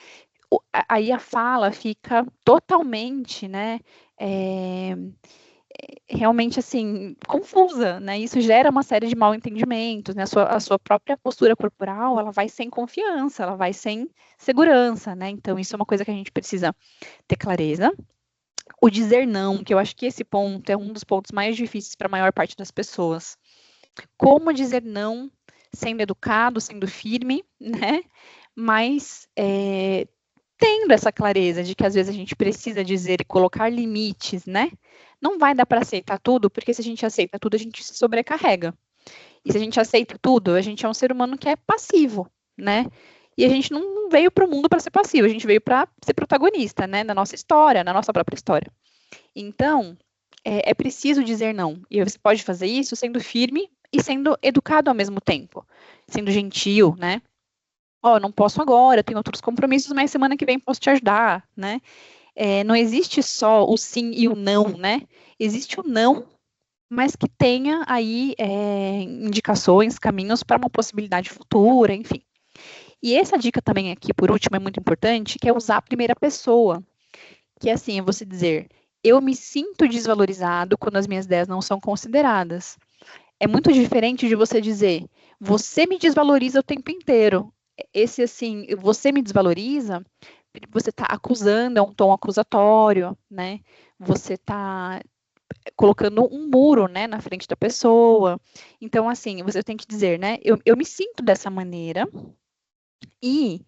Aí a fala fica totalmente, né, realmente, assim, confusa, né, isso gera uma série de mal-entendimentos, né, a sua própria postura corporal, ela vai sem confiança, ela vai sem segurança, né, então isso é uma coisa que a gente precisa ter clareza. O dizer não, que eu acho que esse ponto é um dos pontos mais difíceis para a maior parte das pessoas. Como dizer não, sendo educado, sendo firme, né, mas tendo essa clareza de que às vezes a gente precisa dizer e colocar limites, né? Não vai dar para aceitar tudo, porque se a gente aceita tudo, a gente se sobrecarrega. E se a gente aceita tudo, a gente é um ser humano que é passivo, né? E a gente não veio para o mundo para ser passivo, a gente veio para ser protagonista, né? Na nossa história, na nossa própria história. Então, é preciso dizer não. E você pode fazer isso sendo firme e sendo educado ao mesmo tempo. Sendo gentil, né? Não posso agora, tenho outros compromissos, mas semana que vem posso te ajudar, né? Não existe só o sim e o não, né? Existe o não, mas que tenha aí indicações, caminhos para uma possibilidade futura, enfim. E essa dica também aqui, por último, é muito importante, que é usar a primeira pessoa. Que é assim, é você dizer, eu me sinto desvalorizado quando as minhas ideias não são consideradas. É muito diferente de você dizer, você me desvaloriza o tempo inteiro. Esse, assim, você me desvaloriza, você está acusando, é um tom acusatório, né? Você está colocando um muro, né, na frente da pessoa. Então, assim, você tem que dizer, né, eu me sinto dessa maneira e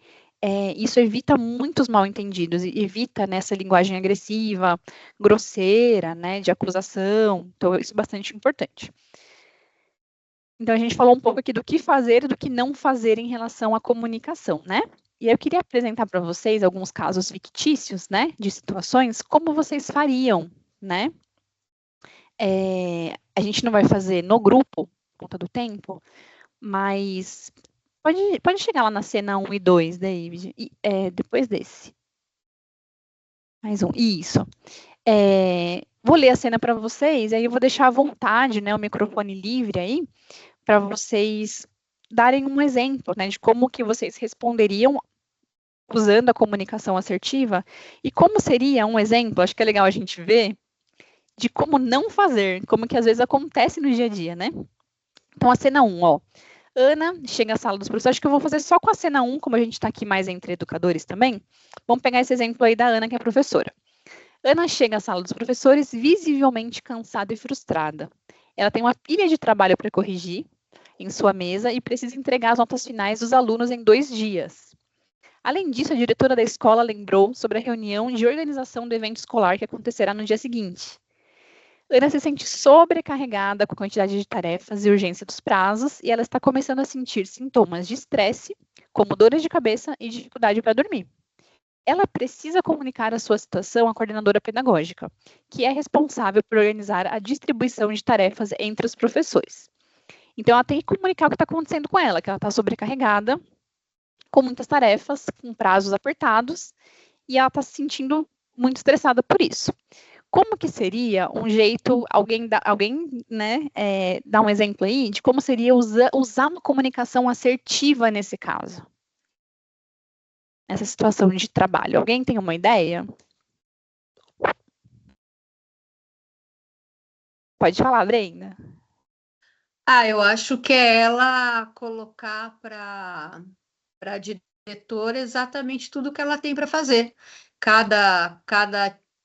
isso evita muitos mal-entendidos, evita nessa linguagem agressiva, grosseira, né, de acusação. Então, isso é bastante importante. Então, a gente falou um pouco aqui do que fazer e do que não fazer em relação à comunicação, né? E eu queria apresentar para vocês alguns casos fictícios, né, de situações, como vocês fariam, né? A gente não vai fazer no grupo, por conta do tempo, mas pode chegar lá na cena 1 e 2, David, depois desse. Mais um, isso. Vou ler a cena para vocês, aí eu vou deixar à vontade, né, o microfone livre aí, para vocês darem um exemplo, né, de como que vocês responderiam usando a comunicação assertiva, e como seria um exemplo, acho que é legal a gente ver, de como não fazer, como que às vezes acontece no dia a dia, né? Então, a cena 1, ó. Ana chega à sala dos professores, acho que eu vou fazer só com a cena 1, como a gente está aqui mais entre educadores também. Vamos pegar esse exemplo aí da Ana, que é professora. Ana chega à sala dos professores visivelmente cansada e frustrada. Ela tem uma pilha de trabalho para corrigir em sua mesa e precisa entregar as notas finais dos alunos em 2 dias. Além disso, a diretora da escola lembrou sobre a reunião de organização do evento escolar que acontecerá no dia seguinte. Ana se sente sobrecarregada com a quantidade de tarefas e urgência dos prazos, e ela está começando a sentir sintomas de estresse, como dores de cabeça e dificuldade para dormir. Ela precisa comunicar a sua situação à coordenadora pedagógica, que é responsável por organizar a distribuição de tarefas entre os professores. Então, ela tem que comunicar o que está acontecendo com ela, que ela está sobrecarregada, com muitas tarefas, com prazos apertados, e ela está se sentindo muito estressada por isso. Como que seria um jeito, alguém né, dá um exemplo aí de como seria usar uma comunicação assertiva nesse caso? Nessa situação de trabalho. Alguém tem uma ideia? Pode falar, Brenda. Eu acho que é ela colocar para a diretora exatamente tudo que ela tem para fazer. Cada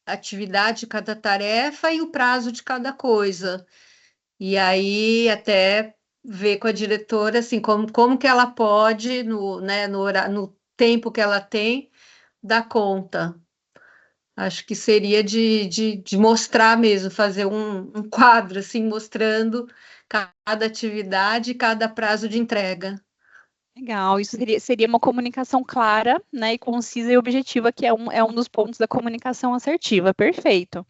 atividade, cada tarefa e o prazo de cada coisa. E aí até ver com a diretora assim, como que ela pode, no tempo que ela tem, dar conta. Acho que seria de mostrar mesmo, fazer um quadro assim, mostrando cada atividade e cada prazo de entrega. Legal, isso seria uma comunicação clara, né, e concisa e objetiva, que é um dos pontos da comunicação assertiva, perfeito.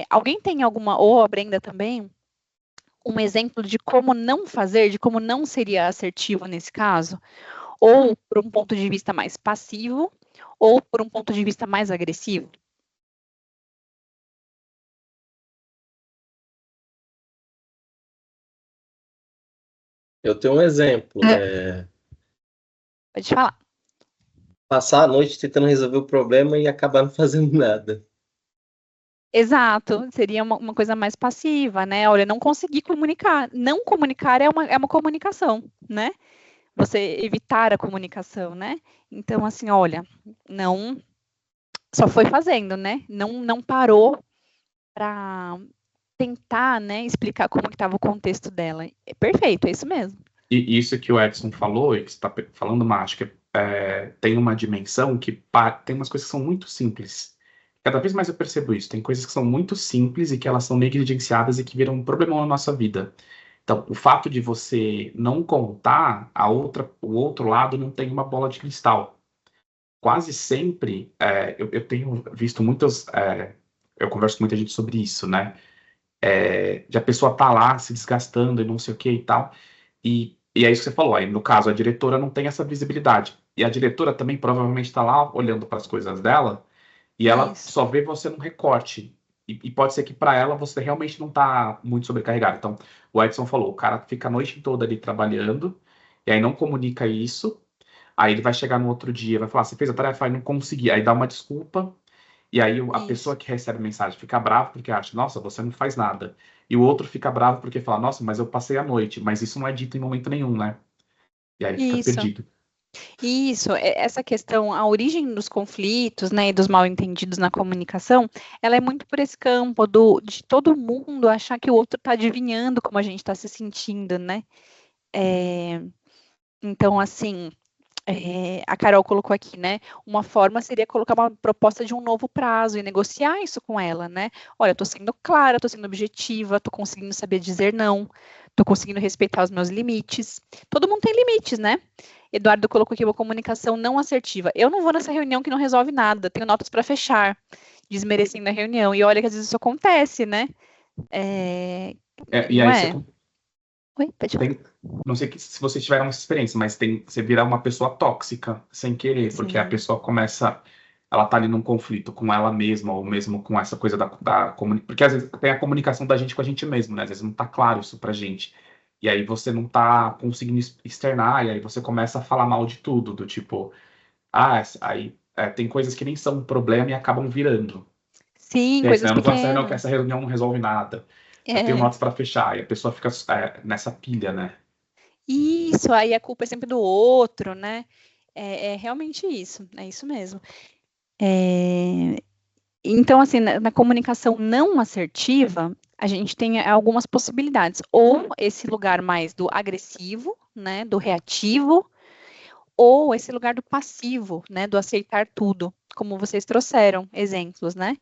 Alguém tem alguma, ou a Brenda também, um exemplo de como não fazer, de como não seria assertivo nesse caso? Ou por um ponto de vista mais passivo, ou por um ponto de vista mais agressivo? Eu tenho um exemplo. Pode falar. Passar a noite tentando resolver o problema e acabar não fazendo nada. Exato, seria uma coisa mais passiva, né? Olha, não conseguir comunicar. Não comunicar é uma comunicação, né? Você evitar a comunicação, né? Então, assim, olha, não só foi fazendo, né? Não parou para tentar, né, explicar como que estava o contexto dela. É perfeito, é isso mesmo. E isso que o Edson falou, e que você está falando, acho que tem uma dimensão que tem umas coisas que são muito simples. Cada vez mais eu percebo isso. Tem coisas que são muito simples e que elas são negligenciadas e que viram um problemão na nossa vida. Então, o fato de você não contar, o outro lado não tem uma bola de cristal. Quase sempre, eu tenho visto eu converso com muita gente sobre isso, né? De a pessoa tá lá se desgastando e não sei o que e tal. E é isso que você falou. Aí, no caso, a diretora não tem essa visibilidade. E a diretora também provavelmente está lá olhando para as coisas dela e ela só vê você no recorte. E pode ser que para ela você realmente não está muito sobrecarregado. Então, o Edson falou, o cara fica a noite toda ali trabalhando e aí não comunica isso. Aí ele vai chegar no outro dia, vai falar, você fez a tarefa e não consegui. Aí dá uma desculpa. E aí a pessoa que recebe a mensagem fica brava porque acha, nossa, você não faz nada. E o outro fica bravo porque fala, nossa, mas eu passei a noite. Mas isso não é dito em momento nenhum, né? E aí fica perdido. Isso, essa questão, a origem dos conflitos, né, e dos mal-entendidos na comunicação, ela é muito por esse campo de todo mundo achar que o outro está adivinhando como a gente está se sentindo, né? Então, assim, a Carol colocou aqui, né? Uma forma seria colocar uma proposta de um novo prazo e negociar isso com ela, né? Olha, eu tô sendo clara, tô sendo objetiva, tô conseguindo saber dizer não, tô conseguindo respeitar os meus limites. Todo mundo tem limites, né? Eduardo colocou aqui uma comunicação não assertiva. Eu não vou nessa reunião que não resolve nada, tenho notas para fechar, desmerecendo a reunião. E olha que às vezes isso acontece, né? E aí Oi, pode falar. Não sei se vocês tiveram essa experiência, mas você virar uma pessoa tóxica sem querer, porque a pessoa começa, ela tá ali num conflito com ela mesma, ou mesmo com essa coisa da comunicação, porque às vezes tem a comunicação da gente com a gente mesmo, né? Às vezes não tá claro isso pra gente. E aí você não tá conseguindo externar, e aí você começa a falar mal de tudo, do tipo, Aí tem coisas que nem são um problema e acabam virando. Sim, E aí, coisas não, que pequenas. essa reunião não resolve nada. Eu tenho É. notas para fechar. E a pessoa fica nessa pilha, né? Isso, aí a culpa é sempre do outro, né? É realmente isso, é isso mesmo. Então, assim, na comunicação não assertiva, a gente tem algumas possibilidades. Ou esse lugar mais do agressivo, né, do reativo, ou esse lugar do passivo, né, do aceitar tudo, como vocês trouxeram exemplos, né?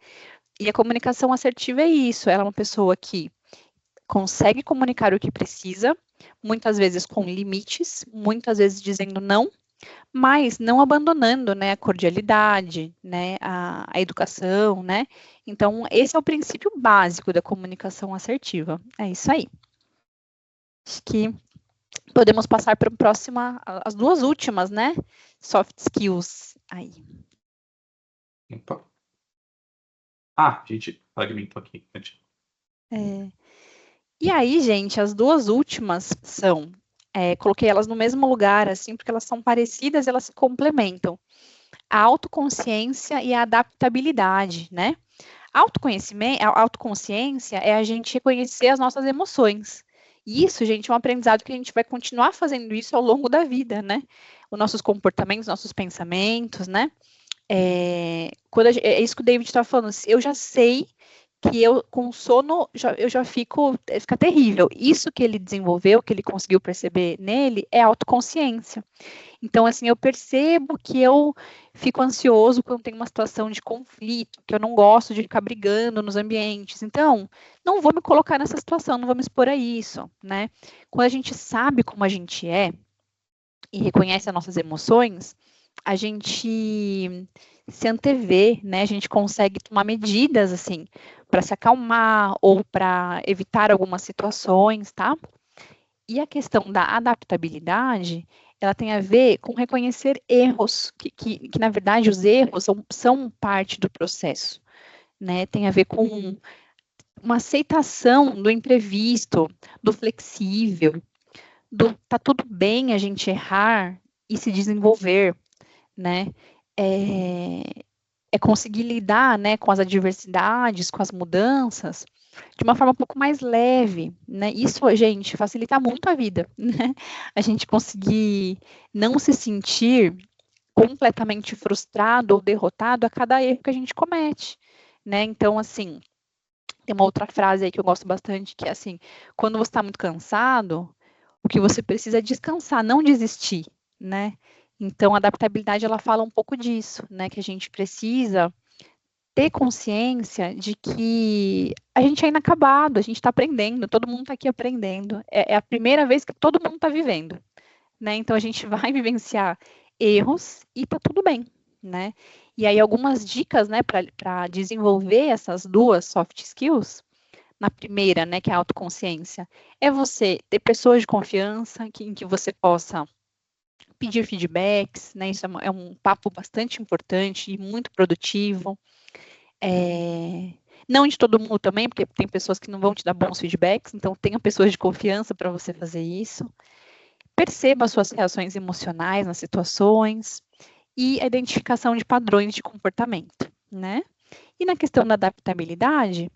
E a comunicação assertiva é isso, ela é uma pessoa que consegue comunicar o que precisa, muitas vezes com limites, muitas vezes dizendo não, mas não abandonando, né, a cordialidade, né, a educação, né? Então, esse é o princípio básico da comunicação assertiva. É isso aí. Acho que podemos passar para a próxima, as duas últimas, né? Soft skills. Aí. Opa. Gente, fragmentou aqui. E aí, gente, as duas últimas são, coloquei elas no mesmo lugar, assim, porque elas são parecidas, elas se complementam. A autoconsciência e a adaptabilidade, né? Autoconhecimento, a autoconsciência é a gente reconhecer as nossas emoções. E isso, gente, é um aprendizado que a gente vai continuar fazendo isso ao longo da vida, né? Os nossos comportamentos, nossos pensamentos, né? É isso que o David está falando. Eu já sei que eu com sono eu já fica terrível. Isso que ele desenvolveu, que ele conseguiu perceber nele, é autoconsciência. Então, assim, eu percebo que eu fico ansioso quando tem uma situação de conflito, que eu não gosto de ficar brigando nos ambientes. Então, não vou me colocar nessa situação, não vou me expor a isso, né? Quando a gente sabe como a gente é e reconhece as nossas emoções, a gente se antevê, né? A gente consegue tomar medidas, assim, para se acalmar ou para evitar algumas situações, tá? E a questão da adaptabilidade, ela tem a ver com reconhecer erros, que na verdade os erros são parte do processo, né? Tem a ver com uma aceitação do imprevisto, do flexível, tá tudo bem a gente errar e se desenvolver, né? É conseguir lidar, né, com as adversidades, com as mudanças, de uma forma um pouco mais leve, né? Isso, gente, facilita muito a vida, né? A gente conseguir não se sentir completamente frustrado ou derrotado a cada erro que a gente comete, né? Então, assim, tem uma outra frase aí que eu gosto bastante, que é assim, quando você está muito cansado, o que você precisa é descansar, não desistir, né? Então, a adaptabilidade, ela fala um pouco disso, né? Que a gente precisa ter consciência de que a gente é inacabado, a gente está aprendendo, todo mundo está aqui aprendendo. É a primeira vez que todo mundo está vivendo, né? Então, a gente vai vivenciar erros e tá tudo bem, né? E aí, algumas dicas, né, para desenvolver essas duas soft skills. Na primeira, né, que é a autoconsciência, é você ter pessoas de confiança em que você possa pedir feedbacks, né? Isso é um papo bastante importante e muito produtivo. Não de todo mundo também, porque tem pessoas que não vão te dar bons feedbacks, então tenha pessoas de confiança para você fazer isso. Perceba as suas reações emocionais nas situações e a identificação de padrões de comportamento, né? E na questão da adaptabilidade,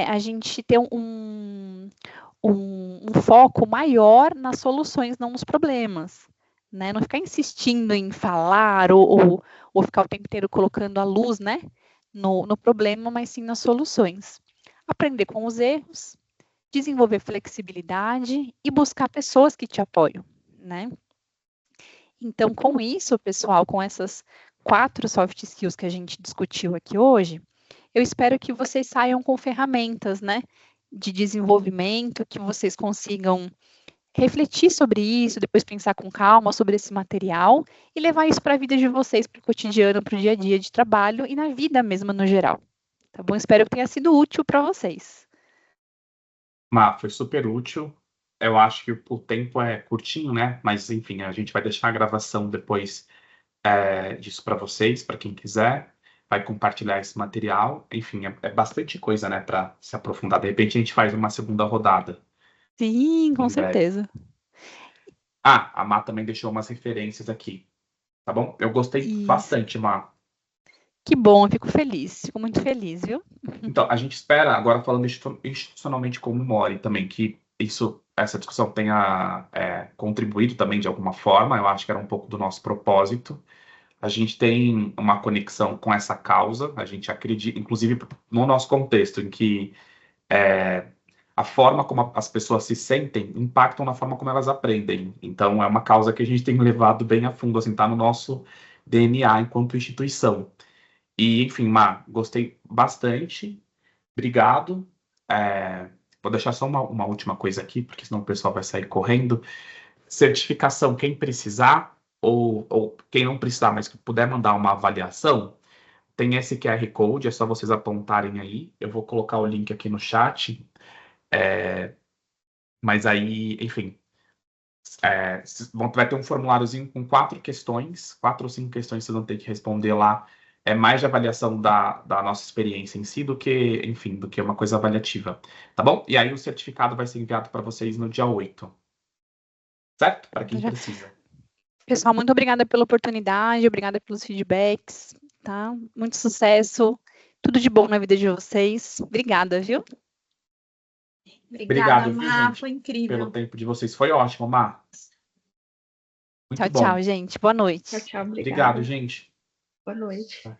a gente ter um foco maior nas soluções, não nos problemas, né? Não ficar insistindo em falar ou ficar o tempo inteiro colocando a luz, né, no problema, mas sim nas soluções. Aprender com os erros, desenvolver flexibilidade e buscar pessoas que te apoiam, né? Então, com isso, pessoal, com essas 4 soft skills que a gente discutiu aqui hoje, eu espero que vocês saiam com ferramentas, né, de desenvolvimento, que vocês consigam refletir sobre isso, depois pensar com calma sobre esse material e levar isso para a vida de vocês, para o cotidiano, para o dia a dia de trabalho e na vida mesmo no geral. Tá bom? Espero que tenha sido útil para vocês. Foi super útil. Eu acho que o tempo é curtinho, né? Mas, enfim, a gente vai deixar a gravação depois disso para vocês, para quem quiser. Vai compartilhar esse material. Enfim, é bastante coisa, né, para se aprofundar. De repente, a gente faz uma segunda rodada. Sim, com certeza. A Má também deixou umas referências aqui. tá bom? Eu gostei Isso. bastante, Mar. Que bom, eu fico feliz. Fico muito feliz, viu? Então, a gente espera, agora falando institucionalmente como Mori também, que essa discussão tenha contribuído também de alguma forma. Eu acho que era um pouco do nosso propósito. A gente tem uma conexão com essa causa, a gente acredita, inclusive no nosso contexto, em que a forma como as pessoas se sentem impactam na forma como elas aprendem. Então, é uma causa que a gente tem levado bem a fundo, assim, tá no nosso DNA enquanto instituição. E, enfim, Mar, gostei bastante. Obrigado. Vou deixar só uma última coisa aqui, porque senão o pessoal vai sair correndo. Certificação, quem precisar, ou quem não precisar, mas que puder mandar uma avaliação, tem esse QR Code, é só vocês apontarem aí. Eu vou colocar o link aqui no chat. Mas aí, enfim, vai ter um formuláriozinho com 4 ou 5 questões que vocês vão ter que responder lá. É mais de avaliação da nossa experiência em si do que, enfim, do que uma coisa avaliativa. Tá bom? E aí o certificado vai ser enviado para vocês no dia 8. Certo? Para quem precisa. Pessoal, muito obrigada pela oportunidade, obrigada pelos feedbacks, tá? Muito sucesso, tudo de bom na vida de vocês. Obrigada, viu? Obrigada, Obrigado, viu, Mar, gente, foi incrível. pelo tempo de vocês. Foi ótimo, Mar. Muito Tchau, bom. tchau, gente. Boa noite. Tchau, tchau. Obrigado, gente. Boa noite. Tá.